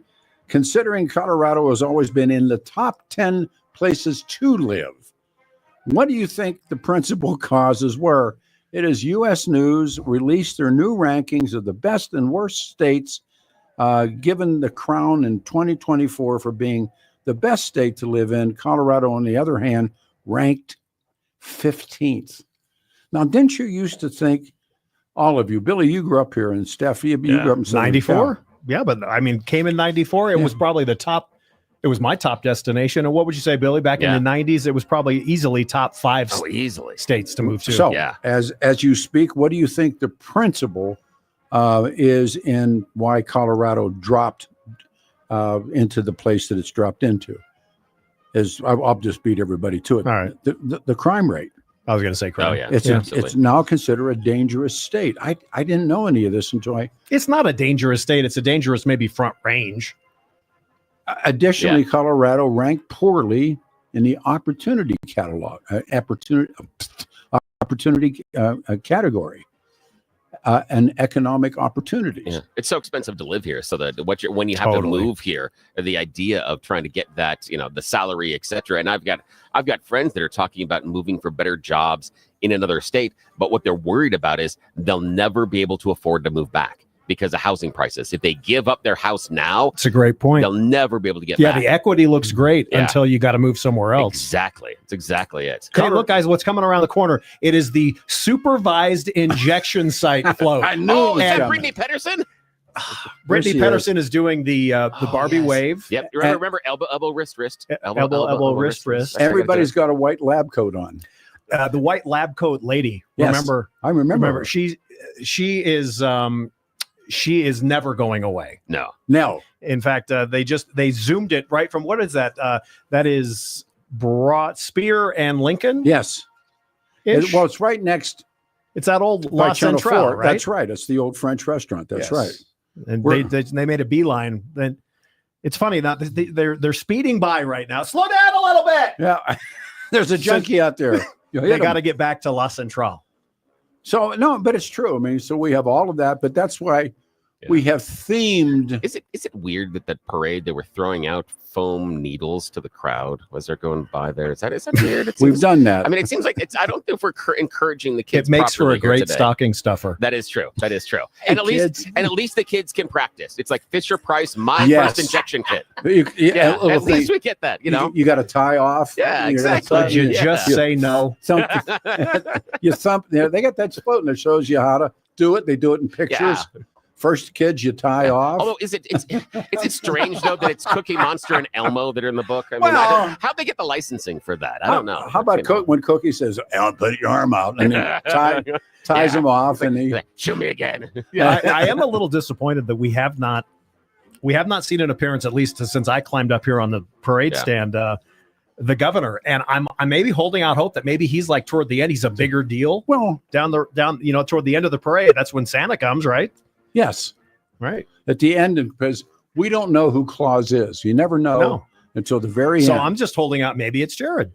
Considering Colorado has always been in the top 10 places to live, what do you think the principal causes were? It is U.S. News released their new rankings of the best and worst states, given the crown in 2024 for being the best state to live in. Colorado, on the other hand, ranked 15th. Now, didn't you used to think, all of you, Billy, you grew up here, and Steph, you grew up in Southern 94? Cal. Yeah, but I mean, came in 94. It was probably the top. It was my top destination. And what would you say, Billy? Back in the 90s, it was probably easily top 5 states to move to. So, as you speak, what do you think the principle is in why Colorado dropped into the place that it's dropped into? I'll just beat everybody to it. All right. The crime rate. I was going to say crime. Oh, yeah. It's now considered a dangerous state. I didn't know any of this until It's not a dangerous state. It's a dangerous maybe front range. Additionally, Colorado ranked poorly in the opportunity catalog, opportunity category, and economic opportunities. Yeah. It's so expensive to live here, so that when you have to move here, the idea of trying to get that, the salary, etc. And I've got friends that are talking about moving for better jobs in another state, but what they're worried about is they'll never be able to afford to move back because of housing prices. If they give up their house now, it's a great point. They'll never be able to get back. Yeah, the equity looks great until you got to move somewhere else. Exactly. That's exactly it. Hey, look, guys, what's coming around the corner? It is the supervised injection site float. I knew. Is that Brittany Pedersen? Brittany Pedersen is doing the Barbie wave. Yep. Remember elbow, wrist. Elbow, wrist. Everybody's got a white lab coat on. The white lab coat lady. Yes, I remember. She is never going away. No. In fact, they zoomed it right from, what is that? That is Spear and Lincoln. Yes. Well, it's right next. It's that old La Centrale, right? That's right. It's the old French restaurant. That's right. And they made a beeline. Then it's funny that they're speeding by right now. Slow down a little bit. Yeah. There's a junkie out there. They got to get back to La Centrale. So no, but it's true. I mean, so we have all of that, but that's why we have themed. Is it weird that parade they were throwing out foam needles to the crowd as they're going by there? Is that weird? We've done that. I mean, it seems like I don't think we're encouraging the kids. It makes for a great today. stocking stuffer. That is true. Hey, and at least the kids can practice. It's like Fisher Price, my first injection kit. At least we get that. You got to tie off. Yeah, exactly. Would you just say no? You thump. They got that float that shows you how to do it. They do it in pictures. Yeah. First kids you tie off. Although is it strange though that it's Cookie Monster and Elmo that are in the book? I mean, how'd they get the licensing for that? I don't know. How about when Cookie says, "I'll put your arm out," and then ties him off, and he show me again. I am a little disappointed that we have not seen an appearance, at least since I climbed up here on the parade stand. The governor, and I'm maybe holding out hope that maybe he's like toward the end, he's a bigger deal. Well, down toward the end of the parade, that's when Santa comes, right? Yes. Right. At the end, because we don't know who Claus is. You never know until the very end. So I'm just holding out. Maybe it's Jared.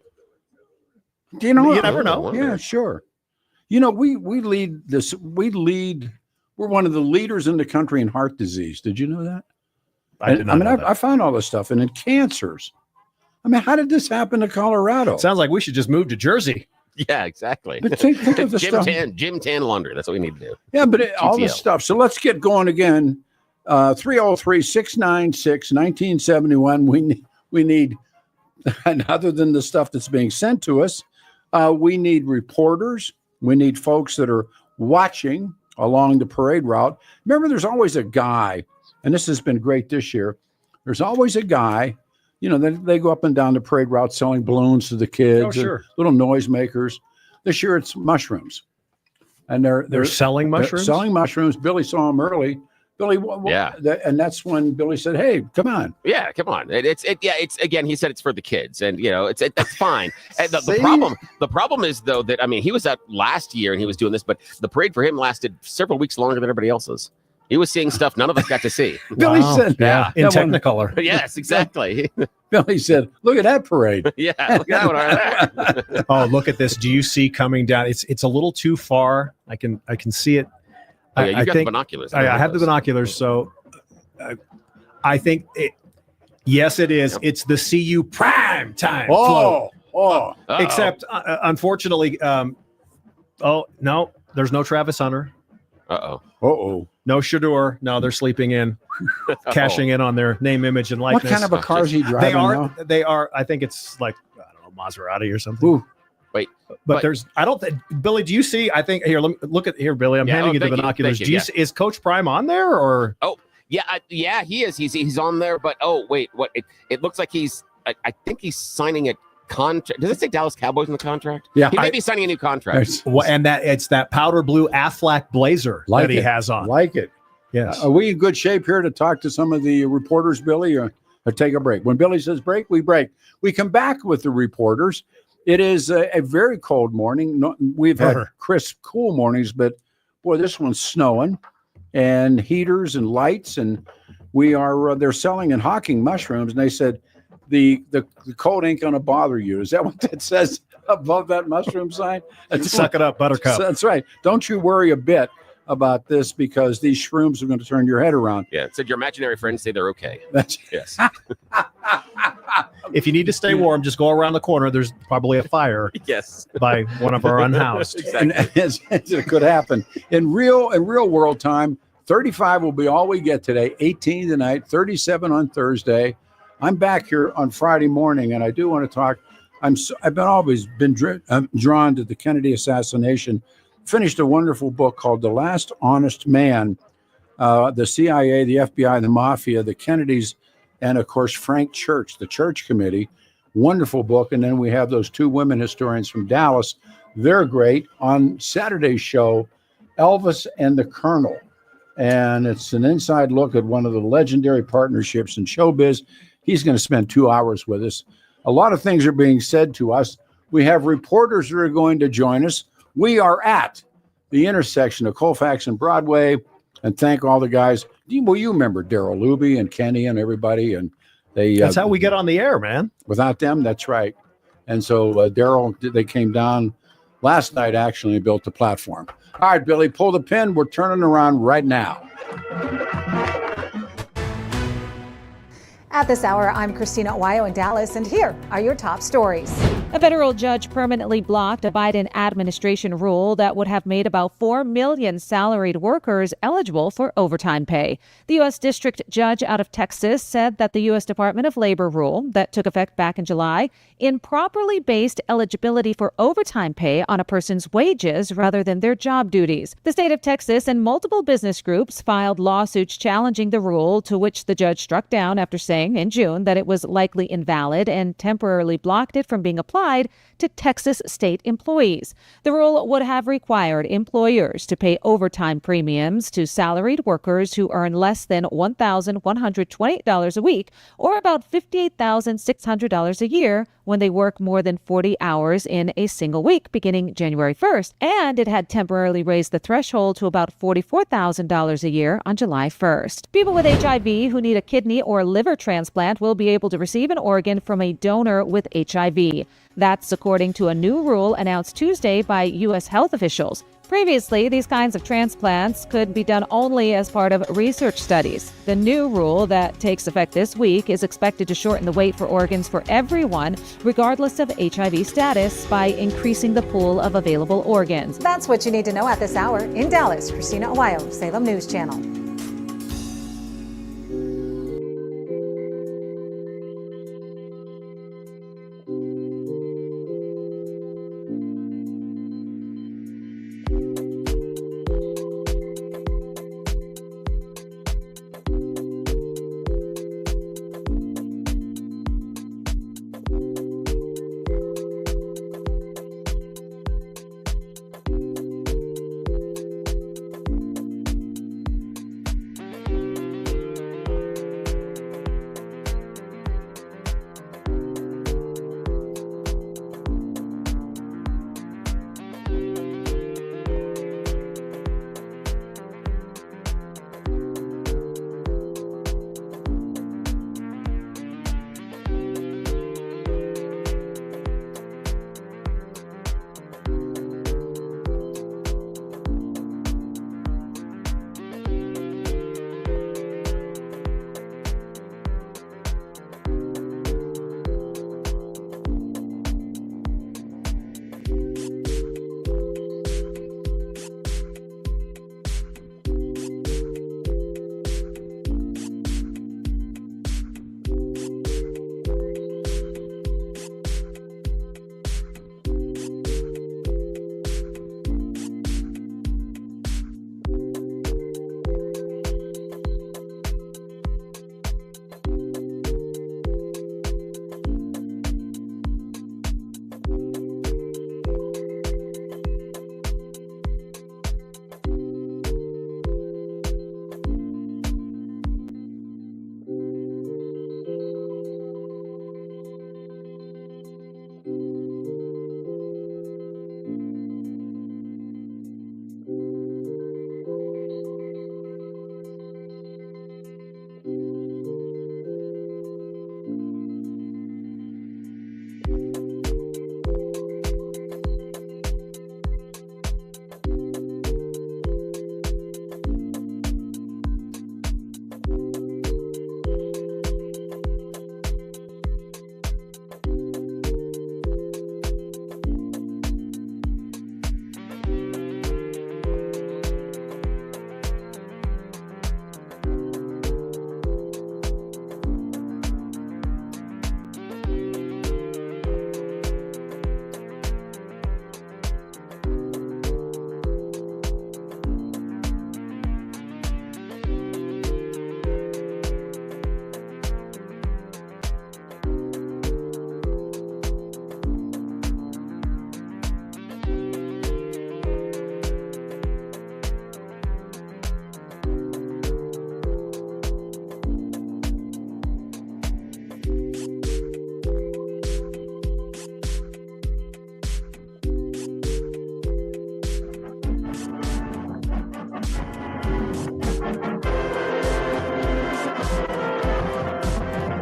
You know, you never know. Yeah, sure. We lead this. We're one of the leaders in the country in heart disease. Did you know that? I did not know that. I found all this stuff, and in cancers. I mean, how did this happen to Colorado? Sounds like we should just move to Jersey. Yeah, exactly. But think of the stuff. Gym Tan Laundry. That's what we need to do. Yeah, but all this stuff. So let's get going again. 303-696-1971. We need, and other than the stuff that's being sent to us, we need reporters. We need folks that are watching along the parade route. Remember, there's always a guy, and this has been great this year. There's always a guy. They go up and down the parade route selling balloons to the kids, little noisemakers. This year it's mushrooms, and they're selling mushrooms. Selling mushrooms. Billy saw them early. Billy, and that's when Billy said, "Hey, come on." Yeah, come on. It's again. He said it's for the kids, and that's fine. And the problem is though that he was out last year and he was doing this, but the parade for him lasted several weeks longer than everybody else's. He was seeing stuff none of us got to see. Billy said, Yeah, in Technicolor. Yes, exactly. Billy said, "Look at that parade." Yeah, look at that one right there. Oh, look at this. Do you see coming down? It's a little too far. I can see it. Oh, yeah, you've got the think- binoculars. I have the binoculars, so I think yes, it is. It's the CU prime time float. Except, unfortunately, oh no, there's no Travis Hunter. No Shador. No, they're sleeping in, cashing in on their name, image, and likeness. What kind of a car is he driving? They are. I think it's like, I don't know, Maserati or something. Wait, but there's. I don't think. Billy, do you see? I think here. Let me look at here, Billy. I'm handing you the binoculars. Thank you, Do you is Coach Prime on there or? Oh yeah, he is. He's on there. But wait, what? It looks like he's. I think he's signing a contract. Does it say Dallas Cowboys in the contract? Yeah, he may be signing a new contract. And that it's that powder blue Aflac blazer that he has on. Like it. Yes. Are we in good shape here to talk to some of the reporters, Billy, or take a break? When Billy says break, we break. We come back with the reporters. It is a very cold morning. We've had crisp, cool mornings, but boy, this one's snowing, and heaters and lights, and we are. They're selling and hawking mushrooms, and they said the cold ain't going to bother you. Is that what that says above that mushroom sign? Suck it up, Buttercup. That's right. Don't you worry a bit about this because these shrooms are going to turn your head around. Yeah, it said your imaginary friends say they're okay. Yes. If you need to stay warm, just go around the corner. There's probably a fire. Yes. By one of our unhoused. And as it could happen in real world time. 35 will be all we get today. 18 tonight. 37 on Thursday. I'm back here on Friday morning, and I do want to talk. I've always been drawn to the Kennedy assassination. Finished a wonderful book called The Last Honest Man. The CIA, the FBI, the Mafia, the Kennedys, and of course Frank Church, the Church Committee. Wonderful book. And then we have those two women historians from Dallas. They're great. On Saturday's show, Elvis and the Colonel. And it's an inside look at one of the legendary partnerships in showbiz. He's going to spend 2 hours with us. A lot of things are being said to us. We have reporters that are going to join us. We are at the intersection of Colfax and Broadway, and thank all the guys. Well, you remember Daryl Luby and Kenny and everybody, and that's how we get on the air, man. Without them, that's right. And so Daryl, they came down last night actually and built the platform. All right, Billy, pull the pin. We're turning around right now. At this hour, I'm Christina Owayo in Dallas, and here are your top stories. A federal judge permanently blocked a Biden administration rule that would have made about 4 million salaried workers eligible for overtime pay. The U.S. District Judge out of Texas said that the U.S. Department of Labor rule that took effect back in July improperly based eligibility for overtime pay on a person's wages rather than their job duties. The state of Texas and multiple business groups filed lawsuits challenging the rule, to which the judge struck down after saying in June that it was likely invalid and temporarily blocked it from being applied to Texas state employees. The rule would have required employers to pay overtime premiums to salaried workers who earn less than $1,128 a week, or about $58,600 a year, when they work more than 40 hours in a single week beginning January 1st. And it had temporarily raised the threshold to about $44,000 a year on July 1st. People with HIV who need a kidney or liver transplant will be able to receive an organ from a donor with HIV. That's according to a new rule announced Tuesday by U.S. health officials. Previously, these kinds of transplants could be done only as part of research studies. The new rule that takes effect this week is expected to shorten the wait for organs for everyone, regardless of HIV status, by increasing the pool of available organs. That's what you need to know at this hour. In Dallas, Christina Owayo, Salem News Channel.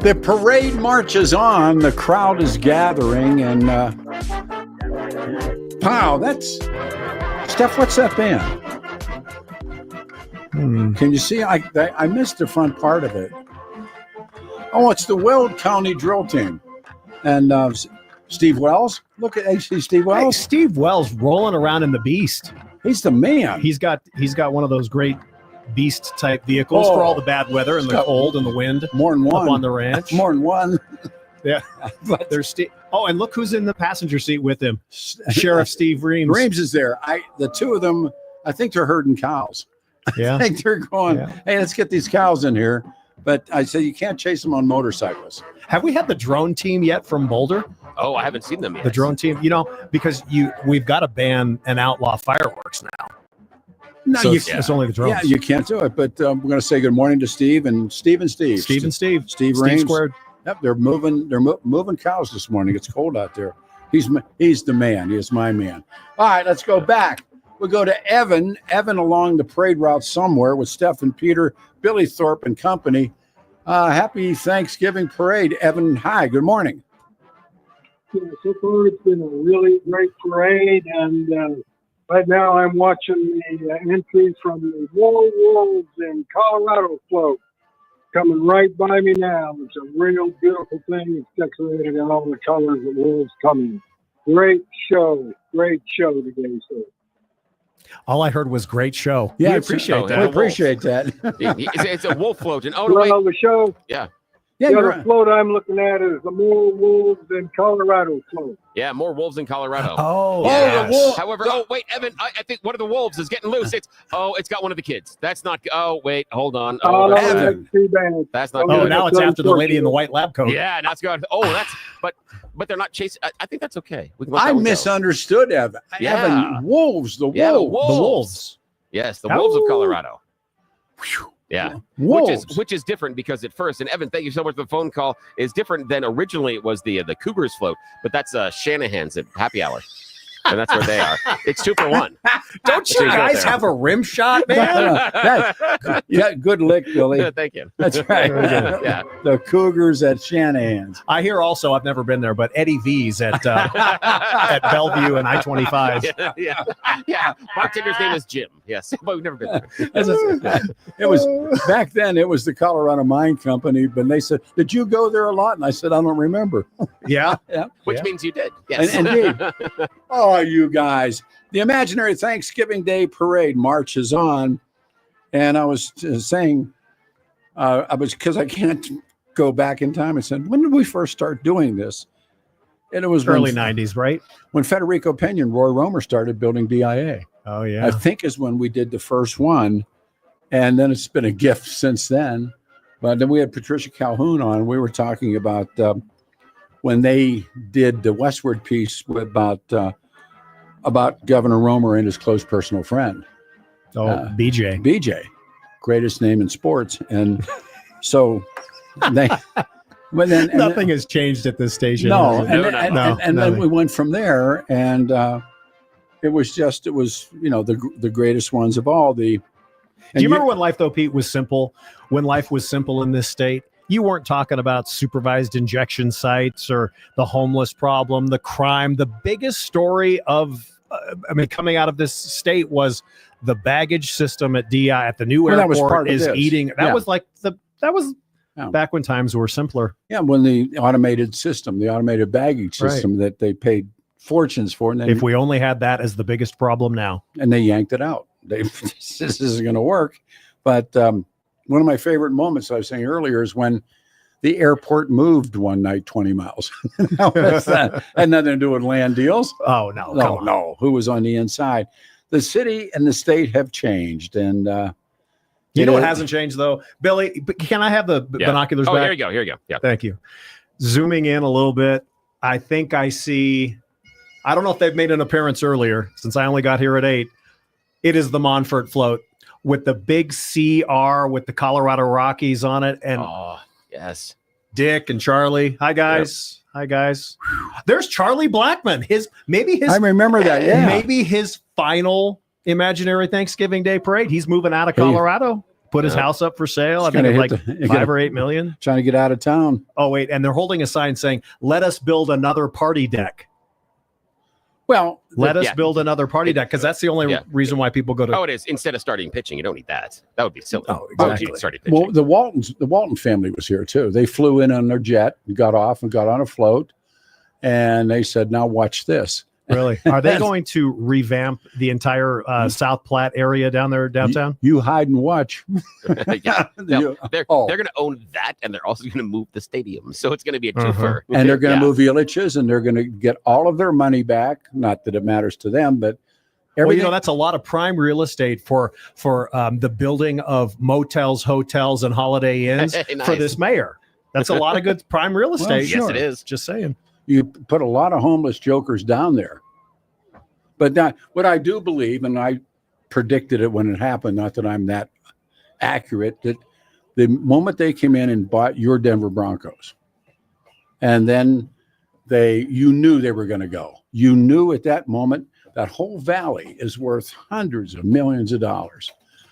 The parade marches on. The crowd is gathering, and wow, that's Steph. What's that band? Can you see? I missed the front part of it. Oh, it's the Weld County Drill Team, and Steve Wells. Look at Steve Wells. Hey, Steve Wells rolling around in the Beast. He's the man. He's got one of those great Beast type vehicles for all the bad weather and the cold and the wind. More than one up on the ranch. More than one. Yeah, but there's Steve. Oh, and look who's in the passenger seat with him. Sheriff Steve Reams. Reams is there. The two of them. I think they're herding cows. Yeah, I think they're going. Yeah. Hey, let's get these cows in here. But I said you can't chase them on motorcycles. Have we had the drone team yet from Boulder? Oh, I haven't seen them yet. The drone team, because we've got to ban and outlaw fireworks now. No, so it's only the drones. Yeah, you can't do it. But we're going to say good morning to Steve and Steve. Steve Reams. Squared. Yep, they're moving. They're moving cows this morning. It's cold out there. He's the man. He is my man. All right, let's go back. We'll go to Evan. Evan along the parade route somewhere with Steffan, Peter, Billy Thorpe, and company. Happy Thanksgiving parade, Evan. Hi. Good morning. Yeah, so far it's been a really great parade, and right now I'm watching the entry from the War Wolves in Colorado float coming right by me now. It's a real beautiful thing. It's decorated in all the colors the wolves coming. Great show today, sir. All I heard was great show. Yeah, we appreciate that. We appreciate that. It's a wolf float. And the show. Yeah. Yeah, the float I'm looking at is the More Wolves in Colorado float. Yeah, more wolves in Colorado. Oh, yes. the wolf. However, wait, Evan, I think one of the wolves is getting loose. It's got one of the kids. That's not. Oh, wait, hold on. Evan. That's not. Oh, good. now it's after the lady in the white lab coat. Yeah, now it's going. Oh, that's. But they're not chasing. I think that's okay. We can let I that one go. misunderstood Evan. Yeah. Evan, wolves. The Yeah, wolves. the wolves. Yes, the wolves of Colorado. Yeah, Wolves. which is different because at first, and Evan, thank you so much for the phone call, is different than originally it was the Cougars float, but that's Shanahan's at happy hour. And that's where they are. It's 2 for 1. Don't you guys have a rim shot, man? Yeah, good lick, Billy. Thank you. That's right. Yeah. The Cougars at Shanahan's. I hear also, I've never been there, but Eddie V's at at Bellevue and I-25. Yeah. Bartender's name is Jim. Yes, but we've never been there. It was back then. It was the Colorado Mine Company, but they said, "Did you go there a lot?" And I said, "I don't remember." Yeah. Which means you did. Yes. Indeed. Oh, you guys. The imaginary Thanksgiving Day parade marches on. And I was saying, because I can't go back in time. I said, when did we first start doing this? And it was early 90s, right? When Federico Pena and Roy Romer started building DIA. Oh, yeah. I think is when we did the first one. And then it's been a gift since then. But then we had Patricia Calhoun on. We were talking about when they did the Westword piece about Governor Romer and his close personal friend. Oh, BJ. BJ, greatest name in sports. And so they... But then nothing has changed at this station. No, and then we went from there, and it was the greatest ones of all. Do you remember when life, though, Pete, was simple? When life was simple in this state, you weren't talking about supervised injection sites or the homeless problem, the crime. The biggest story of, coming out of this state was the baggage system at DI at the new airport is eating. That was like back when times were simpler. Yeah, when the automated baggage system that they paid fortunes for. And then, if we only had that as the biggest problem now. And they yanked it out. This isn't going to work. But one of my favorite moments I was saying earlier is when the airport moved one night 20 miles. Had nothing to do with land deals. Oh, no. Who was on the inside? The city and the state have changed. And you know what hasn't changed, though? Billy, can I have the binoculars back? Here you go. Yeah. Thank you. Zooming in a little bit, I think I see, I don't know if they've made an appearance earlier, since I only got here at 8. It is the Monfort float with the big CR with the Colorado Rockies on it. And yes, Dick and Charlie. Hi, guys. Yep. Hi, guys. There's Charlie Blackman. I remember that. Yeah. Maybe his final imaginary Thanksgiving Day parade. He's moving out of Colorado. put his house up for sale. It's I think gonna it's like hit the- 5 or 8 million. Trying to get out of town. Oh, wait. And they're holding a sign saying, let us build another party deck. Well, let us build another party deck, because that's the only reason why people go to. Oh, it is. Instead of starting pitching, you don't need that. That would be silly. Oh, exactly. Starting pitching. Well, the Walton family was here too. They flew in on their jet, got off, and got on a float, and they said, "Now watch this." Really? Are they going to revamp the entire South Platte area down there downtown? You hide and watch. Yeah. They're going to own that, and they're also going to move the stadium. So it's going to be a twofer. And they're going to move Illich's, and they're going to get all of their money back. Not that it matters to them, but everything. Well, that's a lot of prime real estate for the building of motels, hotels, and Holiday Inns Nice. for this mayor. That's a lot of good prime real estate. Yes, it is. Just saying. You put a lot of homeless jokers down there. But what I do believe, and I predicted it when it happened, not that I'm that accurate, that the moment they came in and bought your Denver Broncos, and then you knew they were going to go. You knew at that moment that whole valley is worth hundreds of millions of dollars.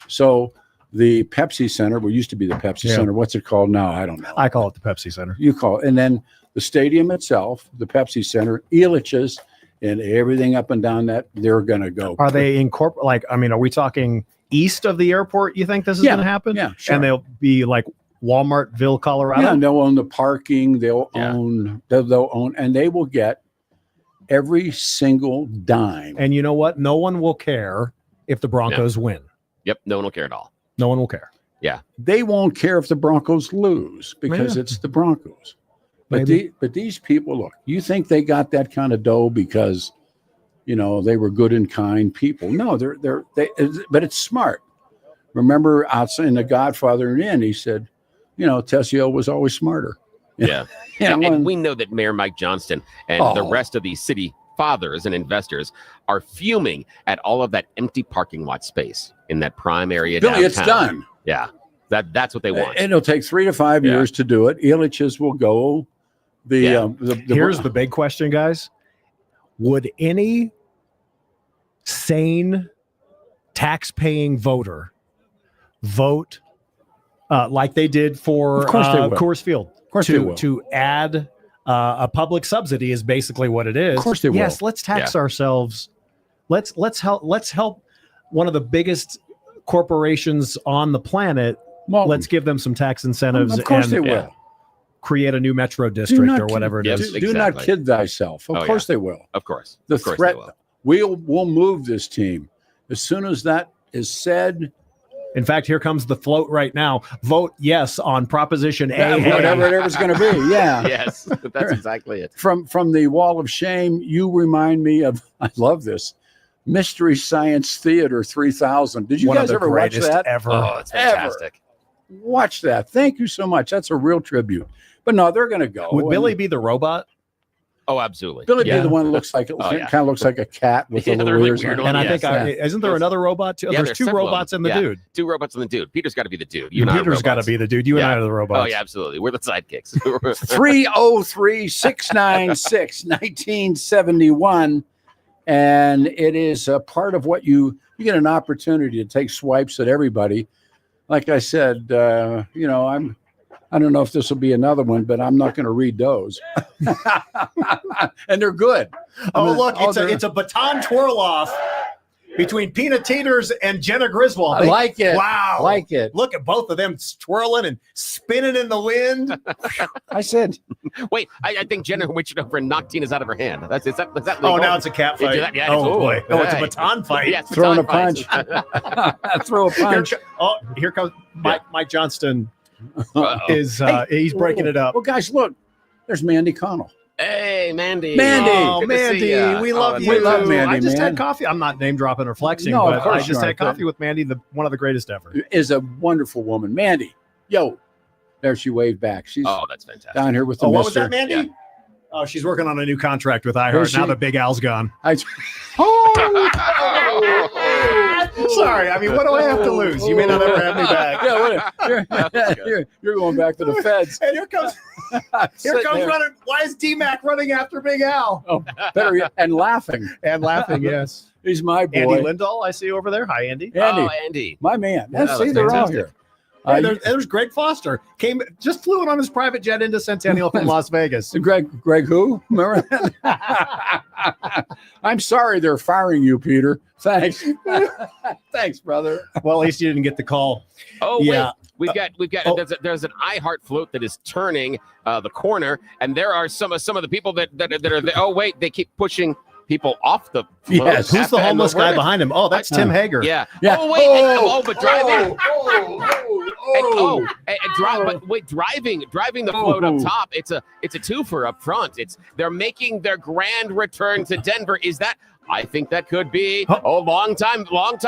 So the Pepsi Center, what used to be the Pepsi Center, what's it called now? I don't know. I call it the Pepsi Center. You call it. And then the stadium itself, the Pepsi Center, Elitch's, and everything up and down that, they're going to go. Are they are we talking east of the airport? You think this is going to happen? Yeah, sure. And they'll be like Walmartville, Colorado? Yeah, and they'll own the parking. They'll own, and they will get every single dime. And you know what? No one will care if the Broncos win. Yep, no one will care at all. No one will care. Yeah. They won't care if the Broncos lose because it's the Broncos. But these people, look, you think they got that kind of dough because, they were good and kind people. No, but it's smart. Remember outside in The Godfather and he said, Tessio was always smarter. Yeah. And we know that Mayor Mike Johnston and the rest of these city fathers and investors are fuming at all of that empty parking lot space in that prime area Billy, downtown. it's done. Yeah. That's what they want. And it'll take 3 to 5 years to do it. Illich's will go. Here's the big question, guys. Would any sane tax-paying voter vote like they did for Coors Field? Of course they will. To add a public subsidy is basically what it is. Of course they will. Yes, let's tax ourselves. Let's help one of the biggest corporations on the planet. Let's give them some tax incentives. Of course they will. Create a new metro district or whatever it is. Do not kid thyself. Of course they will. Of course. The Of course threat. they will. We'll move this team as soon as that is said. In fact, here comes the float right now. Vote yes on Proposition A. Whatever it was going to be. Yeah. Yes, that's exactly it. From the Wall of Shame, you remind me of. I love this. Mystery Science Theater 3000. Did you guys ever watch that? Ever. Oh, it's fantastic. Watch that. Thank you so much. That's a real tribute. But no, they're going to go. Would Billy be the robot? Oh, absolutely. Billy be the one that looks like kind of looks like a cat with the little ears. And I think isn't there another robot too? Yeah, there's 2 robots and the dude. 2 robots and the dude. Peter's got to be the dude. Peter's got to be the dude. You and I are the robots. Oh yeah, absolutely. We're the sidekicks. 303-696-1971. And it is a part of what you get an opportunity to take swipes at everybody. Like I said, I don't know if this will be another one, but I'm not going to read those. And they're good. Look, it's a baton twirl off between Peanut Teeters and Jenna Griswold. I like it. Wow. Like it. Look at both of them twirling and spinning in the wind. I said. Wait, I think Jenna reached over and knocked Tina's out of her hand. Is that legal? Oh, now it's a cat fight. Oh, boy. Oh, it's a baton fight. Yeah, throwing a punch. Throw a punch. Here comes Mike Johnston. He's breaking it up. Well, guys, look. There's Mandy Connell. Hey, Mandy. Oh, Mandy. We love you. We love Mandy, I just had coffee. I'm not name dropping or flexing, but I just had coffee with Mandy, one of the greatest ever. Is a wonderful woman. Mandy. Yo. There she waved back. She's that's fantastic. Down here with the what mister. was that, Mandy? Yeah. Oh, she's working on a new contract with iHeart now that Big Al's gone. Sorry, I mean, what do I have to lose? You may not ever have me back. You're going back to the feds. And here comes running. Why is D-Mac running after Big Al? Oh, better yet, and laughing. Yes. He's my boy. Andy Lindahl, I see over there. Hi, Andy. Andy. My man. Yeah, See, they're all here. Hey, there's Greg Foster. Just flew in on his private jet into Centennial from Las Vegas. Greg who? Remember that? I'm sorry they're firing you, Peter. Thanks. Thanks, brother. Well, at least you didn't get the call. Oh, yeah. Wait. We've got. There's an iHeart float that is turning the corner, and there are some of the people that are there. Oh, wait, they keep pushing people off the float. Yes. Who's the homeless guy behind him? Oh, that's Tim Hager. Yeah. Yeah. Oh, wait. But driving. Driving the float up top. It's a twofer up front. They're making their grand return to Denver. Is that? I think that could be. Long time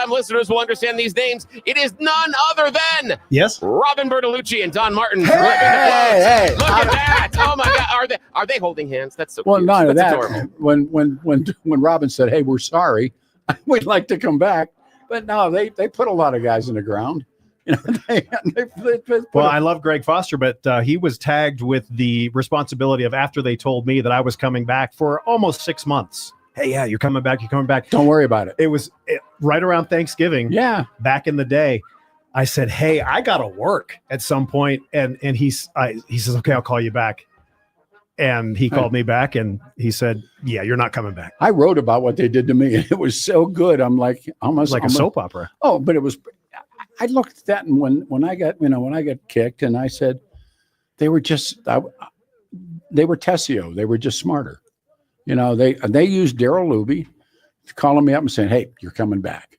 listeners will understand these names. It is none other than Robin Bertolucci and Don Martin. Hey. Look at that! Oh my God, are they holding hands? That's so Well, cute. none of That's that. adorable. When Robin said, "Hey, we're sorry, we'd like to come back," but no, they put a lot of guys in the ground. You know, I love Greg Foster, but he was tagged with the responsibility of after they told me that I was coming back for almost 6 months. Hey, yeah, you're coming back. Don't worry about it. It was right around Thanksgiving. Yeah. Back in the day, I said, hey, I got to work at some point. And he says, okay, I'll call you back. And he called me back and he said, yeah, you're not coming back. I wrote about what they did to me. And it was so good. I'm like, almost like a soap opera. Oh, but it was, I looked at that. And when I got kicked and I said, they were Tessio. They were just smarter. You know, they used Daryl Luby calling me up and saying, hey, you're coming back.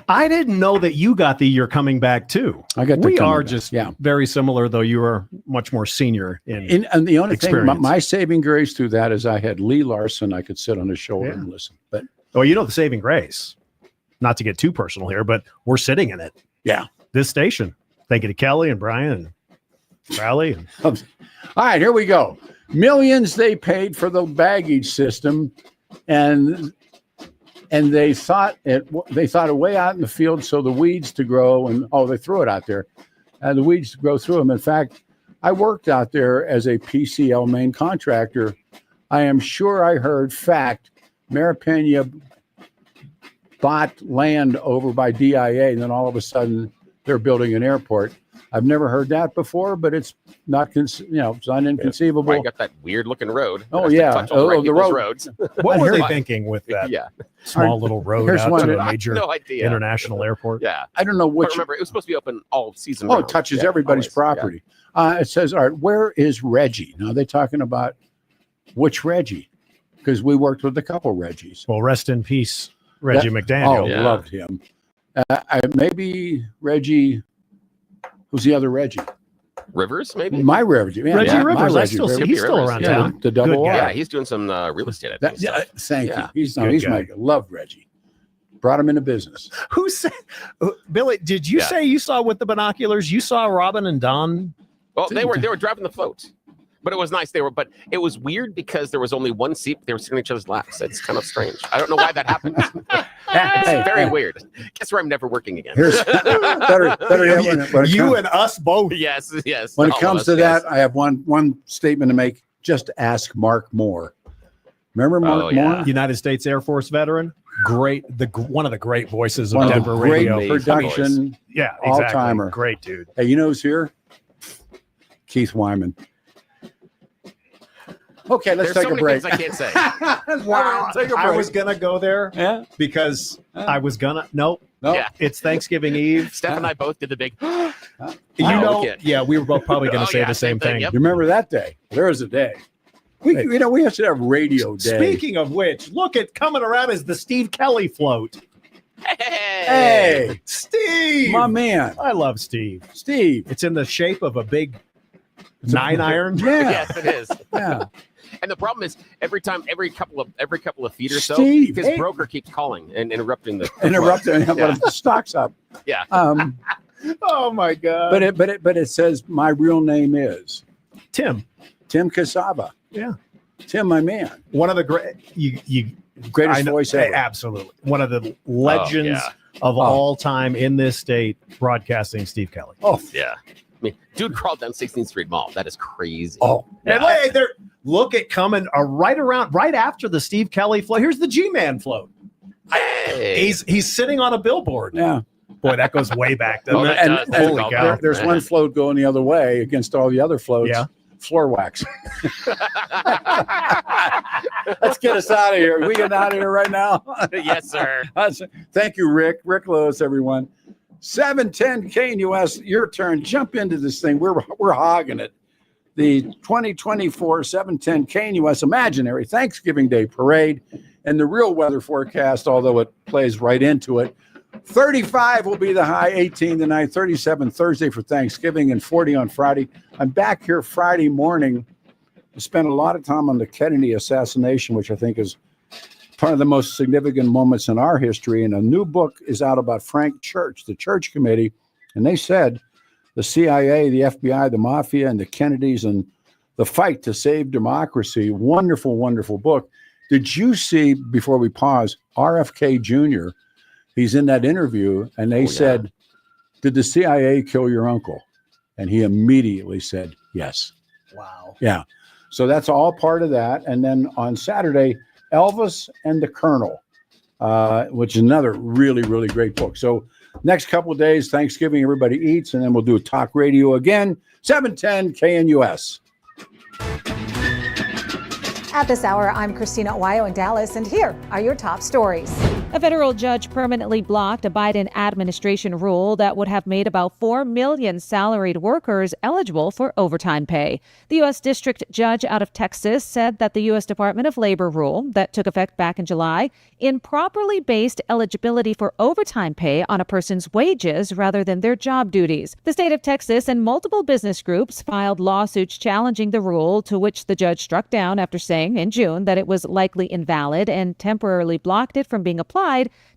I didn't know that you got the you're coming back too. We are just very similar, though you are much more senior in and the only experience. thing, my saving grace through that is I had Lee Larson. I could sit on his shoulder and listen. But the saving grace, not to get too personal here, but we're sitting in it. Yeah. This station. Thank you to Kelly and Brian and Riley. All right, here we go. Millions they paid for the baggage system, and they thought it way out in the field so the weeds to grow, and they threw it out there, and the weeds to grow through them. In fact, I worked out there as a PCL main contractor. I am sure I heard Mayor Pena bought land over by DIA, and then all of a sudden they're building an airport. I've never heard that before, but it's not, it's not inconceivable. I got that weird looking road. Oh, yeah. The roads. What were they thinking with that? Small little road out to a major international airport. Yeah. I don't know But remember, it was supposed to be open all season. It touches everybody's property. Yeah. It says, all right, where is Reggie? Now they're talking about which Reggie, because we worked with a couple Reggies. Well, rest in peace, Reggie McDaniel. Loved him. Maybe Reggie. Who's the other Reggie? Rivers, maybe? My Reggie. Yeah, Reggie Rivers. Reggie. He's still around town. The double R. Yeah, he's doing some real estate, I think. Thank you. He's my love Reggie. Brought him into business. Who said, Billy, did you say you saw with the binoculars, you saw Robin and Don? Well, they were driving the float. But it was nice. But it was weird because there was only one seat. They were sitting in each other's laps. It's kind of strange. I don't know why that happened. It's very weird. Guess where I'm never working again. better you and us both. Yes. When it comes to that, I have one statement to make. Just ask Mark Moore. Remember Mark Moore? United States Air Force veteran. One of the great voices of Denver radio. Great production. Yeah, all exactly. timer. Great dude. Hey, you know who's here? Keith Wyman. Okay, let's take a break. Things I can't say. Wow. I was going to go there because I was going to. Nope. Yeah. It's Thanksgiving Eve. Steph and I both did the big. We were both probably going to say the same thing. Yep. You remember that day? There was a day. We should have radio day. Speaking of which, look at coming around is the Steve Kelly float. Hey, Steve, my man. I love Steve. Steve. It's in the shape of a big 9-iron. Yeah. Yes, it is. Yeah. And the problem is every couple of feet or so, Steve, his broker keeps calling and interrupting the the stock's up. Yeah. Oh my God. But it says my real name is Tim Casaba. Yeah. Tim, my man. One of the greatest voice ever. Absolutely. One of the legends of all time in this state broadcasting, Steve Kelly. Oh yeah. I mean, dude crawled down 16th Street Mall. That is crazy. Oh, and look at coming right after the Steve Kelly float. Here's the G-Man float. Hey. He's sitting on a billboard. Yeah. Boy, that goes way back, doesn't it? And Holy cow. there's one float going the other way against all the other floats. Yeah. Floor wax. Let's get us out of here. We get out of here right now. Yes, sir. Thank you, Rick. Rick Lewis, everyone. 710 KNUS, your turn. Jump into this thing. We're hogging it. The 2024 710 KNUS Imaginary Thanksgiving Day Parade and the real weather forecast, although it plays right into it. 35 will be the high, 18 tonight, 37 Thursday for Thanksgiving, and 40 on Friday. I'm back here Friday morning. I spent a lot of time on the Kennedy assassination, which I think is part of the most significant moments in our history. And a new book is out about Frank Church, the Church Committee. And they said the CIA, the FBI, the Mafia, and the Kennedys, and the fight to save democracy. Wonderful, wonderful book. Did you see, before we pause, RFK Jr., he's in that interview, and they said, did the CIA kill your uncle? And he immediately said, yes. Wow. Yeah. So that's all part of that. And then on Saturday, Elvis and the Colonel, which is another really, really great book. So next couple of days, Thanksgiving, everybody eats, and then we'll do talk radio again, 710 KNUS. At this hour, I'm Christina Owayo in Dallas, and here are your top stories. A federal judge permanently blocked a Biden administration rule that would have made about 4 million salaried workers eligible for overtime pay. The U.S. District Judge out of Texas said that the U.S. Department of Labor rule that took effect back in July improperly based eligibility for overtime pay on a person's wages rather than their job duties. The state of Texas and multiple business groups filed lawsuits challenging the rule, to which the judge struck down after saying in June that it was likely invalid and temporarily blocked it from being applied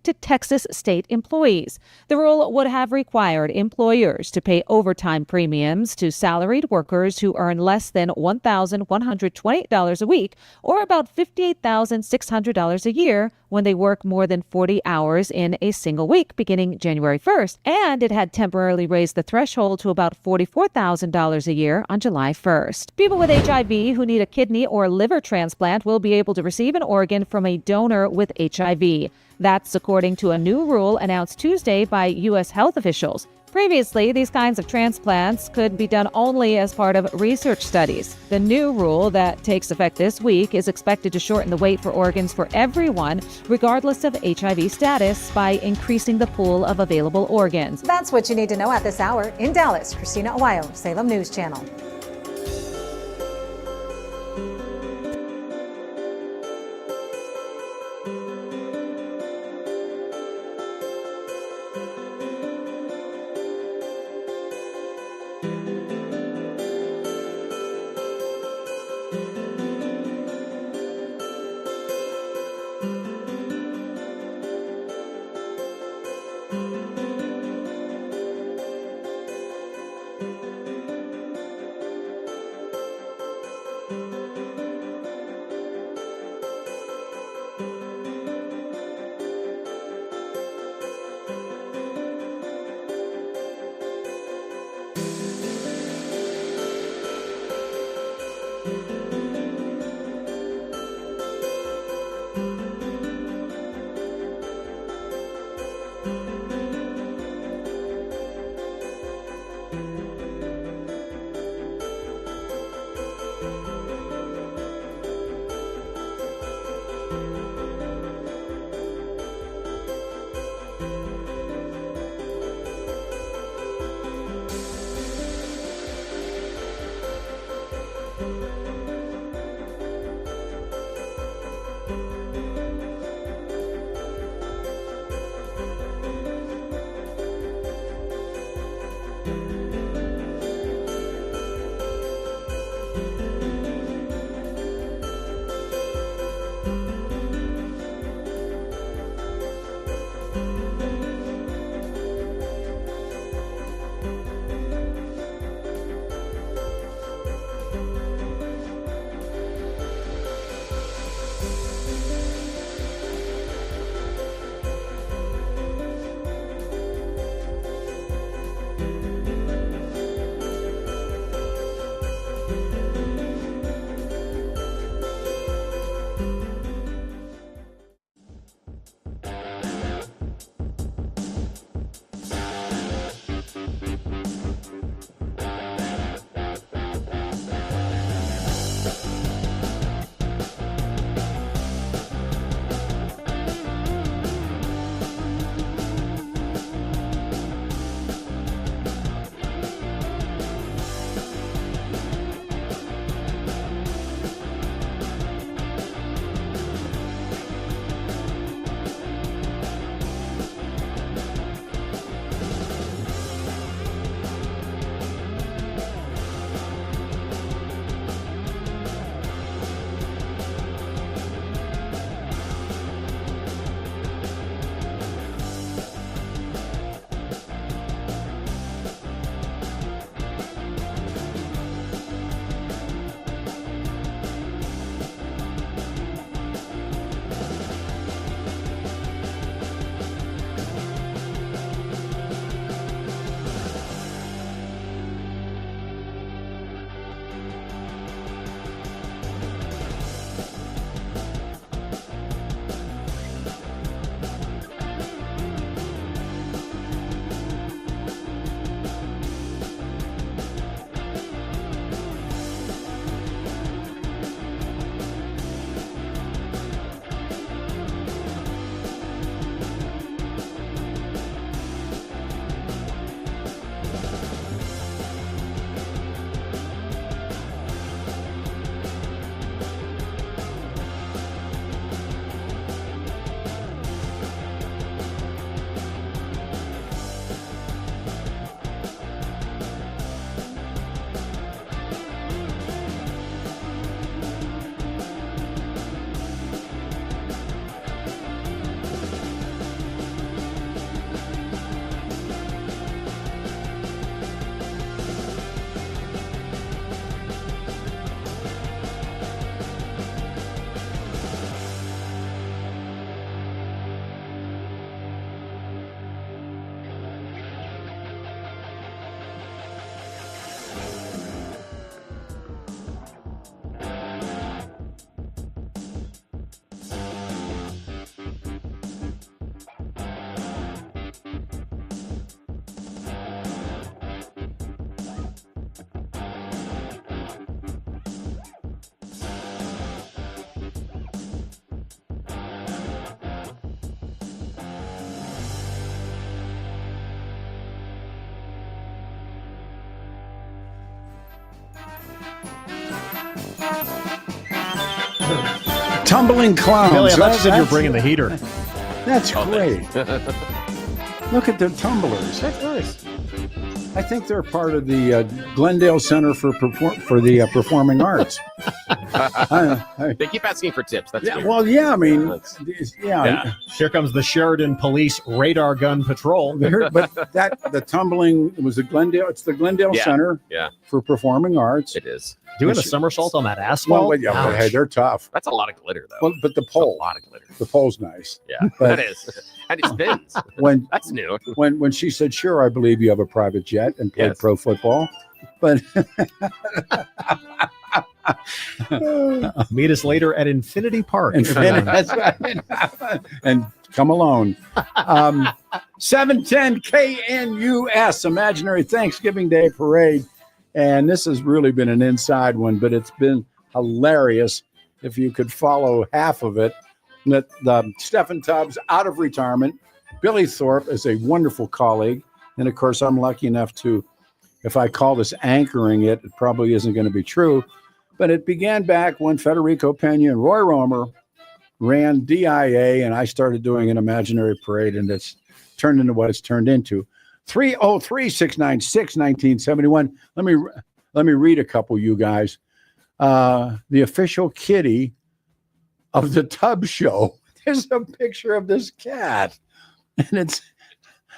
to Texas state employees. The rule would have required employers to pay overtime premiums to salaried workers who earn less than $1,128 a week, or about $58,600 a year, when they work more than 40 hours in a single week beginning January 1st. And it had temporarily raised the threshold to about $44,000 a year on July 1st. People with HIV who need a kidney or liver transplant will be able to receive an organ from a donor with HIV. That's according to a new rule announced Tuesday by U.S. health officials. Previously, these kinds of transplants could be done only as part of research studies. The new rule that takes effect this week is expected to shorten the wait for organs for everyone, regardless of HIV status, by increasing the pool of available organs. That's what you need to know at this hour. In Dallas, Christina Owayo, Salem News Channel. Tumbling clowns. Billy, I thought you Oh, said you were that's- bringing the heater. That's Oh, great. thanks. Look at the tumblers. That's nice. I think they're part of the Glendale Center for the Performing Arts. They keep asking for tips. That's Yeah, weird. well, yeah, I mean, Yeah. Here comes the Sheridan Police Radar Gun Patrol. But the tumbling was the Glendale. It's the Glendale Yeah, Center yeah. for Performing Arts. It is. Doing a somersault on that asphalt? Well, yeah, but, hey, they're tough. That's a lot of glitter, though. Well, but the pole, a lot of glitter. the pole's nice. Yeah, But that is. And it spins. when That's new. when she said, "Sure, I believe you have a private jet and played Yes. pro football," but Meet us later at Infinity Park. That's right. And come alone. 710 KNUS Imaginary Thanksgiving Day Parade. And this has really been an inside one, but it's been hilarious if you could follow half of it. That Steffan Tubbs out of retirement. Billy Thorpe is a wonderful colleague. And of course, I'm lucky enough to, if I call this anchoring it, it probably isn't going to be true. But it began back when Federico Pena and Roy Romer ran DIA, and I started doing an imaginary parade, and it's turned into what it's turned into. 303-696-1971. Let me read a couple, you guys. The official kitty of the Tubbs Show. There's a picture of this cat, and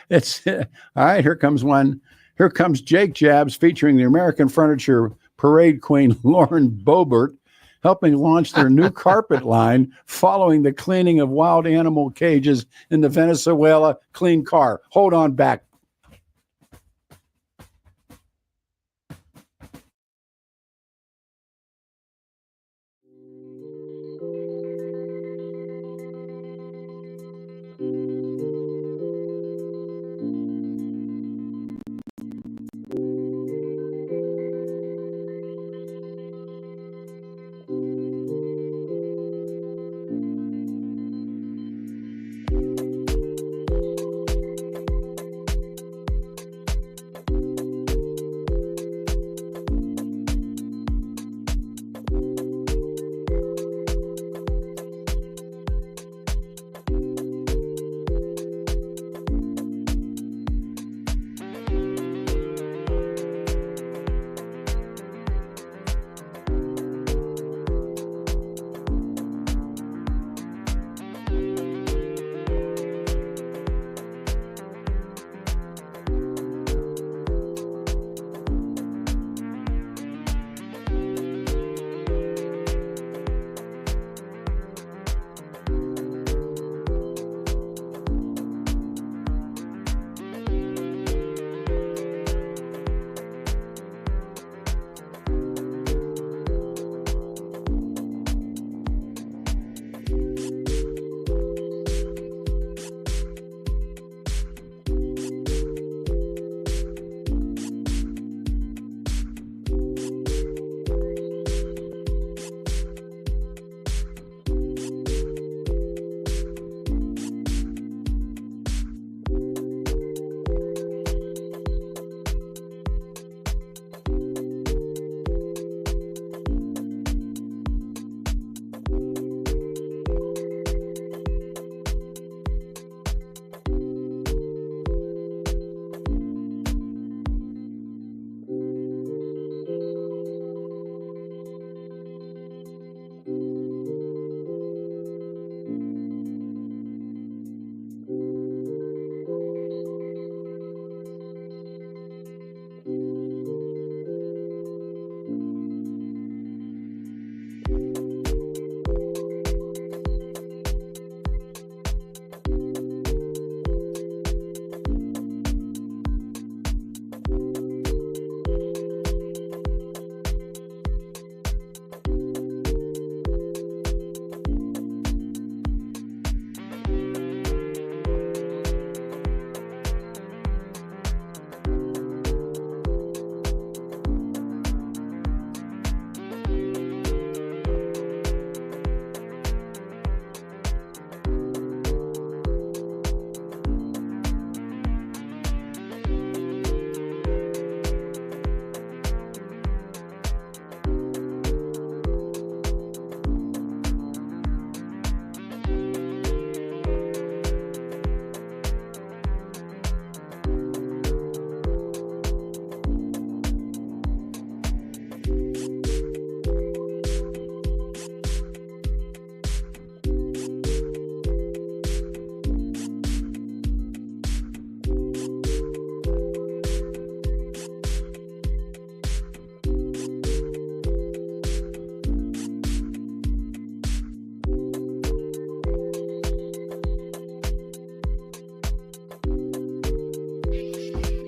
it's all right. Here comes one. Here comes Jake Jabs featuring the American Furniture Parade Queen Lauren Boebert, helping launch their new carpet line following the cleaning of wild animal cages in the Venezuela Clean Car. Hold on back.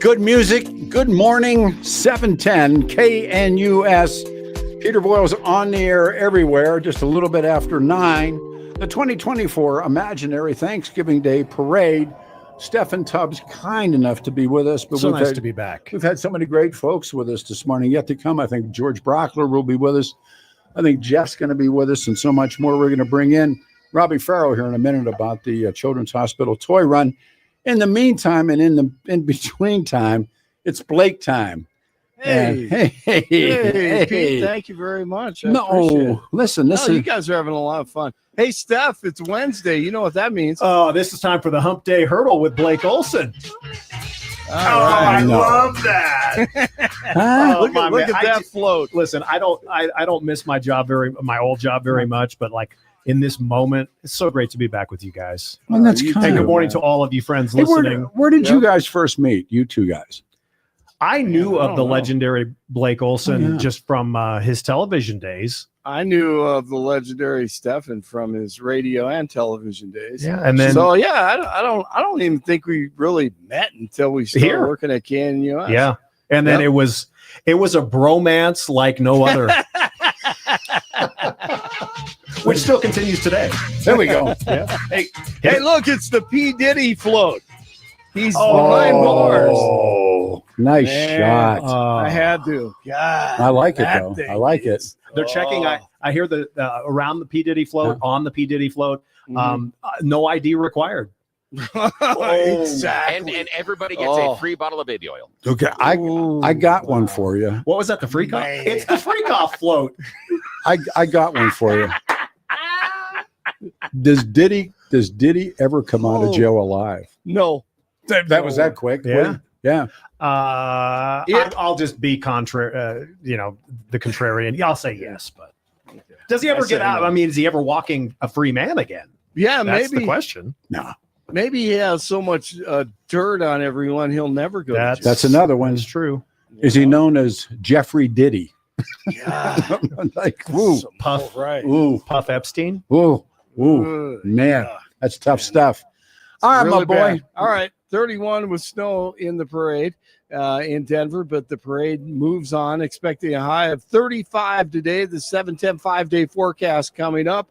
Good music, good morning, 710 KNUS. Peter Boyles on the air everywhere, just a little bit after 9. The 2024 Imaginary Thanksgiving Day Parade. Steffan Tubbs, kind enough to be with us. But So nice to be back. We've had so many great folks with us this morning. Yet to come, I think George Brauchler will be with us. I think Jeff's going to be with us, and so much more. We're going to bring in Robbie Farrow here in a minute about the Children's Hospital Toy Run. In the meantime, and in between time, it's Blake time. Hey, Hey, Pete, thank you very much. I appreciate No, it. listen, this You is guys are having a lot of fun. Hey, Steph, it's Wednesday. You know what that means. Oh, this is time for the Hump Day Hurdle with Blake Olson. I love that. Look at that float. Listen, I don't miss my old job very much, but like in this moment, it's so great to be back with you guys. Well, that's And kind good of, morning to all of you friends Hey, listening. where did you guys first meet? You two guys. I knew I of don't the know. legendary Blake Olson Oh, yeah. just from his television days. I knew of the legendary Steffan from his radio and television days. Yeah, and then I don't even think we really met until we started Here. working at KNUS. yeah, and then Yep. it was a bromance like no other, which still continues today. There we go. Yeah. Hey, look, it's the P. Diddy float. He's behind bars. Oh, nice Man, shot. I had to. God, I like it, that though. thing I like it. is- They're checking. Oh. I hear the around the P Diddy float, on the P Diddy float. No ID required. Exactly. And everybody gets Oh. a free bottle of baby oil. Okay, I got one for you. What was that? The freak off? It's the freak off float. I got one for you. Does Diddy ever come out of jail alive? No. That was that quick. Yeah. Yeah. I'll just be contrary. The contrarian. Yeah, I'll say yes, but does he ever get out? no. I mean, is he ever walking a free man again? Yeah, That's maybe. the question. No. Maybe he has so much dirt on everyone, he'll never go to jail. That's another one. That's true. Is he known as Jeffrey Diddy? Yeah. Like, woo, Puff. Right. woo, Puff Epstein. woo, woo. Man, that's tough stuff. All right, Really my boy. bad. All right. 31 with snow in the parade in Denver, but the parade moves on, expecting a high of 35 today. The 7-10 5-day forecast coming up.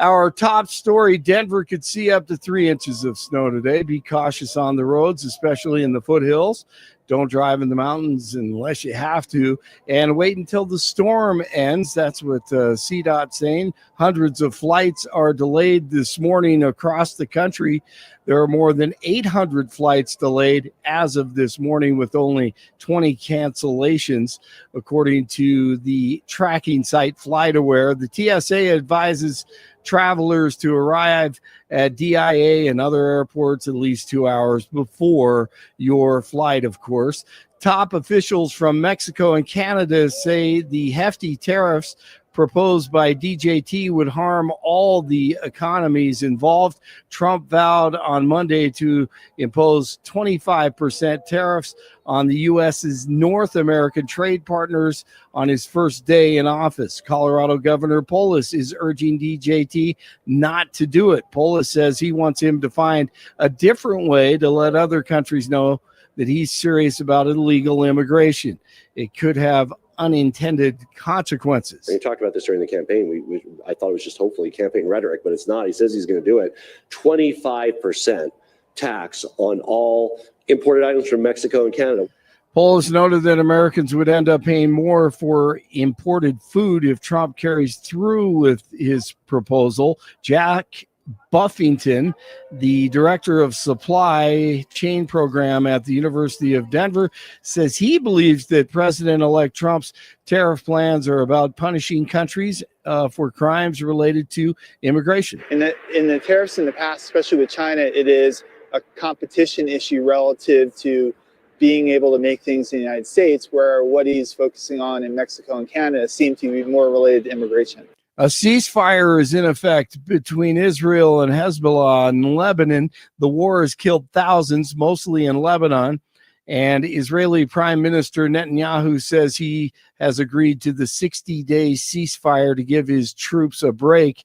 Our top story, Denver could see up to 3 inches of snow today. Be cautious on the roads, especially in the foothills. Don't drive in the mountains unless you have to, and wait until the storm ends. That's what CDOT's saying. Hundreds of flights are delayed this morning across the country. There are more than 800 flights delayed as of this morning, with only 20 cancellations, according to the tracking site FlightAware. The TSA advises travelers to arrive at DIA and other airports at least 2 hours before your flight, of course. Top officials from Mexico and Canada say the hefty tariffs proposed by DJT would harm all the economies involved. Trump vowed on Monday to impose 25% tariffs on the U.S.'s North American trade partners on his first day in office. Colorado Governor Polis is urging DJT not to do it. Polis says he wants him to find a different way to let other countries know that he's serious about illegal immigration. It could have unintended consequences. He talked about this during the campaign. I thought it was just hopefully campaign rhetoric, but it's not. He says he's going to do it. 25% tax on all imported items from Mexico and Canada. Polis noted that Americans would end up paying more for imported food if Trump carries through with his proposal. Jack Buffington, the director of supply chain program at the University of Denver, says he believes that President-elect Trump's tariff plans are about punishing countries for crimes related to immigration. In the tariffs in the past, especially with China, it is a competition issue relative to being able to make things in the United States, where what he's focusing on in Mexico and Canada seem to be more related to immigration. A ceasefire is in effect between Israel and Hezbollah in Lebanon. The war has killed thousands, mostly in Lebanon. And Israeli Prime Minister Netanyahu says he has agreed to the 60-day ceasefire to give his troops a break.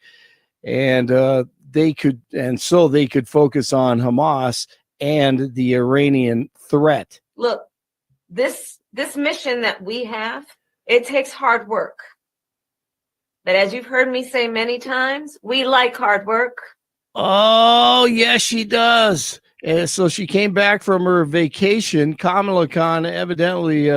And they could focus on Hamas and the Iranian threat. Look, this mission that we have, it takes hard work. But as you've heard me say many times, we like hard work. Oh, yes, she does. And so she came back from her vacation. Kamala Khan evidently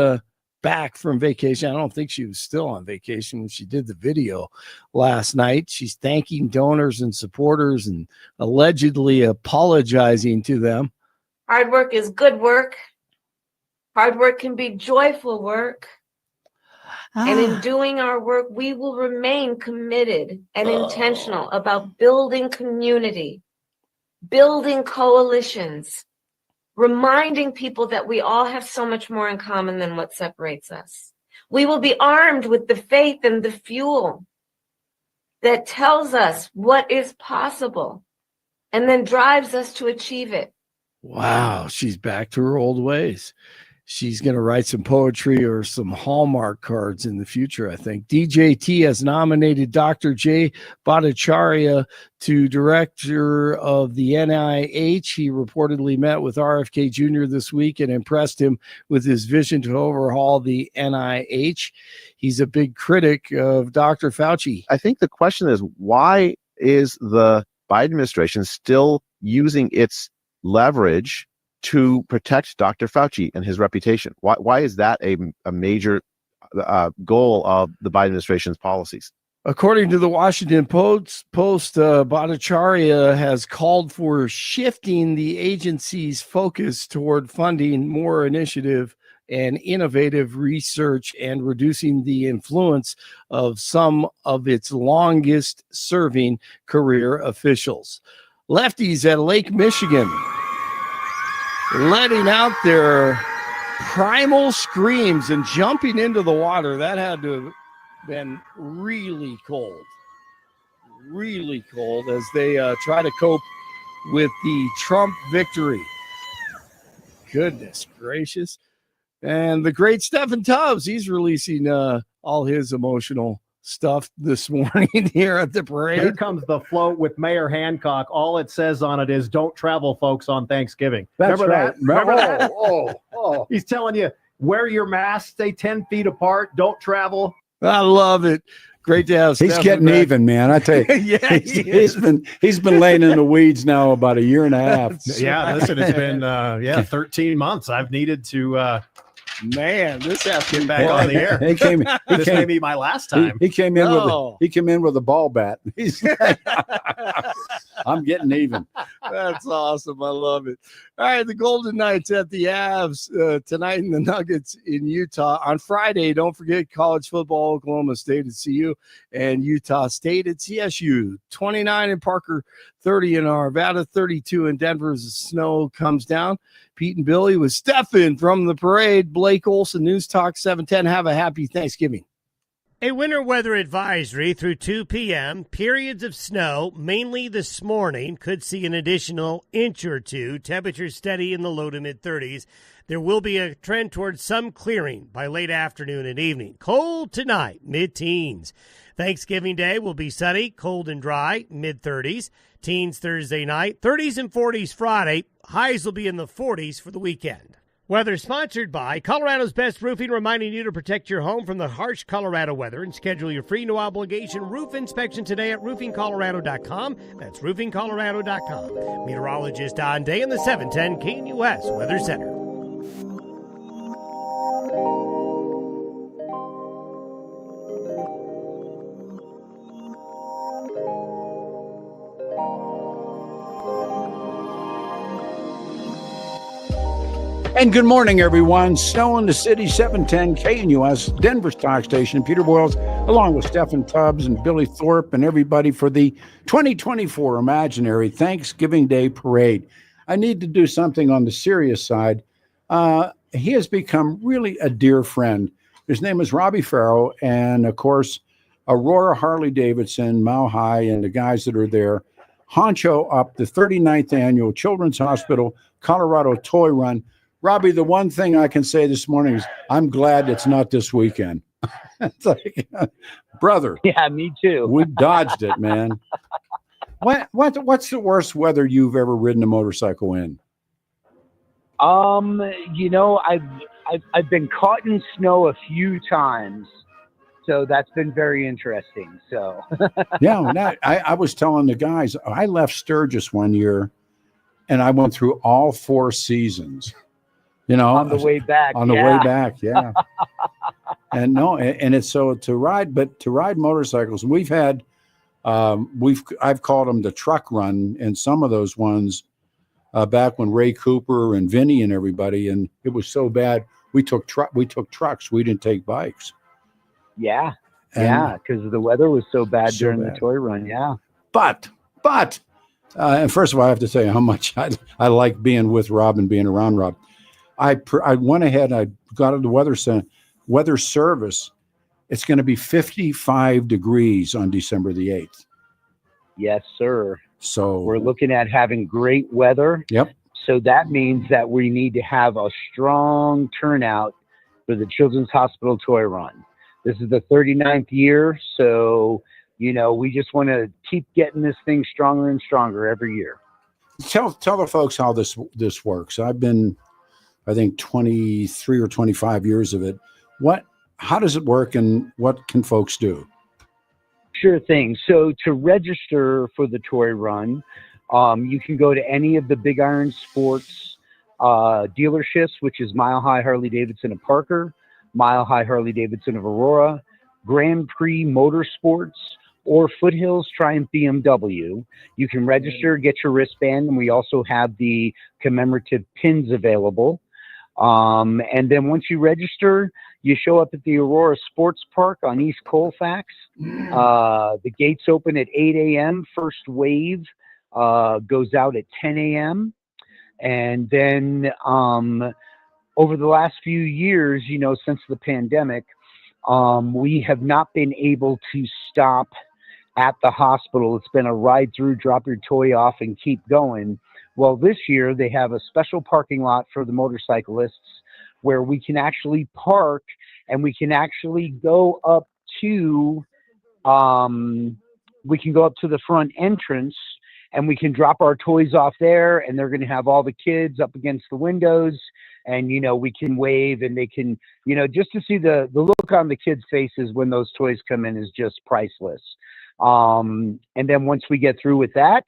back from vacation. I don't think she was still on vacation when she did the video last night. She's thanking donors and supporters and allegedly apologizing to them. Hard work is good work. Hard work can be joyful work. And in doing our work, we will remain committed and intentional about building community, building coalitions, reminding people that we all have so much more in common than what separates us. We will be armed with the faith and the fuel that tells us what is possible and then drives us to achieve it. Wow, she's back to her old ways. She's going to write some poetry or some Hallmark cards in the future, I think. DJT has nominated Dr. Jay Bhattacharya to director of the NIH. He reportedly met with RFK Jr. this week and impressed him with his vision to overhaul the NIH. He's a big critic of Dr. Fauci. I think the question is, why is the Biden administration still using its leverage to protect Dr. Fauci and his reputation? Why is that a major goal of the Biden administration's policies? According to the Washington Post, Bhattacharya has called for shifting the agency's focus toward funding more initiative and innovative research and reducing the influence of some of its longest serving career officials. Lefties at Lake Michigan letting out their primal screams and jumping into the water. That had to have been really cold as they try to cope with the Trump victory. Goodness gracious. And the great Steffan Tubbs, he's releasing all his emotional stuff this morning here at the parade. Here comes the float with Mayor Hancock. All it says on it is "Don't travel, folks, on Thanksgiving." That's Remember right. that? Remember that? Oh. He's telling you, wear your mask, stay 10 feet apart, don't travel. I love it. Great to have He's Steffan getting back. even, man. I tell you, Yeah, he's been laying in the weeds now about a year and a half. Yeah, listen, it's been 13 months. I've needed to man, this has to get back on the air. This may be my last time. He came in with a ball bat. I'm getting even. That's awesome. I love it. All right, the Golden Knights at the Avs tonight, and the Nuggets in Utah on Friday. Don't forget college football: Oklahoma State at CU and Utah State at CSU. 29 in Parker, 30 in Arvada, 32 in Denver as the snow comes down. Pete and Billy with Steffan from the parade. Blake Olson, News Talk 710. Have a happy Thanksgiving. A winter weather advisory through 2 p.m. Periods of snow, mainly this morning, could see an additional inch or two. Temperatures steady in the low to mid-30s. There will be a trend towards some clearing by late afternoon and evening. Cold tonight, mid-teens. Thanksgiving Day will be sunny, cold and dry, mid-30s. Teens Thursday night, 30s and 40s Friday. Highs will be in the 40s for the weekend. Weather sponsored by Colorado's Best Roofing, reminding you to protect your home from the harsh Colorado weather and schedule your free no-obligation roof inspection today at roofingcolorado.com. That's roofingcolorado.com. Meteorologist Don Day in the 710 KNUS Weather Center. And good morning, everyone. Snow in the city, 710 KNUS, Denver's talk station. Peter Boyles, along with Steffan Tubbs and Billy Thorpe and everybody for the 2024 Imaginary Thanksgiving Day Parade. I need to do something on the serious side. He has become really a dear friend. His name is Robbie Farrow, and of course, Aurora Harley-Davidson, Mile High, and the guys that are there. Honcho up the 39th Annual Children's Hospital Colorado Toy Run. Robbie, the one thing I can say this morning is I'm glad it's not this weekend. It's like, brother. Yeah, me too. We dodged it, man. What's the worst weather you've ever ridden a motorcycle in? You know, I've been caught in snow a few times, so that's been very interesting. So Yeah, when I was telling the guys, I left Sturgis one year, and I went through all 4 seasons. You know, on the way back. On the way back, yeah. And it's so to ride motorcycles. We've had, I've called them the truck run, and some of those ones back when Ray Cooper and Vinny and everybody, and it was so bad. We took trucks. We didn't take bikes. Yeah, because the weather was so bad during the toy run. Yeah, but and first of all, I have to say how much I like being with Rob and being around Rob. I went ahead. I got to the weather service. It's going to be 55 degrees on December the 8th. Yes, sir. So we're looking at having great weather. Yep. So that means that we need to have a strong turnout for the Children's Hospital Toy Run. This is the 39th year, so you know we just want to keep getting this thing stronger and stronger every year. Tell the folks how this works. I've been, I think, 23 or 25 years of it. How does it work, and what can folks do? Sure thing. So to register for the toy run, you can go to any of the Big Iron Sports dealerships, which is Mile High Harley-Davidson of Parker, Mile High Harley-Davidson of Aurora, Grand Prix Motorsports, or Foothills Triumph BMW. You can register, get your wristband, and we also have the commemorative pins available. And then once you register, you show up at the Aurora Sports Park on East Colfax. The gates open at 8 a.m. First wave goes out at 10 a.m. And then over the last few years, you know, since the pandemic, we have not been able to stop at the hospital. It's been a ride through, drop your toy off, and keep going. Well, this year they have a special parking lot for the motorcyclists where we can actually park and we can actually go up to the front entrance and we can drop our toys off there, and they're going to have all the kids up against the windows, and you know we can wave, and they can, you know, just to see the look on the kids' faces when those toys come in is just priceless. And then once we get through with that,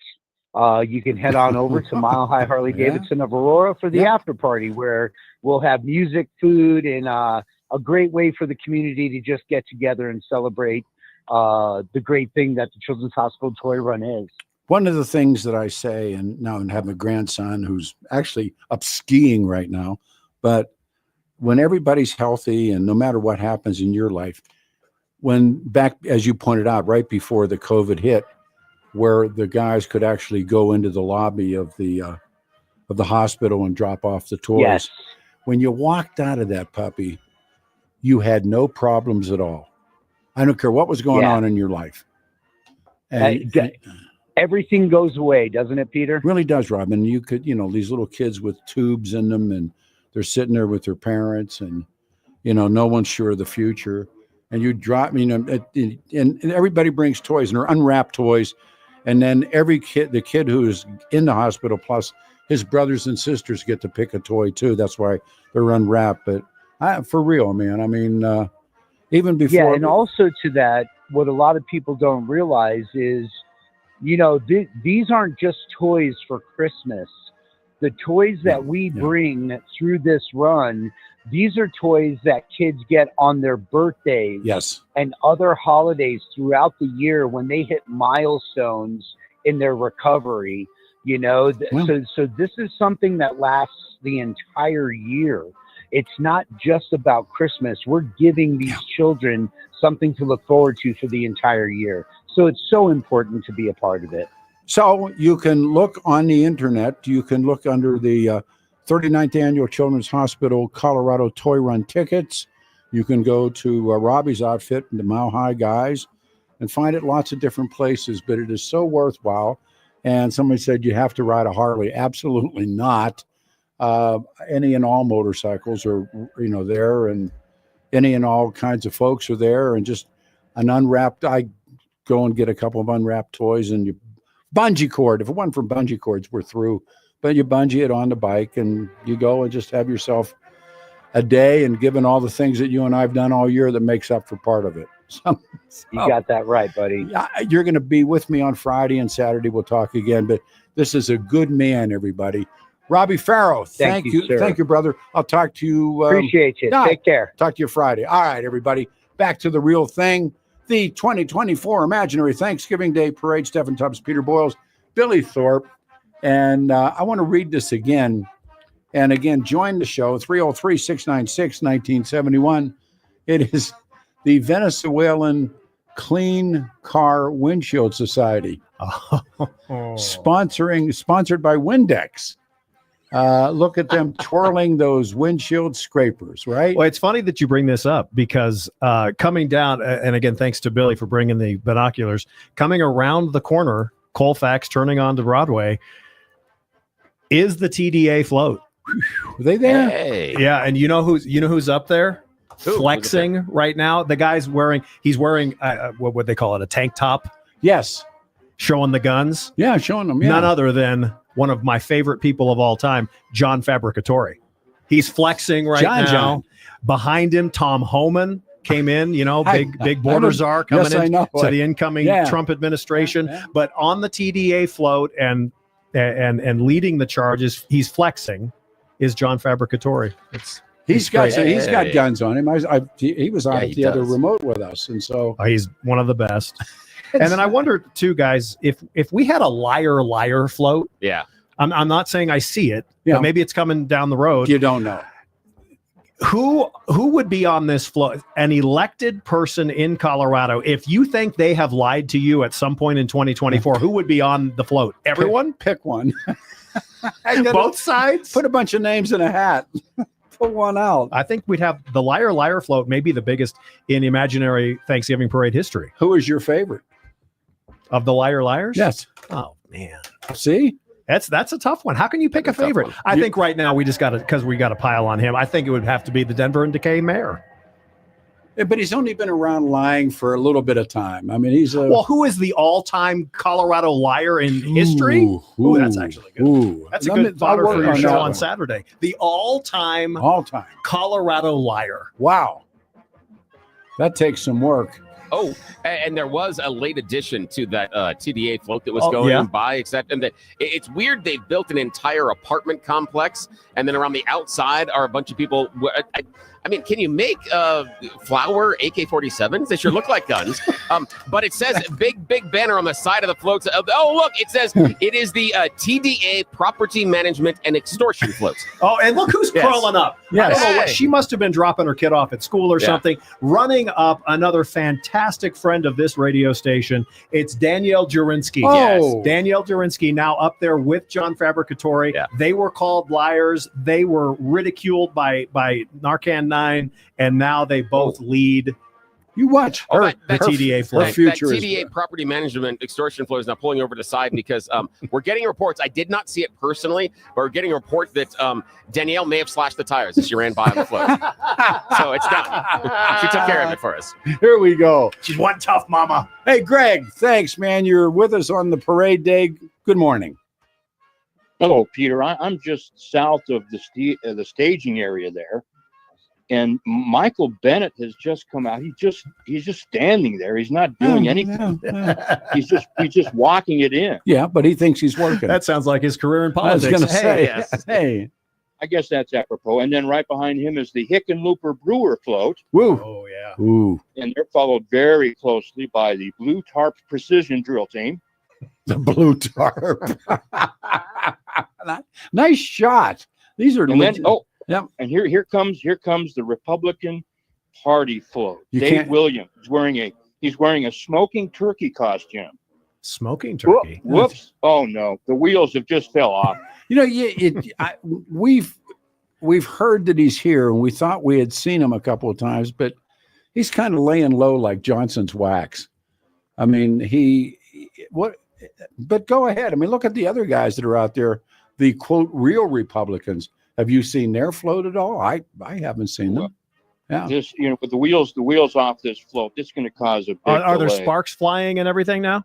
you can head on over to Mile High Harley-Davidson of Aurora for the after party, where we'll have music, food, and a great way for the community to just get together and celebrate the great thing that the Children's Hospital Toy Run is. One of the things that I say, and now I have a grandson who's actually up skiing right now, but when everybody's healthy and no matter what happens in your life, when back, as you pointed out, right before the COVID hit, where the guys could actually go into the lobby of the hospital and drop off the toys. Yes. When you walked out of that puppy, you had no problems at all. I don't care what was going on in your life. And everything goes away, doesn't it, Peter? Really does, Robin. You could, you know, these little kids with tubes in them, and they're sitting there with their parents, and, you know, no one's sure of the future. And you drop, you know, and everybody brings toys, and they're unwrapped toys. And then the kid who's in the hospital, plus his brothers and sisters, get to pick a toy too. That's why they're unwrapped. But for real, man, I mean, even before. Yeah, and also to that, what a lot of people don't realize is, you know, these aren't just toys for Christmas. The toys that we bring through this run, these are toys that kids get on their birthdays and other holidays throughout the year when they hit milestones in their recovery, you know. So this is something that lasts the entire year. It's not just about Christmas. We're giving these children something to look forward to for the entire year. So it's so important to be a part of it. So you can look on the internet. You can look under the 39th Annual Children's Hospital Colorado Toy Run tickets. You can go to Robbie's outfit and the Mile High guys and find it lots of different places, but it is so worthwhile. And somebody said you have to ride a Harley. Absolutely not. Any and all motorcycles are, you know, there, and any and all kinds of folks are there, and just an unwrapped, I go and get a couple of unwrapped toys, and you bungee cord. If it wasn't for bungee cords, we're through. but you bungee it on the bike and you go and just have yourself a day, and given all the things that you and I've done all year, that makes up for part of it. So, You got that right, buddy. you're going to be with me on Friday and Saturday. We'll talk again, but this is a good man, everybody. Robbie Farrow, thank you. sir. Thank you, brother. I'll talk to you. Appreciate you. Take care. Talk to you Friday. All right, everybody. Back to the real thing. The 2024 Imaginary Thanksgiving Day Parade. Steffan Tubbs, Peter Boyles, Billy Thorpe. And I want to read this again. And again, join the show, 303-696-1971. It is the Venezuelan Clean Car Windshield Society, sponsored by Windex. Look at them twirling those windshield scrapers, right? Well, it's funny that you bring this up because coming down, and again, thanks to Billy for bringing the binoculars, coming around the corner, Colfax turning onto Broadway, is the TDA float. Are they there? Hey. Yeah, and you know who's up there? Flexing right now. The guy's wearing what would they call it, a tank top? Yes, showing the guns. Yeah, showing them. Yeah. None other than one of my favorite people of all time, John Fabricatore. He's flexing right now. John. Behind him, Tom Homan came in. Big border czar coming in to the incoming Trump administration. Yeah. But on the TDA float and leading the charges, he's flexing. Is John Fabricatore. He's got guns on him. He was on the other remote with us, and so he's one of the best. And then I wonder too, guys, if we had a liar float. Yeah, I'm not saying I see it, but maybe it's coming down the road. You don't know. Who would be on this float? An elected person in Colorado. If you think they have lied to you at some point in 2024, who would be on the float? Everyone? Pick one. Both sides? Put a bunch of names in a hat. Pull one out. I think we'd have the liar float, maybe the biggest in imaginary Thanksgiving parade history. Who is your favorite of the liars? Yes. Oh man. See? That's a tough one. How can you pick a favorite? I think right now we just got to, because we got to pile on him. I think it would have to be the Denver and Decay mayor. Yeah, but he's only been around lying for a little bit of time. I mean, who is the all-time Colorado liar in history? Ooh, that's actually good. That's a good fodder for your show on Saturday. The all-time Colorado liar. Wow. That takes some work. Oh, and there was a late addition to that TDA float that was going by, except and it's weird. They built an entire apartment complex, and then around the outside are a bunch of people. I mean, can you make flower AK-47s? They sure look like guns. But it says big banner on the side of the floats. Oh, look, it says it is the TDA Property Management and Extortion floats. Oh, and look who's crawling up. Yes. I don't know what, she must have been dropping her kid off at school or something. Running up, another fantastic friend of this radio station. It's Danielle Jurinsky. Oh. Yes. Danielle Jurinsky now up there with John Fabricatore. Yeah. They were called liars. They were ridiculed by Narcan 9, and now they both lead. You watch the TDA float. That TDA Property Management Extortion float is now pulling over to the side because we're getting reports. I did not see it personally, but we're getting a report that Danielle may have slashed the tires as she ran by on the float. So it's done. She took care of it for us. Here we go. She's one tough mama. Hey, Greg, thanks, man. You're with us on the parade day. Good morning. Hello, Peter. I'm just south of the staging area there. And Michael Bennett has just come out. He's just standing there. He's not doing anything. Yeah. He's just walking it in. Yeah, but he thinks he's working. That sounds like his career in politics. I was going to say. Hey. I guess that's apropos. And then right behind him is the Hickenlooper Brewer float. Woo. Oh, yeah. Ooh. And they're followed very closely by the Blue Tarp Precision Drill Team. The Blue Tarp. Nice shot. These are. And then, and here comes the Republican Party float. Dave Williams is wearing a smoking turkey costume. Smoking turkey. Whoops! Oh no, the wheels have just fell off. You know, we've heard that he's here, and we thought we had seen him a couple of times, but he's kind of laying low like Johnson's wax. I mean, But go ahead. I mean, look at the other guys that are out there. The quote real Republicans. Have you seen their float at all? I haven't seen them. Yeah. Just with the wheels off this float, it's going to cause a big Are there delay. sparks flying and everything now?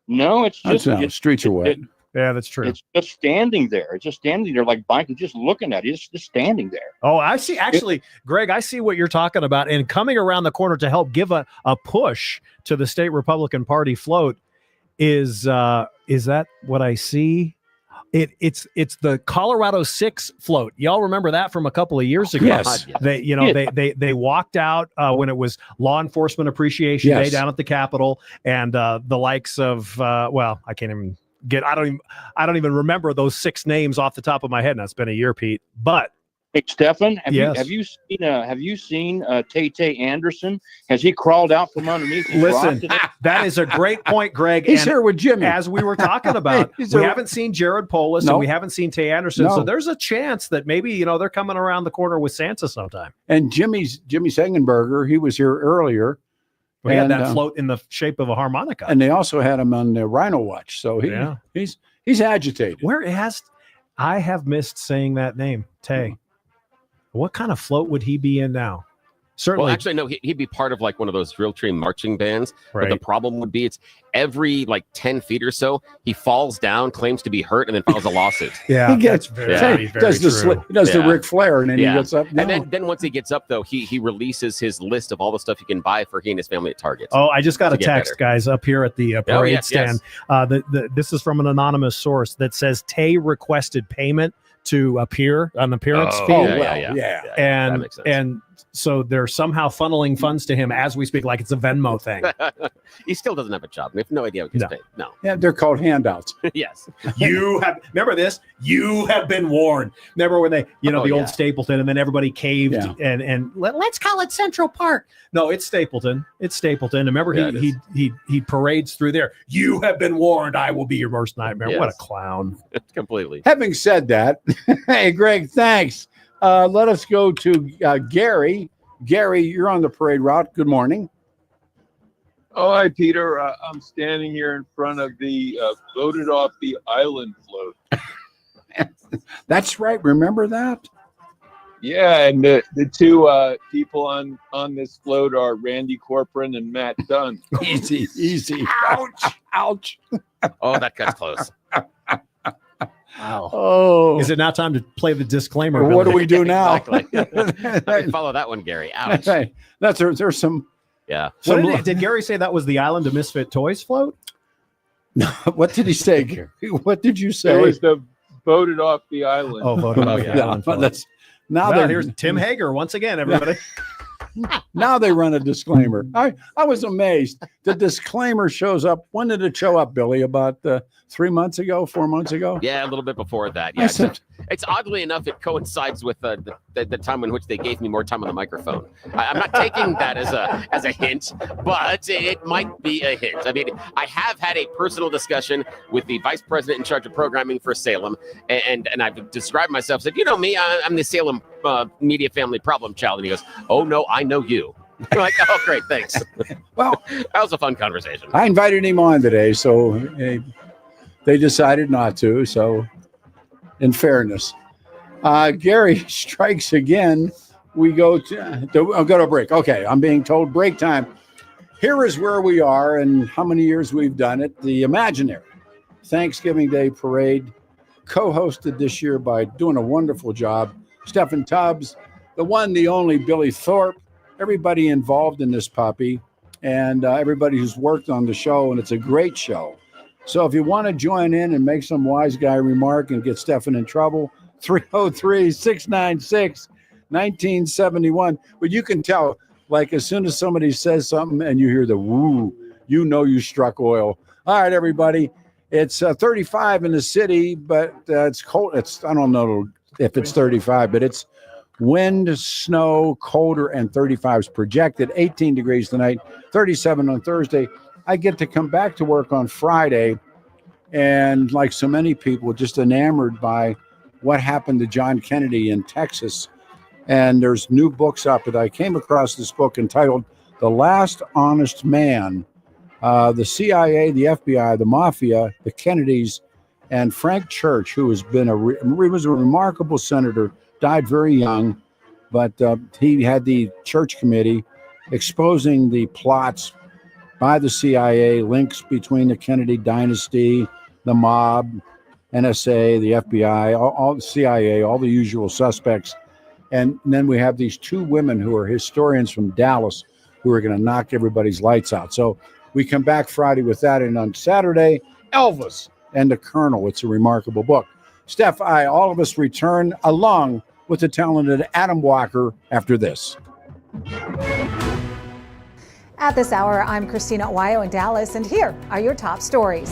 No, it's just streets are wet. Yeah, that's true. It's just standing there. It's just standing there like Mike is just looking at it. It's just standing there. Oh, I see. Actually, Greg, I see what you're talking about. And coming around the corner to help give a push to the state Republican Party float is that what I see? It's the Colorado 6 float. Y'all remember that from a couple of years ago? Yes. They walked out when it was Law Enforcement Appreciation Day down at the Capitol, and the likes of I can't even I don't even remember those 6 names off the top of my head. Now it's been a year, Pete. But hey, Steffan, have you seen Tay Anderson? Has he crawled out from underneath? Listen, that is a great point, Greg. He's here with Jimmy. As we were talking about, we haven't seen Jared Polis and we haven't seen Tay Anderson. So there's a chance that maybe they're coming around the corner with Santa sometime. And Jimmy Sengenberger, he was here earlier. We had that float in the shape of a harmonica, and they also had him on the Rhino Watch. So he's agitated. I have missed saying that name, Tay. What kind of float would he be in now? Certainly. Well, actually, no, he'd be part of like one of those drill train marching bands. Right. But the problem would be it's every like 10 feet or so, he falls down, claims to be hurt, and then files a lawsuit. Yeah, he gets does the Ric Flair, and then he gets up. No. And then once he gets up, though, he releases his list of all the stuff you can buy for he and his family at Target. Oh, I just got a text, guys, up here at the parade stand. This is from an anonymous source that says Tay requested payment to appear on appearance fee. And so they're somehow funneling funds to him as we speak, like it's a Venmo thing. He still doesn't have a job. We have no idea what he's paid. No. Yeah, they're called handouts. Yes. Remember this? You have been warned. Remember when they, the old Stapleton, and then everybody caved and let's call it Central Park. No, it's Stapleton. It's Stapleton. Remember he parades through there. You have been warned. I will be your worst nightmare. Yes. What a clown. Completely. Having said that, hey, Greg, thanks. Let us go to Gary. Gary, you're on the parade route. Good morning. Oh, hi, Peter. I'm standing here in front of the Voted Off the Island float. That's right. Remember that? Yeah, and the two people on this float are Randy Corcoran and Matt Dunn. Easy. Ouch. Oh, that cuts close. Wow. Oh. Is it now time to play the disclaimer? Well, what do we do now? Exactly. Follow that one, Gary. Ouch. Right. There's some. Yeah. Did Gary say that was the Island of Misfit Toys float? No. What did he say, Gary? What did you say? It was the Voted Off the Island. Oh, Voted Off the Island. Here's Tim Hager once again, everybody. Now they run a disclaimer. I was amazed. The disclaimer shows up. When did it show up, Billy? About 3 months ago, 4 months ago? Yeah, a little bit before that. Yeah, it's oddly enough, it coincides with the time in which they gave me more time on the microphone. I'm not taking that as a hint, but it might be a hint. I mean, I have had a personal discussion with the vice president in charge of programming for Salem, and I've described myself. Said, me, I'm the Salem media family problem child. And he goes, "Oh no, I know you." I'm like, "Oh, great, thanks." Well, that was a fun conversation. I invited him on today, so they decided not to. So, in fairness, Gary strikes again. We go to a break. Okay, I'm being told break time. Here is where we are and how many years we've done it. The Imaginary Thanksgiving Day Parade, co-hosted this year by doing a wonderful job, Steffan Tubbs, the one, the only Billy Thorpe, everybody involved in this puppy, and everybody who's worked on the show, and it's a great show. So if you want to join in and make some wise guy remark and get Steffan in trouble, 303-696-1971. But you can tell, like, as soon as somebody says something and you hear the woo, you struck oil. All right, everybody. It's 35 in the city, but it's cold. I don't know if it's 35, but it's wind, snow, colder, and 35 is projected. 18 degrees tonight, 37 on Thursday. I get to come back to work on Friday, and like so many people, just enamored by what happened to John Kennedy in Texas. And there's new books up, and I came across this book entitled The Last Honest Man. The CIA, the FBI, the Mafia, the Kennedys, and Frank Church, who has been he was a remarkable senator, died very young, but he had the Church Committee exposing the plots by the CIA, links between the Kennedy dynasty, the mob, NSA, the FBI, all the CIA, all the usual suspects. And then we have these two women who are historians from Dallas who are going to knock everybody's lights out. So we come back Friday with that. And on Saturday, Elvis and the Colonel. It's a remarkable book. Steph, all of us return along with the talented Adam Walker after this. At this hour, I'm Christina Owayo in Dallas, and here are your top stories.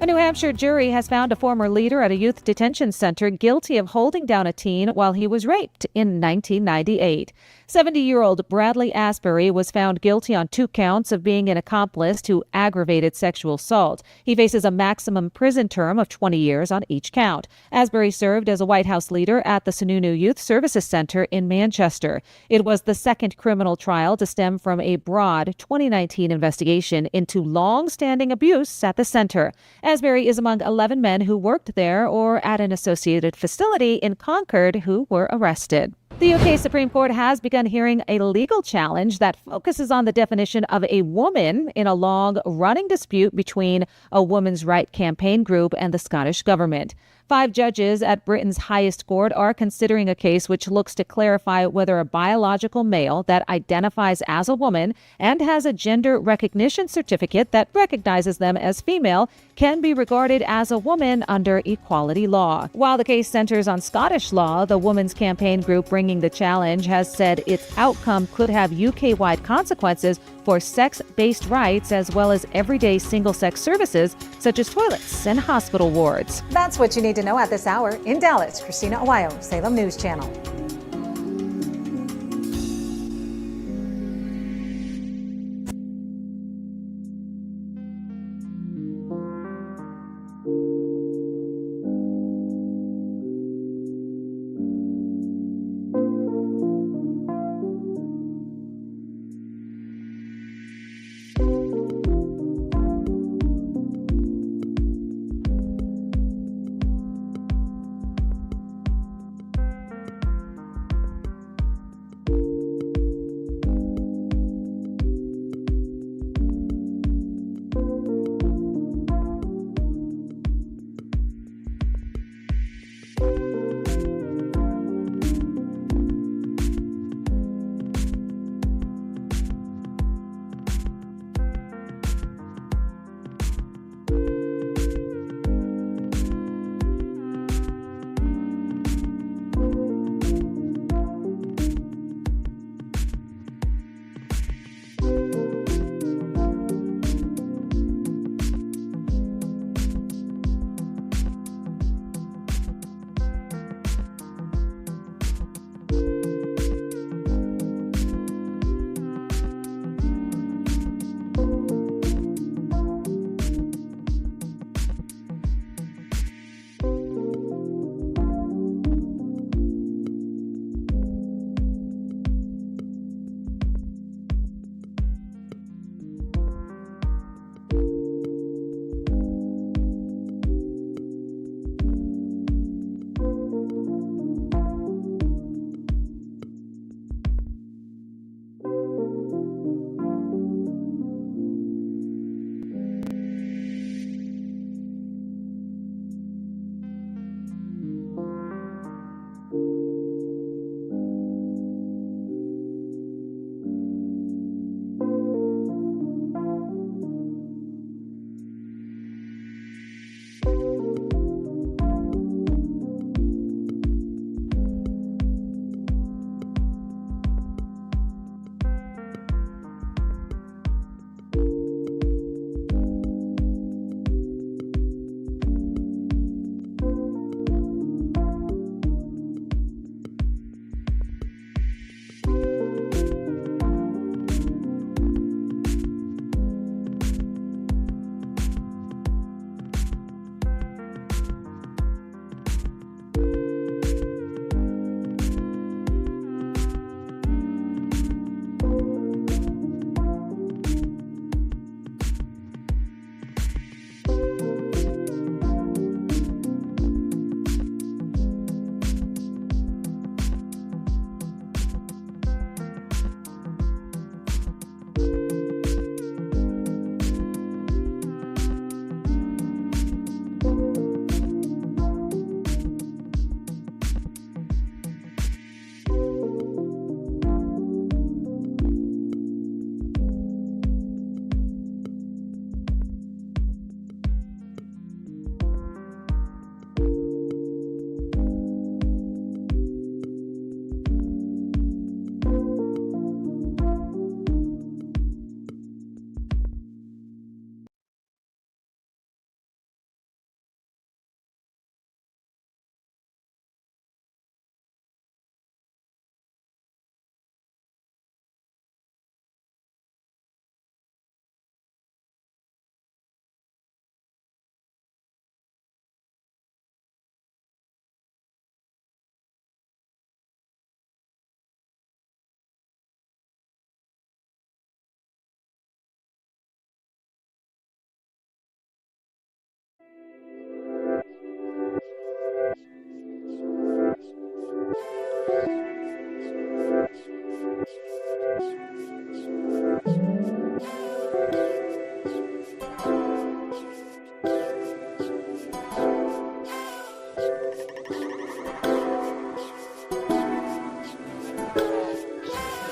A New Hampshire jury has found a former leader at a youth detention center guilty of holding down a teen while he was raped in 1998. 70-year-old Bradley Asbury was found guilty on 2 counts of being an accomplice to aggravated sexual assault. He faces a maximum prison term of 20 years on each count. Asbury served as a White House leader at the Sununu Youth Services Center in Manchester. It was the second criminal trial to stem from a broad 2019 investigation into long-standing abuse at the center. Asbury is among 11 men who worked there or at an associated facility in Concord who were arrested. The UK Supreme Court has begun hearing a legal challenge that focuses on the definition of a woman in a long-running dispute between a women's right campaign group and the Scottish government. 5 judges at Britain's highest court are considering a case which looks to clarify whether a biological male that identifies as a woman and has a gender recognition certificate that recognizes them as female can be regarded as a woman under equality law. While the case centers on Scottish law, the women's campaign group bringing the challenge has said its outcome could have UK-wide consequences for sex-based rights as well as everyday single-sex services such as toilets and hospital wards. That's what you need to know at this hour. In Dallas, Christina Owayo, Salem News Channel.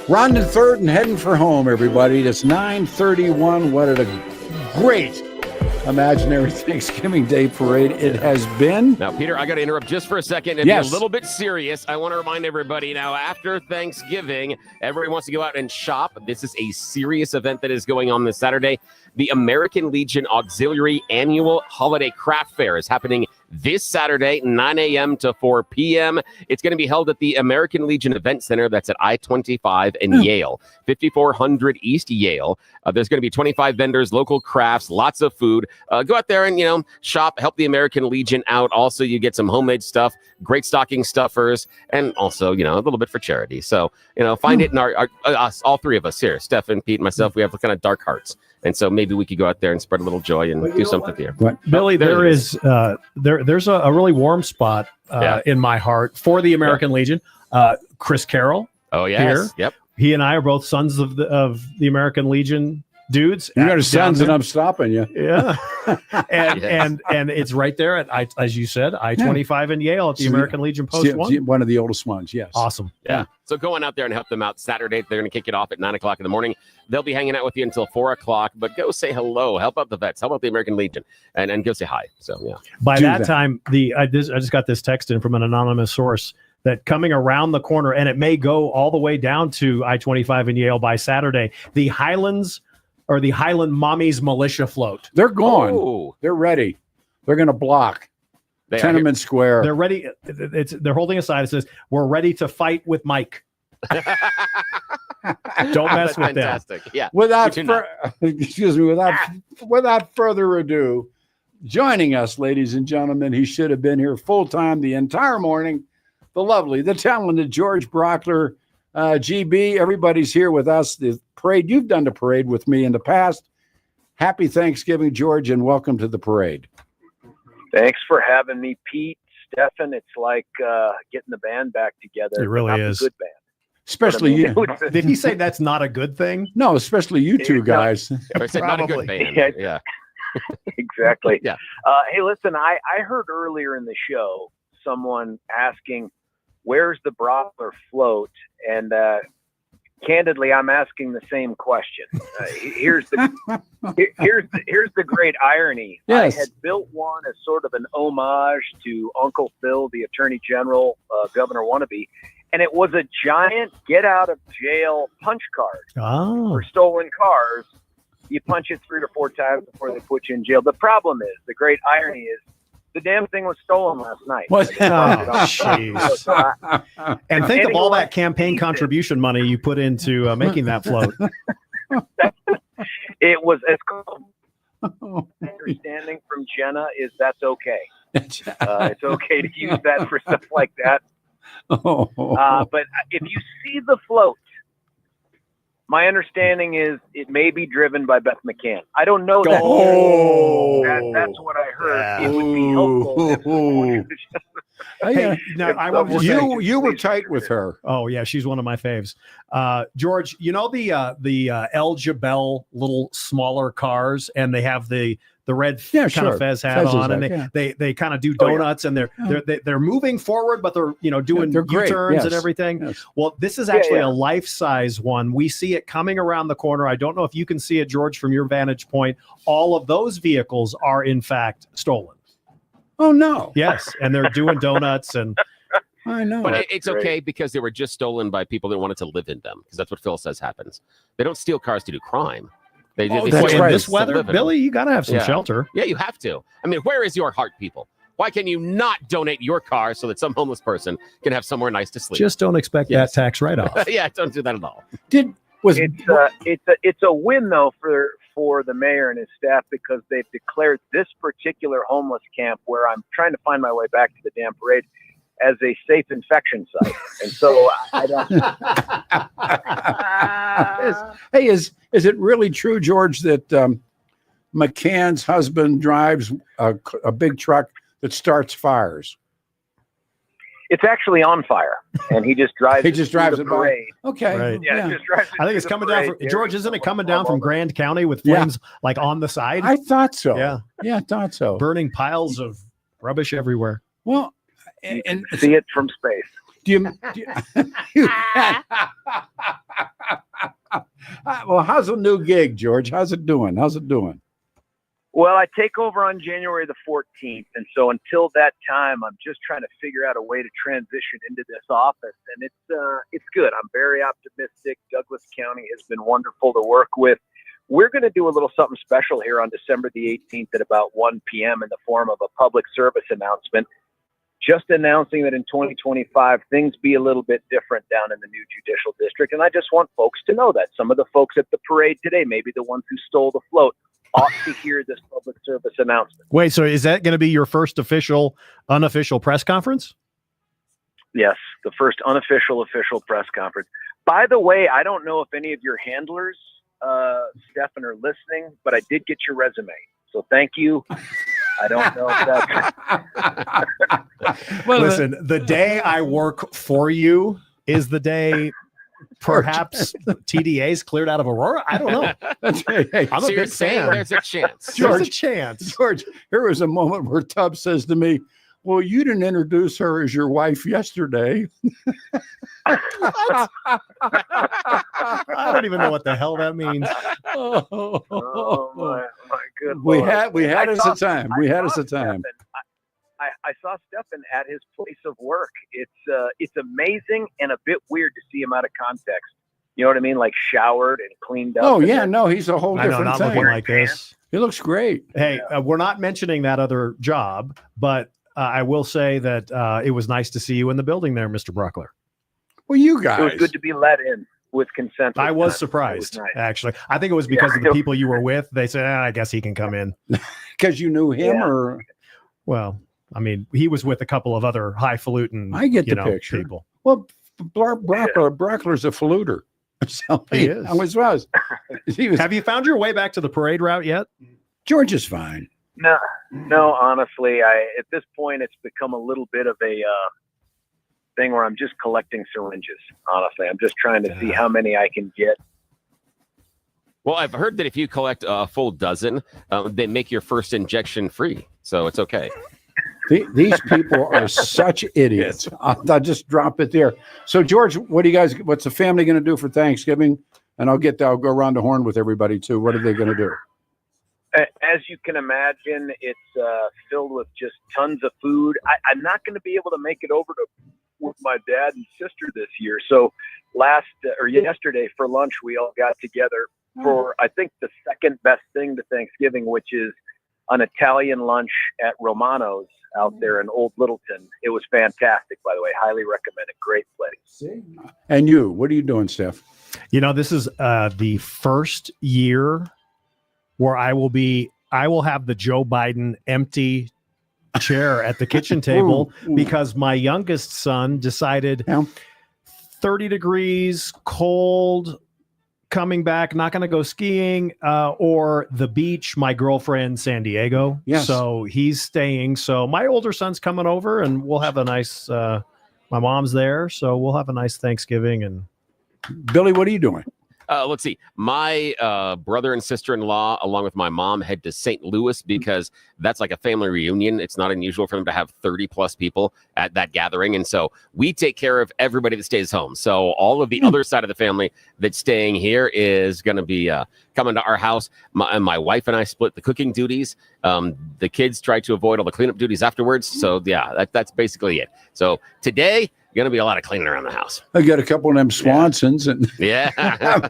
Rounding third and heading for home, everybody. It's 9:31. What a great imaginary Thanksgiving Day parade it has been. Now, Peter, I got to interrupt just for a second and Yes. be a little bit serious. I want to remind everybody now, after Thanksgiving, everybody wants to go out and shop. This is a serious event that is going on this Saturday. The American Legion Auxiliary Annual Holiday Craft Fair is happening this Saturday, 9 a.m. to 4 p.m. It's going to be held at the American Legion Event Center. That's at I-25 and Yale, 5400 East Yale. There's going to be 25 vendors, local crafts, lots of food. Go out there and, shop, help the American Legion out. Also, you get some homemade stuff, great stocking stuffers, and also, a little bit for charity. So, find it in us, all three of us here, Steffan, Pete, and myself. We have kind of dark hearts. And so maybe we could go out there and spread a little joy and do something here. Billy, there's a really warm spot in my heart for the American Legion. Chris Carroll. Oh, yes. Here. Yep. He and I are both sons of the American Legion dudes. You got sons and I'm stopping you. Yeah. and it's right there at, as you said, I-25 in Yale at the American Legion Post 1. One of the oldest ones, yes. Awesome. Yeah. So go on out there and help them out Saturday. They're going to kick it off at 9 o'clock in the morning. They'll be hanging out with you until 4 o'clock, but go say hello. Help out the vets. Help out the American Legion and go say hi. So, yeah. By that time, I just got this text in from an anonymous source that coming around the corner, and it may go all the way down to I-25 in Yale by Saturday, the Highlands or the Highland Mommies Militia Float. They're gone. Oh. They're ready. They're going to block Tenement Square. They're ready. They're holding a sign. It says, "We're ready to fight with Mike." Don't mess with fantastic. them. Yeah. Without further ado, joining us, ladies and gentlemen, he should have been here full time the entire morning. The lovely, the talented George Brauchler. GB, everybody's here with us. The parade, you've done the parade with me in the past. Happy Thanksgiving, George, and welcome to the parade. Thanks for having me, Pete, Steffan. It's like getting the band back together. It really is. A good band. Especially you. Did he say that's not a good thing? No, especially you two guys. I said not a good band. Yeah. Exactly. Yeah. Hey, listen, I heard earlier in the show someone asking, where's the Brauchler float? And candidly, I'm asking the same question. Here's the great irony. Yes. I had built one as sort of an homage to Uncle Phil, the Attorney General, Governor wannabe, and it was a giant get out of jail punch card for stolen cars. You punch it 3 or 4 times before they put you in jail. The problem is, the great irony is, the damn thing was stolen last night. And think of all that campaign contribution money you put into making that float. It was as understanding from Jenna is that's okay. It's okay to use that for stuff like that. But if you see the float, my understanding is it may be driven by Beth McCann. I don't know that. That's what I heard. It would be helpful. Hey, now I want to you were tight with her. Oh yeah, she's one of my faves. George, you know the El Jabel little smaller cars, and they have the red kind of fez hat on, and they kind of do donuts, and they're moving forward, but they're doing U-turns and everything. Yes. Well, this is actually a life-size one. We see it coming around the corner. I don't know if you can see it, George, from your vantage point. All of those vehicles are in fact stolen. Oh no! Yes, and they're doing donuts and. I know. But it's okay because they were just stolen by people that wanted to live in them, because that's what Phil says happens. They don't steal cars to do crime. They in this weather, Billy, you got to have some shelter. Yeah, you have to. I mean, where is your heart, people? Why can you not donate your car so that some homeless person can have somewhere nice to sleep? Just don't expect that tax write-off. Yeah, don't do that at all. It's a win though for the mayor and his staff, because they've declared this particular homeless camp, where I'm trying to find my way back to the damn parade, as a safe infection site. And so I don't. Hey, is it really true, George, that McCann's husband drives a big truck that starts fires? It's actually on fire, and he just drives. He just drives the it by. parade. Okay. Right. Yeah, just drives. I think it's coming down from George. Isn't it coming down from Grand County with flames like on the side? I thought so. Yeah. Yeah, I thought so. Burning piles of rubbish everywhere. Well, you can see it from space. Well, how's the new gig, George? How's it doing? Well, I take over on January the 14th, and so until that time, I'm just trying to figure out a way to transition into this office, and it's good. I'm very optimistic. Douglas County has been wonderful to work with. We're going to do a little something special here on December the 18th at about 1 p.m. in the form of a public service announcement, just announcing that in 2025, things be a little bit different down in the new judicial district, and I just want folks to know that. Some of the folks at the parade today, maybe the ones who stole the float, ought to hear this public service announcement. Wait, so is that going to be your first unofficial press conference? Yes, the first official press conference. By the way, I don't know if any of your handlers, Steffan, are listening, but I did get your resume. So thank you. I don't know if that's... Well, listen, the day I work for you is the day perhaps TDA's cleared out of Aurora. I don't know. Hey, I'm a big fan. There's a chance. There's a chance. George, here was a moment where Tubbs says to me, well, you didn't introduce her as your wife yesterday. I don't even know what the hell that means. Oh my good Lord. We had us a time. I saw Steffan at his place of work. It's amazing and a bit weird to see him out of context. You know what I mean? Like showered and cleaned up. Oh yeah, no, he's a whole different not thing. looking like this. He looks great. Hey, we're not mentioning that other job, but I will say that it was nice to see you in the building there, Mr. Brauchler. Well, you guys. It was good to be let in with consent. I was surprised, actually. I think it was because of the people you were with. They said, I guess he can come in. Because you knew him or? Well, I mean, he was with a couple of other highfalutin I get the picture. people. Well, Brauchler's a faluter. So he is. I was. Have you found your way back to the parade route yet? George is fine. No, honestly, at this point, it's become a little bit of a thing where I'm just collecting syringes. Honestly, I'm just trying to see how many I can get. Well, I've heard that if you collect a full dozen, they make your first injection free. So it's okay. These people are such idiots. I'll just drop it there. So, George, what's the family going to do for Thanksgiving? And I'll go around the horn with everybody too. What are they going to do? As you can imagine, it's filled with just tons of food. I'm not going to be able to make it over with my dad and sister this year. So yesterday for lunch, we all got together for, I think, the second best thing to Thanksgiving, which is an Italian lunch at Romano's out there in Old Littleton. It was fantastic, by the way. Highly recommend it. Great place. And you, what are you doing, Steph? This is the first year where I will have the Joe Biden empty chair at the kitchen table because my youngest son decided 30 degrees, cold, coming back, not going to go skiing, or the beach, my girlfriend, San Diego. Yes. So he's staying. So my older son's coming over and we'll have a nice, my mom's there. So we'll have a nice Thanksgiving. And Billy, what are you doing? Let's see. My brother and sister-in-law, along with my mom, head to St. Louis because that's like a family reunion. It's not unusual for them to have 30-plus people at that gathering. And so we take care of everybody that stays home. So all of the other side of the family that's staying here is going to be coming to our house. My wife and I split the cooking duties. The kids try to avoid all the cleanup duties afterwards. So, yeah, that's basically it. So today, going to be a lot of cleaning around the house. I got a couple of them Swansons and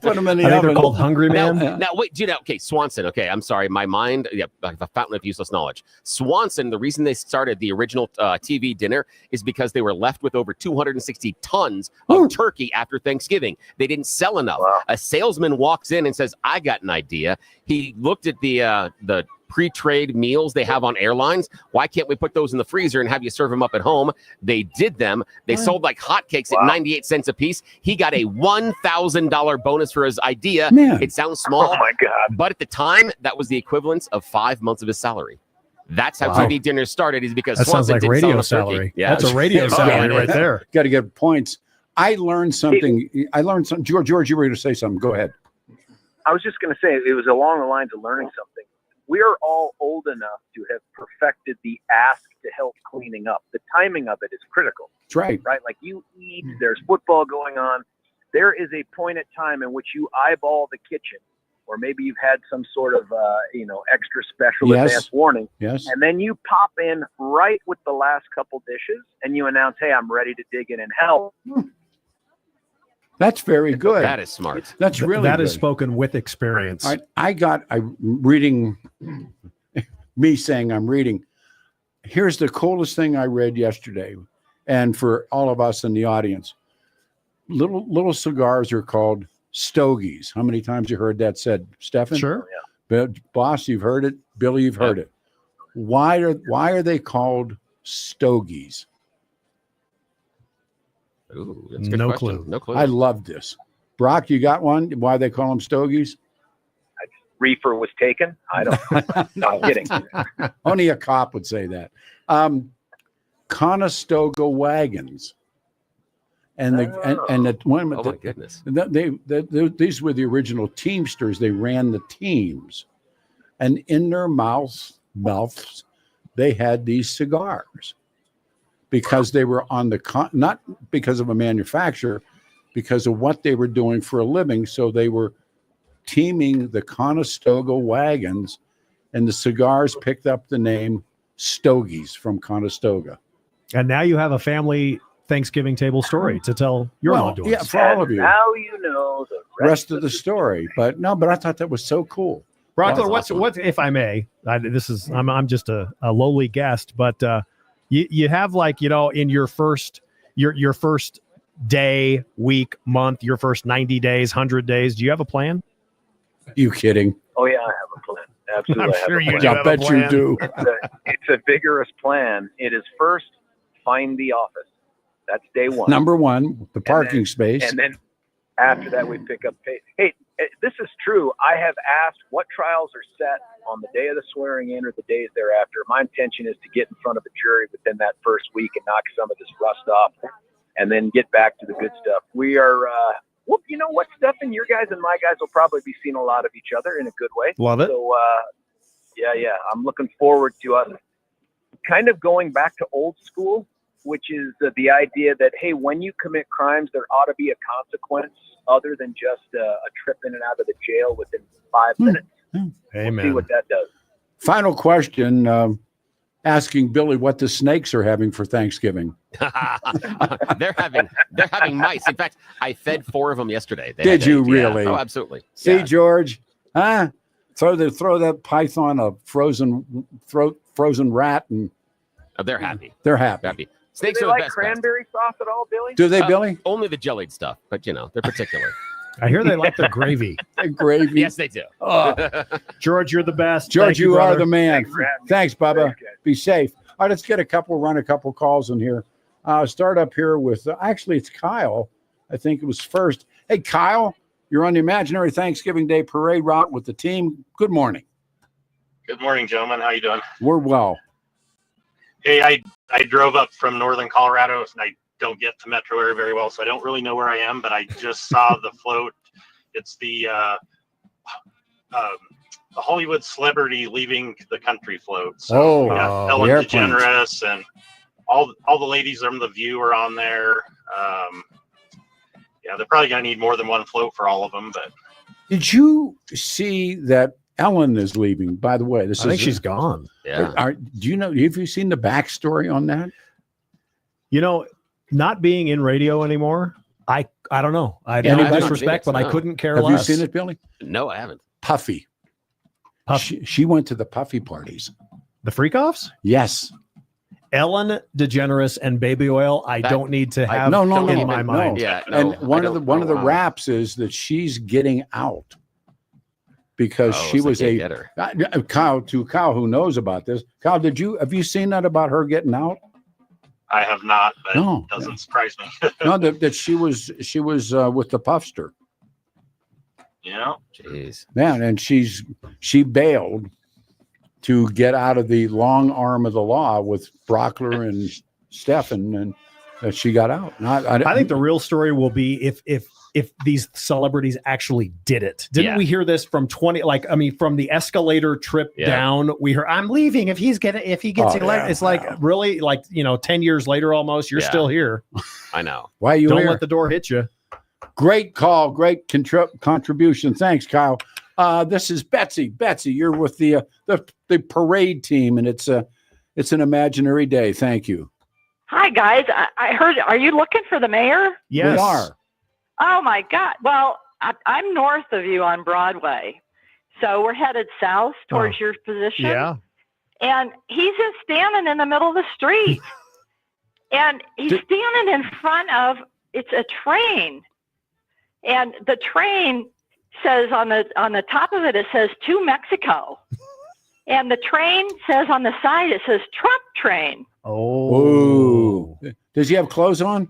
put them in the oven. They're called Hungry Man. Now wait, okay, Swanson. Okay, I'm sorry, my mind. Yeah, like a fountain of useless knowledge. Swanson. The reason they started the original TV dinner is because they were left with over 260 tons of turkey after Thanksgiving. They didn't sell enough. Wow. A salesman walks in and says, "I got an idea." He looked at the pre-trade meals they have on airlines. Why can't we put those in the freezer and have you serve them up at home? They did them. They sold like hotcakes at 98 cents a piece. He got a $1,000 bonus for his idea. Man. It sounds small. Oh my God. But at the time, that was the equivalent of 5 months of his salary. That's how Wow. TV dinners started. Is because That sounds Swanson like didn't sell radio enough turkey. salary. Yeah, That's a radio salary right there. Got to get points. I learned something. George, you were going to say something. Go ahead. I was just going to say, it was along the lines of learning something. We are all old enough to have perfected the ask to help cleaning up. The timing of it is critical. That's right. Right? Like you eat, there's football going on. There is a point in time in which you eyeball the kitchen, or maybe you've had some sort of, extra special advance warning. Yes. And then you pop in right with the last couple dishes and you announce, hey, I'm ready to dig in and help. That's very good. That is smart. That's really that good. is spoken with experience. I'm reading, me saying I'm reading. Here's the coolest thing I read yesterday, and for all of us in the audience, little cigars are called stogies. How many times you heard that said, Steffan? Sure. Boss, you've heard it. Billy, you've heard it. Why are they called stogies? Ooh, that's a good No question. clue. No clue. I love this. Brock, you got one? Why they call them stogies? Reefer was taken. I don't. No, I'm kidding. Only a cop would say that. Conestoga wagons, and the one. Oh my goodness. These were the original Teamsters. They ran the teams, and in their mouths, they had these cigars because they were on the not because of a manufacturer, because of what they were doing for a living. So they were teaming the Conestoga wagons, and the cigars picked up the name Stogies from Conestoga. And now you have a family Thanksgiving table story to tell your audience. Yeah, for all of you. Now you know the Rest of the story. But I thought that was so cool. Brauchler, what if I may? I'm just a lowly guest, but you have in your first day, week, month, your first 90 days, 100 days. Do you have a plan? You kidding? Oh yeah, I have a plan. Absolutely, I'm I have sure a you plan. do. I bet you do. It's a vigorous plan. It is first find the office. That's day one. Number one, the parking space. And then after that, we pick up pace. Hey, this is true. I have asked what trials are set on the day of the swearing in or the days thereafter. My intention is to get in front of a jury within that first week and knock some of this rust off, and then get back to the good stuff. We are. You know what, Steffan? Your guys and my guys will probably be seeing a lot of each other in a good way. Love it. So, yeah. I'm looking forward to us kind of going back to old school, which is the idea that, hey, when you commit crimes, there ought to be a consequence other than just a trip in and out of the jail within 5 minutes. Amen. We'll see what that does. Final question. Asking Billy what the snakes are having for Thanksgiving. They're having mice. In fact, I fed 4 of them yesterday. Did you really? Yeah. Oh, absolutely. See, George, throw that python a frozen rat, and they're happy. They're happy. Snakes Do are they the like best. cranberry sauce at all, Billy? Do they, Billy? Only the jellied stuff, but they're particular. I hear they like the gravy. Gravy. Yes, they do. George, you're the best. George, Thank you are brother. the man. Thanks, Bubba. Thanks, guys. Be safe. All right, let's run a couple calls in here. Start up here with, actually, it's Kyle. I think it was first. Hey, Kyle, you're on the imaginary Thanksgiving Day parade route with the team. Good morning. Good morning, gentlemen. How you doing? We're well. Hey, I drove up from northern Colorado, and I don't get the metro area very well, so I don't really know where I am, but I just saw the float. It's the Hollywood celebrity leaving the country float. So Ellen DeGeneres and all the ladies from The View are on there. They're probably gonna need more than one float for all of them. But did you see that Ellen is leaving? By the way, I think she's gone. Yeah. Do you know? Have you seen the backstory on that? Not being in radio anymore, I don't know. I don't have disrespect, but I couldn't care less. Have you seen it, Billy? No, I haven't. Puffy. She went to the Puffy parties. The freak-offs? Yes. Ellen DeGeneres and Baby Oil. I don't need to have no, in my mind. Yeah, and one of the raps is that she's getting out because she was Kyle who knows about this. Kyle, have you seen that about her getting out? I have not, but it doesn't surprise me. No, that she was with the Puffster. Yeah. Jeez. Man, and she bailed to get out of the long arm of the law with Brauchler and Steffan, and she got out. I think the real story will be if these celebrities actually did it. Didn't we hear this from from the escalator trip down? We heard, I'm leaving if he gets elected. It's like really 10 years later almost. You're still here. I know. Why are you Don't here? let the door hit you. Great call. Great contribution. Thanks, Kyle. This is Betsy. Betsy, you're with the parade team, and it's an imaginary day. Thank you. Hi, guys. I heard, are you looking for the mayor? Yes. We are. Oh, my God. Well, I'm north of you on Broadway. So we're headed south towards your position. Yeah. And he's just standing in the middle of the street. And he's standing in front of, it's a train. And the train says on the top of it says to Mexico. And the train says on the side, it says Trump train. Oh. Does he have clothes on?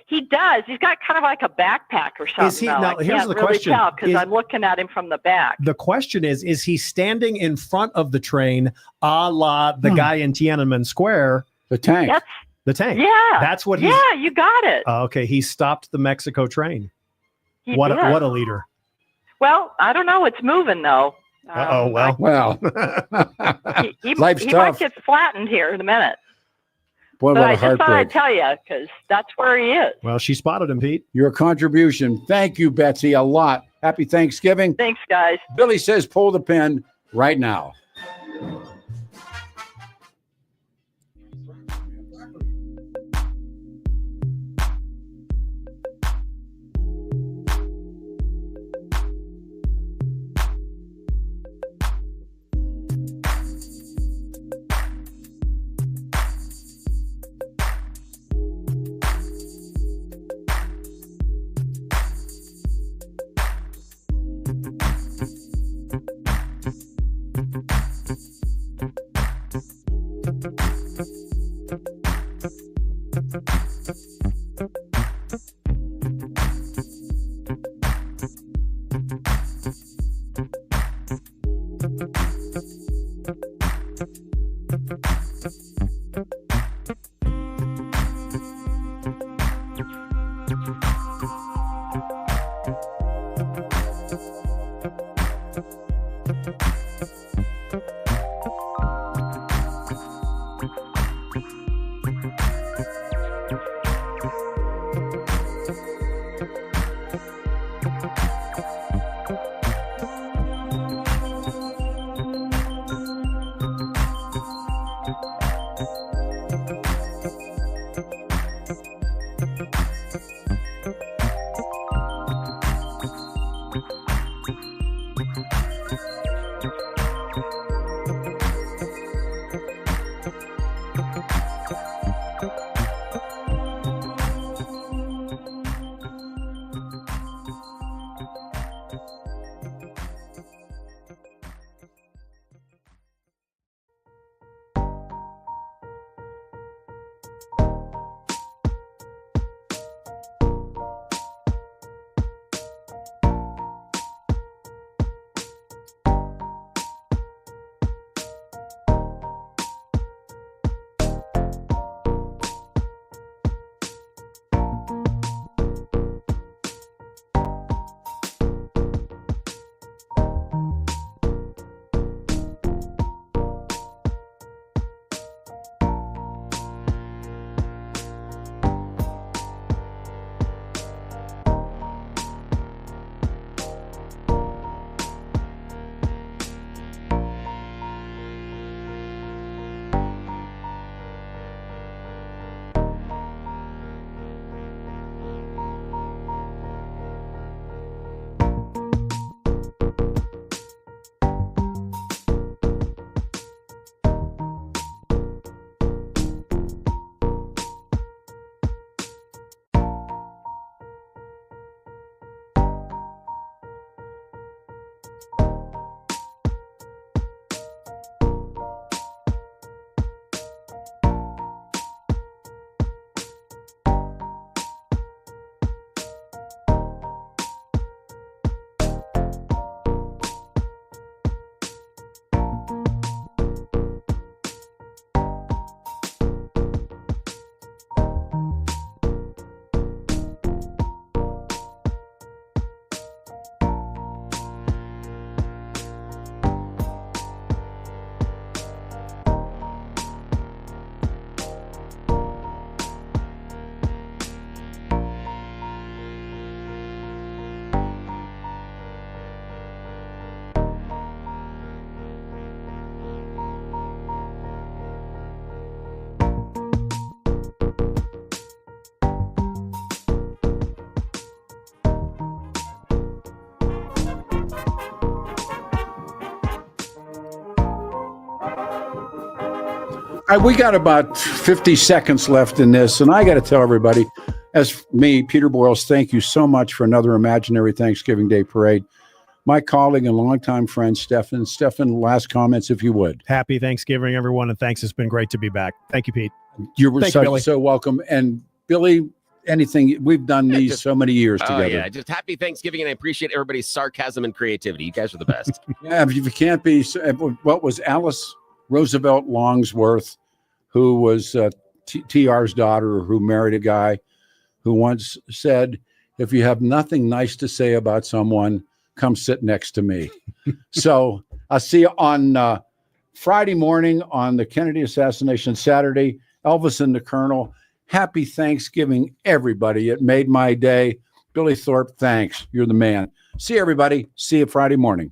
He does. He's got kind of like a backpack or something. Now, here's the question. Because I'm looking at him from the back. The question is he standing in front of the train a la the guy in Tiananmen Square? The tank. The tank. Yeah. That's what he's... Yeah, you got it. Okay, he stopped the Mexico train. He What did. a leader. Well, I don't know. It's moving, though. Well. He Life's might tough. get flattened here in a minute. Boy, But what I a just thought I'd heartbreak. tell you because that's where he is. Well, she spotted him, Pete. Your contribution. Thank you, Betsy, a lot. Happy Thanksgiving. Thanks, guys. Billy says pull the pin right now. We got about 50 seconds left in this, and I got to tell everybody, as me, Peter Boyles, thank you so much for another imaginary Thanksgiving Day parade. My colleague and longtime friend, Steffan. Steffan, last comments, if you would. Happy Thanksgiving, everyone, and thanks. It's been great to be back. Thank you, Pete. You were so welcome. And Billy, anything, we've done these so many years together. Oh, yeah. Just happy Thanksgiving, and I appreciate everybody's sarcasm and creativity. You guys are the best. Yeah, if you can't be, what was Alice Roosevelt Longsworth, who was TR's daughter, who married a guy who once said, if you have nothing nice to say about someone, come sit next to me. So I'll see you on Friday morning on the Kennedy assassination Saturday. Elvis and the Colonel. Happy Thanksgiving, everybody. It made my day. Billy Thorpe, thanks. You're the man. See you, everybody. See you Friday morning.